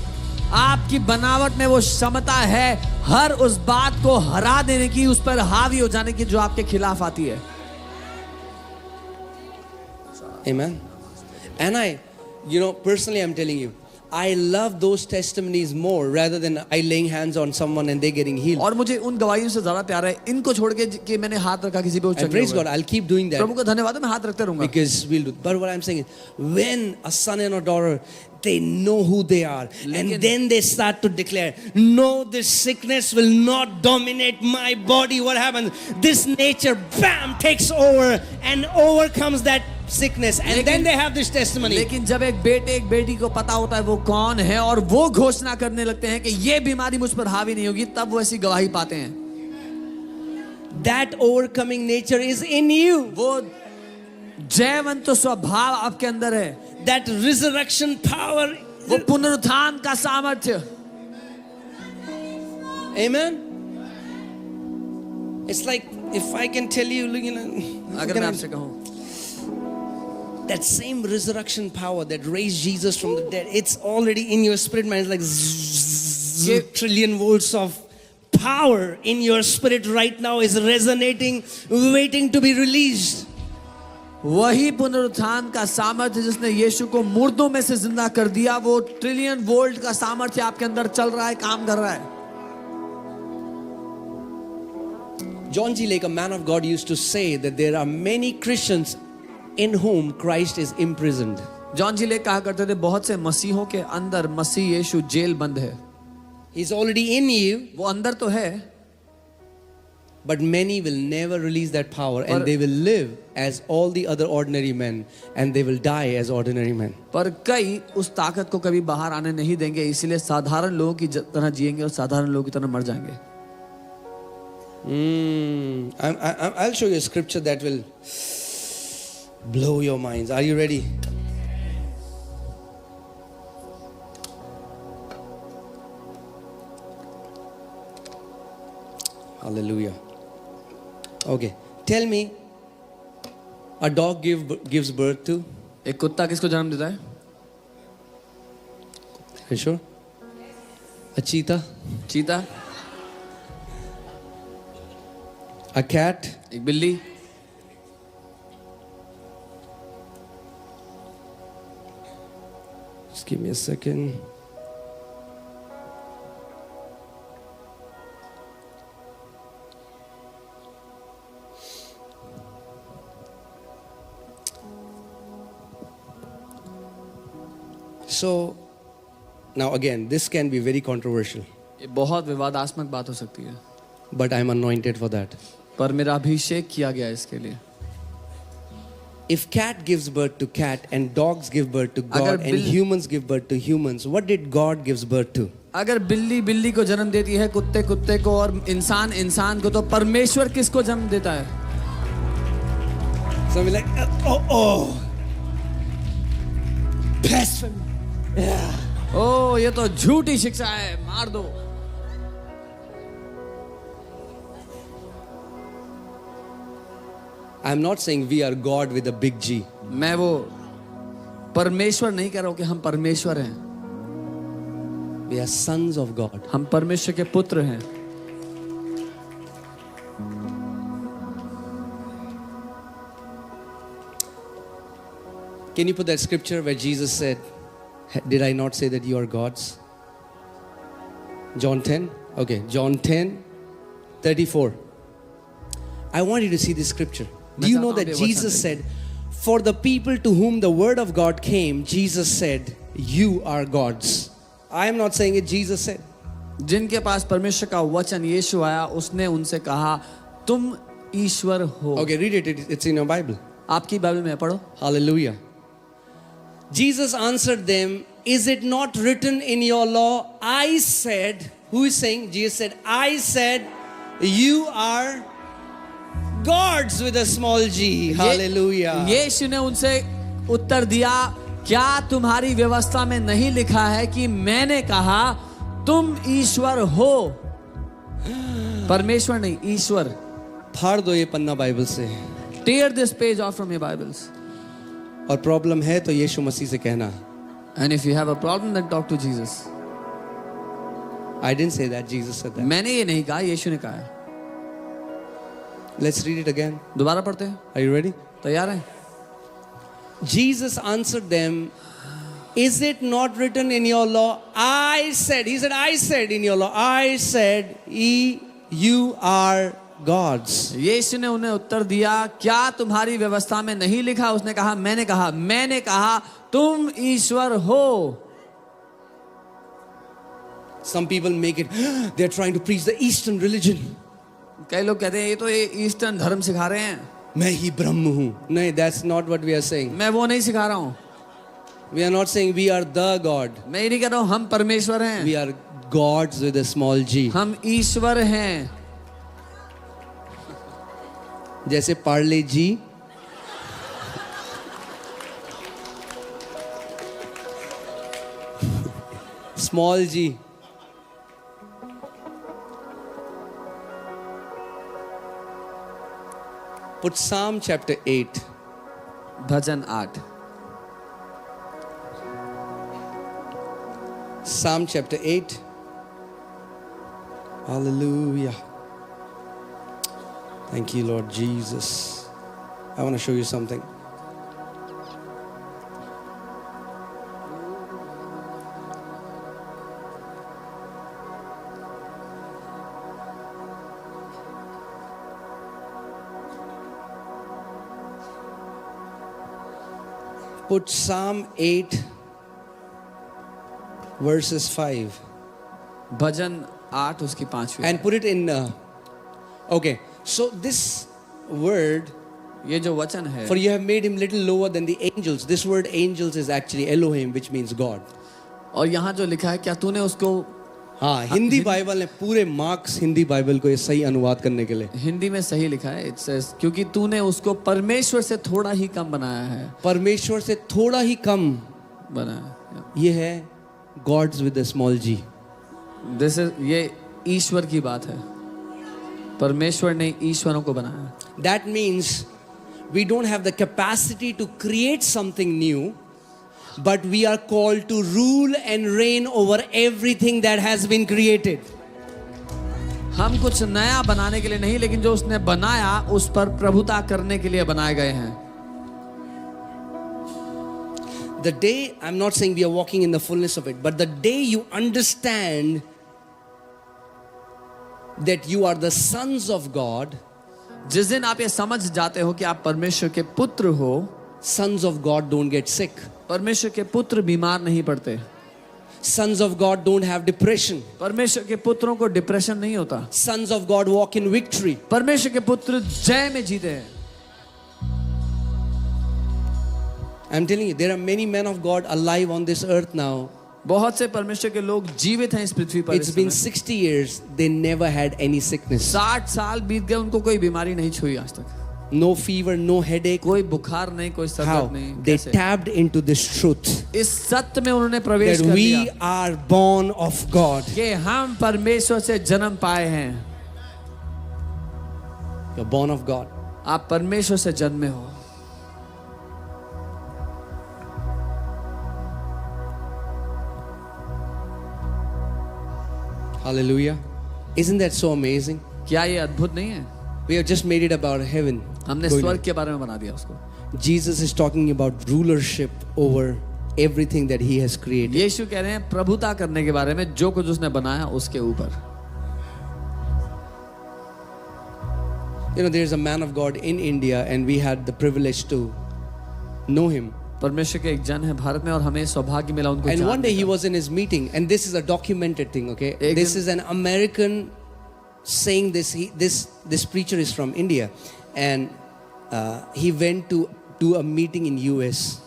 आपकी बनावट में वो क्षमता है हर उस बात को हरा देने की, उस पर हावी हो जाने की जो आपके खिलाफ आती है. Amen. And personally, I'm telling you, I love those testimonies more rather than I laying hands on someone and they getting healed. और मुझे उन गवाहियों से ज्यादा प्यार है इनको छोड़ के कि मैंने हाथ रखा किसी पे वो And चंगे praise हो गए. God, I'll keep doing that प्रभु का धन्यवाद है, मैं हाथ रखते रहूंगा. because we'll do. But what I'm saying is, when a son and a daughter, they know who they are, and then they start to declare, "No, this sickness will not dominate my body." What happens? This nature, bam, takes over and overcomes that sickness, and then they have this testimony. लेकिन जब एक बेटे एक बेटी को पता होता है वो कौन है और वो घोषणा करने लगते हैं कि ये बीमारी मुझ पर हावी नहीं होगी, तब वो ऐसी गवाही पाते हैं. That overcoming nature is in you. वो जयवंत स्वभाव आपके अंदर है. That resurrection power. वो पुनरुत्थान का सामर्थ्य. Amen. It's like if I can tell you, अगर मैं आपसे कहूं, that same resurrection power that raised Jesus from the dead, it's already in your spirit, man. It's like trillion volts of power in your spirit right now is resonating, waiting to be released. वही पुनरुत्थान का सामर्थ्य जिसने यीशु को मुर्दों में से जिंदा कर दिया, वो ट्रिलियन वोल्ट का सामर्थ्य आपके अंदर चल रहा है, काम कर रहा है. John G. Lake, a man of God, used to say that there are many Christians in whom Christ is imprisoned. John G Lake कहा करते थे बहुत से मसीहों के अंदर मसीह यीशु जेल बंद है. He's already in you, वो अंदर तो है, but many will never release that power, and they will live as all the other ordinary men, and they will die as ordinary men. पर कई उस ताकत को कभी बाहर आने नहीं देंगे, इसलिए साधारण लोगों की तरह जिएंगे और साधारण लोगों की तरह मर जाएंगे. I'll show you a scripture that will blow your minds. Are you ready? Hallelujah. Okay. Tell me, a dog gives birth to? एक कुत्ता किसको जन्म देता है? You sure? A cheetah? चीता. A cat? एक बिल्ली. Just give me a second. So, now again, this can be very controversial, ये बहुत विवादास्पद बात हो सकती है, but I'm anointed for that. पर मेरा अभिषेक किया गया है इसके लिए. If cat gives birth to cat and dogs give birth to God अगर and humans give birth to humans, what did God gives birth to? अगर बिल्ली बिल्ली को जन्म देती है, कुत्ते कुत्ते को और इंसान इंसान को, तो परमेश्वर किसको जन्म देता है? So we're like, oh, blasphemy. Yeah. ओ ये तो झूठी शिक्षा है, मार दो. I'm not saying we are God with a big G. मैं वो परमेश्वर नहीं कह रहा हूं कि हम परमेश्वर हैं. We are sons of God. हम परमेश्वर के पुत्र हैं. Can you put that scripture where Jesus said, did I not say that you are gods? John 10? Okay, John 10, 34. I want you to see this scripture. Do you know that Jesus said, for the people to whom the word of God came, Jesus said, you are gods. I am not saying it, Jesus said. जिनके पास परमेश्वर का वचन यीशु आया, उसने उनसे कहा, तुम ईश्वर हो. Okay, read it. It's in your Bible. आपकी बाइबल में पढ़ो. Hallelujah. Jesus answered them, is it not written in your law? I said, who is saying? Jesus said, I said, you are gods with a small g. Hallelujah. यीशु ने उनसे उत्तर दिया, क्या तुम्हारी व्यवस्था में नहीं लिखा है कि मैंने कहा तुम ईश्वर हो? परमेश्वर नहीं, ईश्वर. फाड़ दो ये पन्ना बाइबल से. Tear this page off from your Bibles. और प्रॉब्लम है तो यीशु मसीह से कहना. And if you have a problem, then talk to Jesus. I didn't say that, Jesus said that. मैंने ये नहीं कहा, यीशु ने कहा है. Let's read it again. दोबारा पढ़ते हैं. Are you ready? तैयार हैं? Jesus answered them, is it not written in your law? I said, he said, I said in your law, I said, you are gods. यीशु ने उन्हें उत्तर दिया, क्या तुम्हारी व्यवस्था में नहीं लिखा? उसने कहा, मैंने कहा तुम ईश्वर हो. Some people make it, they're trying to preach the Eastern religion. कई लोग कहते हैं ये तो ये ईस्टर्न धर्म सिखा रहे हैं. मैं ही ब्रह्म हूँ. नहीं, that's not what we are saying. मैं वो नहीं सिखा रहा हूँ. We are not saying we are the God. मैं ये नहीं कह रहा हूँ हम परमेश्वर हैं. We are gods with a small g. हम ईश्वर हैं. जैसे पार्ले जी, small g. Put Psalm chapter 8. Bhajan 8. Psalm chapter 8. Hallelujah. Thank you, Lord Jesus. I want to show you something. Put Psalm 8 verses 5 भजन 8 उसकी 5वीं. and put it in okay, so this word, ये जो वचन है, for you have made him little lower than the angels. This word angels is actually Elohim, which means God. और यहाँ जो लिखा है, क्या तूने उसको, हाँ, हिंदी बाइबल ने पूरे मार्क्स हिंदी बाइबल को ये सही अनुवाद करने के लिए. हिंदी में सही लिखा है. इट सेज, क्योंकि तूने उसको परमेश्वर से थोड़ा ही कम बनाया है. परमेश्वर से थोड़ा ही कम बनाया. ये है gods with a small g. This is, ये ईश्वर की बात है. परमेश्वर ने ईश्वरों को बनाया. That means we don't have the capacity to create something new, but we are called to rule and reign over everything that has been created. हम कुछ नया बनाने के लिए नहीं, लेकिन जो उसने बनाया उस पर प्रभुता करने के लिए बनाए गए हैं. The day, I'm not saying we are walking in the fullness of it, but the day you understand that you are the sons of God, जिस दिन आप ये समझ जाते हो कि आप परमेश्वर के पुत्र हो, sons of God don't get sick. परमेश्वर के पुत्र बीमार नहीं पड़ते. Sons of God don't have depression. परमेश्वर के पुत्रों को डिप्रेशन नहीं होता. Sons of God walk in victory. परमेश्वर के पुत्र जय में जीते हैं. I'm telling you, there are many men of God alive on this earth now. बहुत से परमेश्वर के लोग जीवित हैं इस पृथ्वी पर. It's been 60 years, they never had any sickness. 60 साल बीत गए, उनको कोई बीमारी नहीं छुई आज तक. No fever, no headache. कोई बुखार नहीं, कोई सर How? दर्द नहीं. They कैसे? tapped into this truth इस सत्य में उन्होंने प्रवेश that कर we लिया are born of God. कि हम परमेश्वर से जन्म पाए हैं. You're born of God. आप परमेश्वर से जन्मे हो. Hallelujah. Isn't that so amazing? क्या ये अद्भुत नहीं है? We have just made it about heaven. हमने Going स्वर्ग के बारे में बना दिया उसको. Jesus is talking about rulership over everything that he has created. यीशु कह रहे हैं प्रभुता करने के बारे में, जो कुछ उसने बनाया उसके ऊपर. You know, there's a man of God in India and we had the privilege to know him. परमेश्वर के एक जन है भारत में और हमें सौभाग्य मिला उनको And one जानने day he का. was in his meeting, and this is a documented thing, okay? एक This दिन- is an American saying this. This preacher is from India, and he went to do a meeting in US.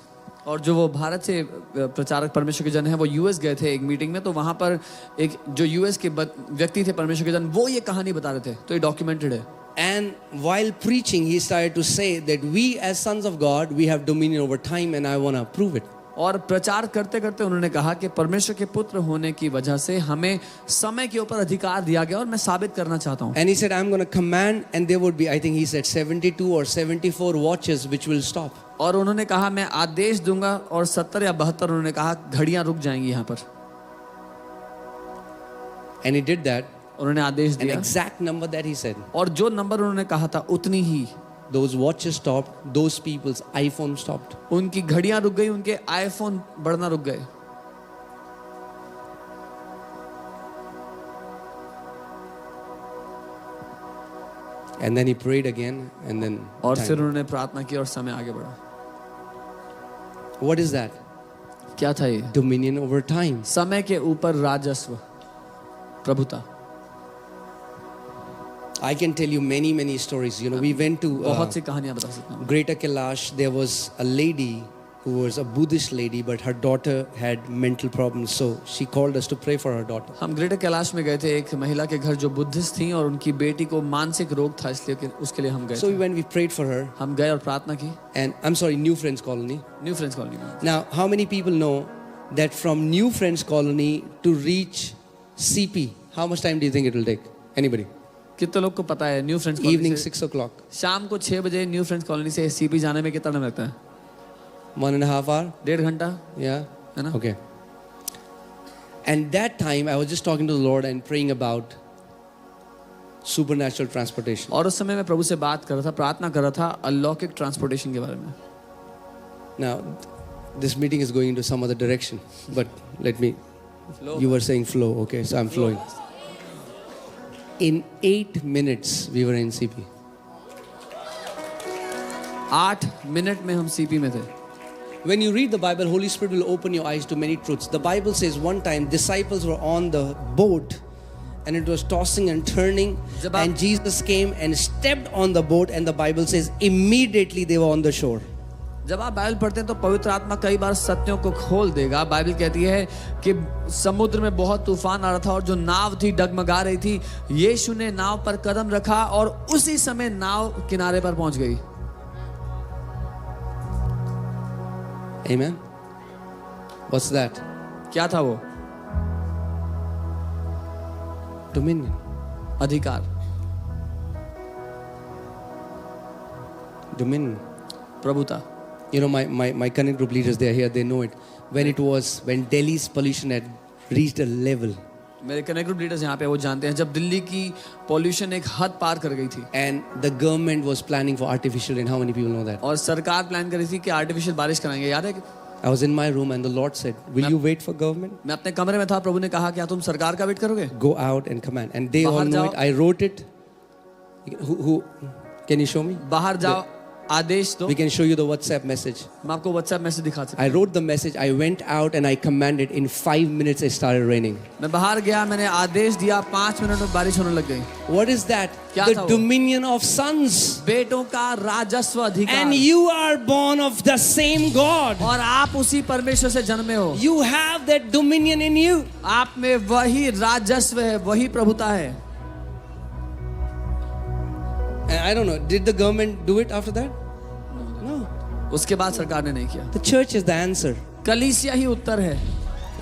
और जो वो भारत से प्रचारक परमेश्वर के जन है, वो यूएस गए थे एक मीटिंग में. तो वहां पर एक जो यूएस के व्यक्ति थे परमेश्वर के जन, वो ये कहानी बता रहे थे. तो ये डॉक्यूमेंटेड है. And while preaching, he started to say that we as sons of God, we have dominion over time, and I want to prove it. और प्रचार करते करते उन्होंने कहा कि परमेश्वर के पुत्र होने की वजह से हमें समय के ऊपर अधिकार दिया गया और मैं साबित करना चाहता हूँ. And he said, I'm going to command, and there would be, I think he said 72 or 74 watches which will stop. और उन्होंने कहा मैं आदेश दूंगा, और 70 या 72 उन्होंने कहा घड़ियां रुक जाएंगी यहाँ पर. And he did that, उन्होंने आदेश an दिया, exact number that he said. और जो नंबर उन्होंने कहा था उतनी ही Those watches stopped, those people's iPhone stopped. उनकी घड़ियां रुक गई, उनके आईफोन बढ़ना रुक गए. And then he prayed again, and then और time. फिर उन्होंने प्रार्थना की और समय आगे बढ़ा. What is that? क्या था ये? Dominion over time. समय के ऊपर राजस्व, प्रभुता. I can tell you many stories. You know, we went to बहुत सी कहानियां बता सकता हूँ. Greater Kailash. There was a lady who was a Buddhist lady, but her daughter had mental problems. So she called us to pray for her daughter. हम greater Kailash में गए थे एक महिला के घर जो बुद्धिस्ट थी और उनकी बेटी को मानसिक रोग था, इसलिए कि उसके लिए हम गए So we थे. went, we prayed for her. हम गए और प्रार्थना की. And I'm sorry, New Friends Colony. New friends colony में. Now, how many people know that from New Friends Colony to reach CP, how much time do you think it will take? Anybody? कितने लोग को पता है new friends colony Evening से 6 o'clock. शाम को 6 बजे न्यू फ्रेंड्स कॉलोनी से सीपी जाने में कितना टाइम लगता है? 1.5 hours? 1.5 घंटा Yeah? है ना? Okay. And that time I was just talking to the Lord and praying about supernatural transportation. और उस समय मैं प्रभु से बात कर रहा था, प्रार्थना कर रहा था अलौकिक ट्रांसपोर्टेशन के बारे में. Now, this meeting is going into some other direction, but let me, you were saying flow, okay, so I'm flowing. In 8 minutes, we were in CP. 8 minute में हम सीपी में थे. When you read the Bible, Holy Spirit will open your eyes to many truths. The Bible says one time disciples were on the boat and it was tossing and turning, जब आप- and Jesus came and stepped on the boat, and the Bible says immediately they were on the shore. जब आप Bible पढ़ते हैं तो पवित्र आत्मा कई बार सत्यों को खोल देगा. बाइबल कहती है कि समुद्र में बहुत तूफान आ रहा था और जो नाव थी डगमगा रही थी. यीशु ने नाव पर कदम रखा और उसी समय नाव किनारे पर पहुंच गई. Amen. What's that? क्या था वो? Dominion. अधिकार. Dominion. प्रभुता. You know, my connect group leaders, they are here, they know it. When Delhi's pollution had reached a level, मेरे कनेक्ट ग्रुप लीडर्स यहाँ पे वो जानते हैं जब दिल्ली की पॉल्यूशन एक हद पार कर गई थी and the government was planning for artificial rain. How many people know that? और सरकार प्लान कर रही थी कि आर्टिफिशियल बारिश कराएंगे, याद है? I was in my room and the Lord said, will you wait for government? मैं अपने कमरे में था, प्रभु ने कहा क्या तुम सरकार का वेट करोगे? Go out and command. And they all बाहर know जाओ. it. I wrote it. Who can you show me? बाहर जाओ, आदेश दो. We can show you the WhatsApp message. मैं आपको व्हाट्सएप मैसेज दिखा सकता I wrote the message, I went out and I commanded. In 5 minutes it started raining. हूँ. मैं बाहर गया, मैंने आदेश दिया, 5 मिनट में बारिश होने लग गई. What is that? क्या The था वो? dominion of sons. बेटों का राजस्व अधिकार. And you are born of the same God. और आप उसी परमेश्वर से जन्मे हो. You have that dominion in you. आप में वही राजस्व है, वही प्रभुता है. And I don't know, did the government do it after that? No. उसके बाद सरकार ने नहीं किया. The church is the answer. कलीसिया ही उत्तर है.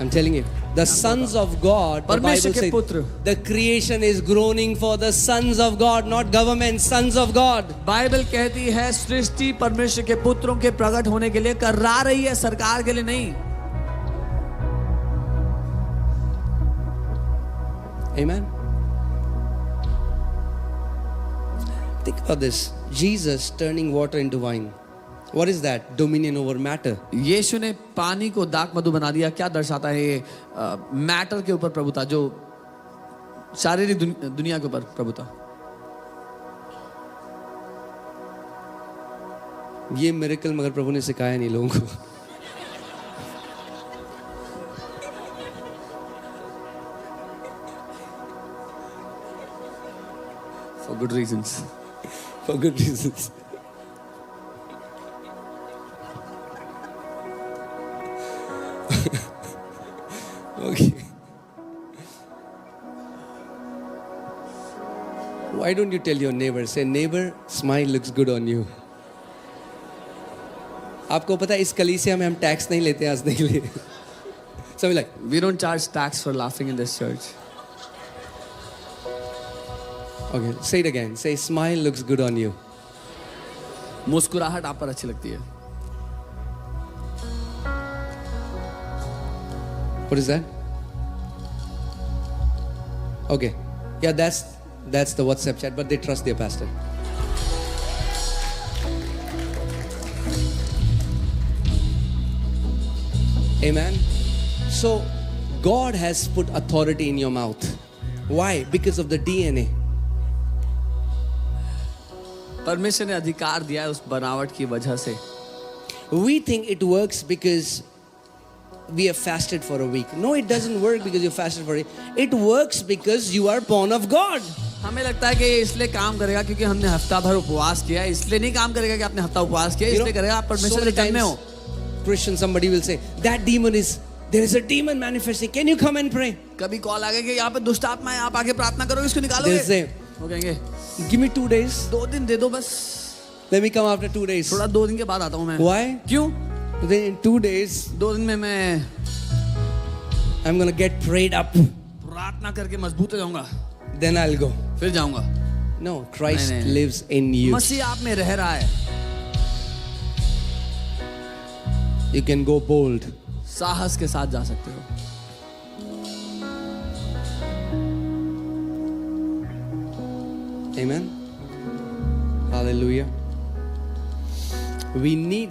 I'm telling you. The sons of God, the Bible परमेश्वर के says, पुत्र. the creation is groaning for the sons of God, not government, sons of God. Bible कहती है सृष्टि परमेश्वर के पुत्रों के प्रकट होने के लिए कर्रा रही है, सरकार के लिए नहीं. Amen. Think about this. Jesus turning water into wine. What is that? Dominion over matter. यीशु ने पानी को दाख मधु बना दिया. क्या दर्शाता है ये? मैटर के ऊपर प्रभुता, जो शारीरिक दुनिया के ऊपर प्रभुता. ये मिरेकल मगर प्रभु ने सिखाया नहीं लोगों को. For good reasons. For good reasons. Okay. Why don't you tell your neighbor, say, neighbor, smile looks good on you. आपको पता है इस कलीसिया में हम टैक्स नहीं लेते हंसने के लिए. So we're like, We don't charge tax for laughing in this church. okay, say it again. Say, smile looks good on you. मुस्कुराहट आप पर अच्छी लगती है. What is that? Okay. Yeah, that's the WhatsApp chat, but they trust their pastor. Amen. So God has put authority in your mouth. Why? Because of the DNA. परमेश्वर ने अधिकार दिया है उस बनावट की वजह से. We think it works because we have fasted for a week. No, it doesn't work because you fasted for a week. It works because you are born of God. हमें लगता है कि ये इसलिए काम करेगा क्योंकि हमने हफ्ता भर उपवास किया है. इसलिए नहीं काम करेगा कि आपने हफ्ता उपवास किया. इसलिए करेगा आप परमेश्वर के जन्मे हो. Christian, somebody will say, that demon is, there is a demon manifesting. Can you come and pray? कभी कॉल आ गया कि यहाँ पे दुष्ट आत्मा है, आप आके प्रार्थना करो, इसको They'll निकालोगे. say, वो कहेंगे give me 2 days. 2 दिन दे दो बस. Let me come after 2 days. थोड़ा 2 दिन के बाद आता हूँ मैं. Why? क्यों? Then in 2 days, 2 दिन में मैं I'm going to get prayed up. प्रार्थना करके मजबूत हो जाऊंगा, Then I'll go. फिर जाऊंगा. No, Christ नहीं, नहीं. lives in you. मसीह आप में रह रहा है. You can go bold. साहस के साथ जा सकते हो. Amen. Hallelujah.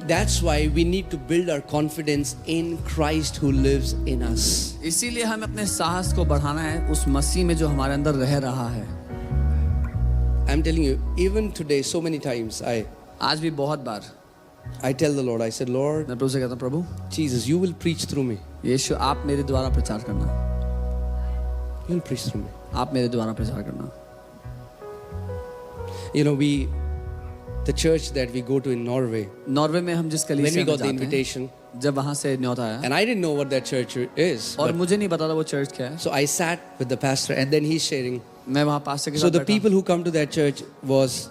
That's why we need to build our confidence in Christ who lives in us. इसीलिए हमें अपने साहस को बढ़ाना है उस मसीह में जो हमारे अंदर रह रहा है. I'm telling you, even today, so many times, आज भी बहुत बार I tell the Lord, I said, Lord, मैं प्रभु से कहता हूँ, प्रभु Jesus, you will preach through me. यीशु आप मेरे द्वारा प्रचार करना. You will preach through me. आप मेरे द्वारा प्रचार करना. You know, the church that we go to in Norway, Norway में हम जिस when we कलीसिया में got the जाते हैं, invitation, जब वहाँ से न्योता आया, and I didn't know what that church is, और but- मुझे नहीं पता था वो चर्च क्या है. so I sat with the pastor, and then he's sharing. मैं वहाँ पास्टर के So साथ the बैठा. people who come to that church was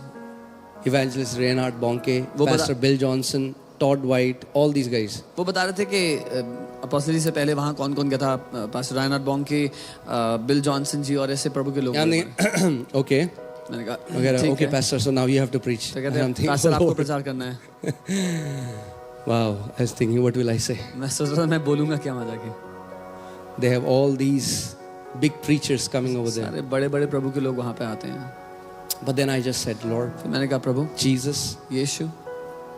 Evangelist Reinhard Bonke, वो Pastor Bill Johnson, Todd White, all these guys. वो बता रहे थे कि अपोस्टली से पहले वहाँ कौन कौन गया था. पास्टर रायनार्ड बॉन्के, बिल जॉनसन जी और ऐसे प्रभु के लोग. And they- okay. मैंने कहा Okay, ठीक okay, है। pastor. So now you have to preach. तो कहते And I'm हैं thinking, पास्टर आपको Lord, प्रचार करना है। wow. I was thinking, what will I say? मैं सोच रहा था मैं बोलूंगा क्या वहाँ जाके। They have all these big preachers coming over there. सारे बड़े बड़े प्रभु के लोग वहाँ पे आते हैं। But then I just said, Lord, फिर मैंने कहा प्रभु Jesus, Yeshu,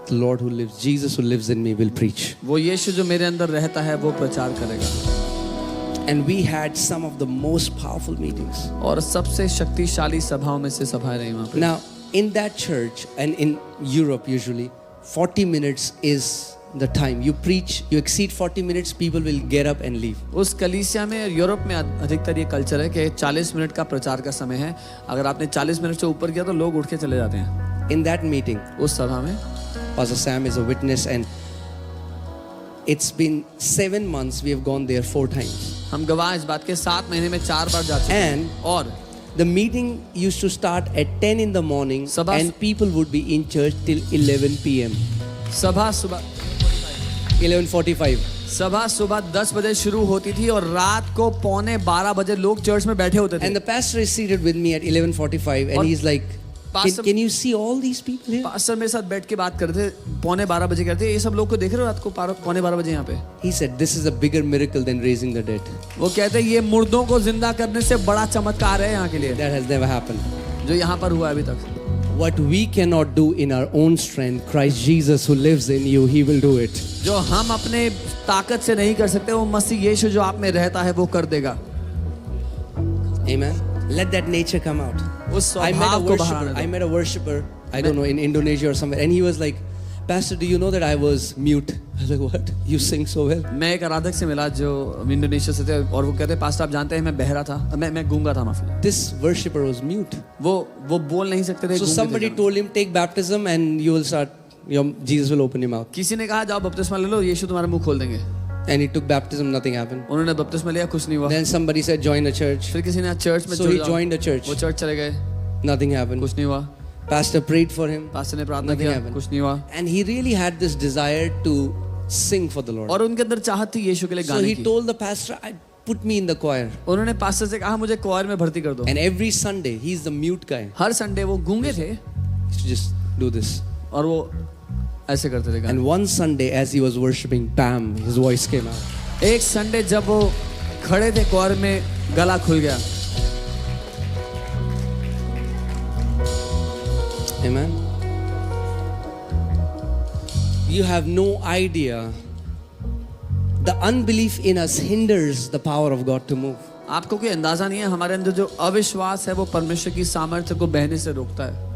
the Lord who lives, Jesus who lives in me will preach. वो यीशु जो मेरे अंदर रहता है वो प्रचार करेगा। And we had some of the most powerful meetings. और सबसे शक्तिशाली सभाओं में से सभाएं रही वहाँ पे। Now, in that church and in Europe usually, 40 minutes is the time. You preach, you exceed 40 minutes, people will get up and leave. उस कलीसिया में यूरोप में अधिकतर ये कल्चर है कि 40 मिनट का प्रचार का समय है। अगर आपने 40 मिनट से ऊपर किया तो लोग उठ के चले जाते हैं। In that meeting, उस सभा में Pastor Sam is a witness, and it's been 7 months. We have gone there 4 times. हम गवाह इस बात के 7 महीने में 4 बार जा चुके हैं। And और the meeting used to start at 10 in the morning, Sabha- and people would be in church till 11 p.m. सभा सुबह 11:45. सभा सुबह 10 बजे शुरू होती थी और रात को 11:45 बजे लोग चर्च में बैठे होते थे। And the pastor is seated with me at 11:45, and और he's like, pastor- can you see all these people here? Pastor मेरे साथ बैठ के बात करते थे। 11:45 बजे करते ये सब लोग को देख रहे हो रात को 11:45 बजे यहाँ पे। He said, this is a bigger miracle than raising the dead. वो कहते हैं ये मुर्दों को जिंदा करने से बड़ा चमत्कार है यहाँ के लिए That has never happened. जो यहाँ पर हुआ है अभी तक। What we cannot do in our own strength, Christ Jesus who lives in you, He will do it. जो हम अपने ताकत से नहीं कर सकते वो मसीह यीशु जो आप में रहता है वो कर देगा। Amen. Let that nature come out. उस I met a स्वभाव को बाहर worshiper. आने I दो। met a worshiper. I don't know, in Indonesia or somewhere, and he was like, Pastor, do you know that I was mute? I was like, what? You sing so well. मैं एक आराधक से मिला जो Indonesia से थे और वो कहते पास्टर आप जानते हैं मैं बहरा था, मैं गूंगा था माफी। This worshipper was mute. वो बोल नहीं सकते थे। So गूंगे somebody थे। told him, take baptism and you will start, Jesus will open your mouth. किसी ने कहा जाओ बपतिस्मा ले लो यीशु तुम्हारा मुंह खोल देंगे। And he took baptism, nothing happened. उन्होंने बपतिस्मा लिया कुछ नहीं हुआ। Then somebody said, join a church. फिर किसी ने चर्च में So he joined a church. वो चर्च चले गए, Nothing happened. कुछ नहीं हुआ। Pastor prayed for him. Pastor ने प्रार्थना Nothing किया, happened. कुछ नहीं हुआ। And he really had this desire to sing for the Lord. और उनके अंदर चाहत थी यीशु के लिए So गाने he की। told the pastor, put me in the choir. उन्होंने पास्टर से कहा मुझे क्वायर में भर्ती कर दो। And every Sunday, he's the mute guy. Her Sunday वो गूंगे थे He used to just do this. और वो ऐसे करते थे गाने। And one Sunday, as he was worshiping, bam, his voice came out. एक संडे जब वो खड़े थे क्वायर में गला खुल गया। Amen. You have no idea. The unbelief in us hinders the power of God to move. आपको कोई अंदाजा नहीं है हमारे अंदर जो अविश्वास है वो परमेश्वर की सामर्थ्य को बहने से रोकता है।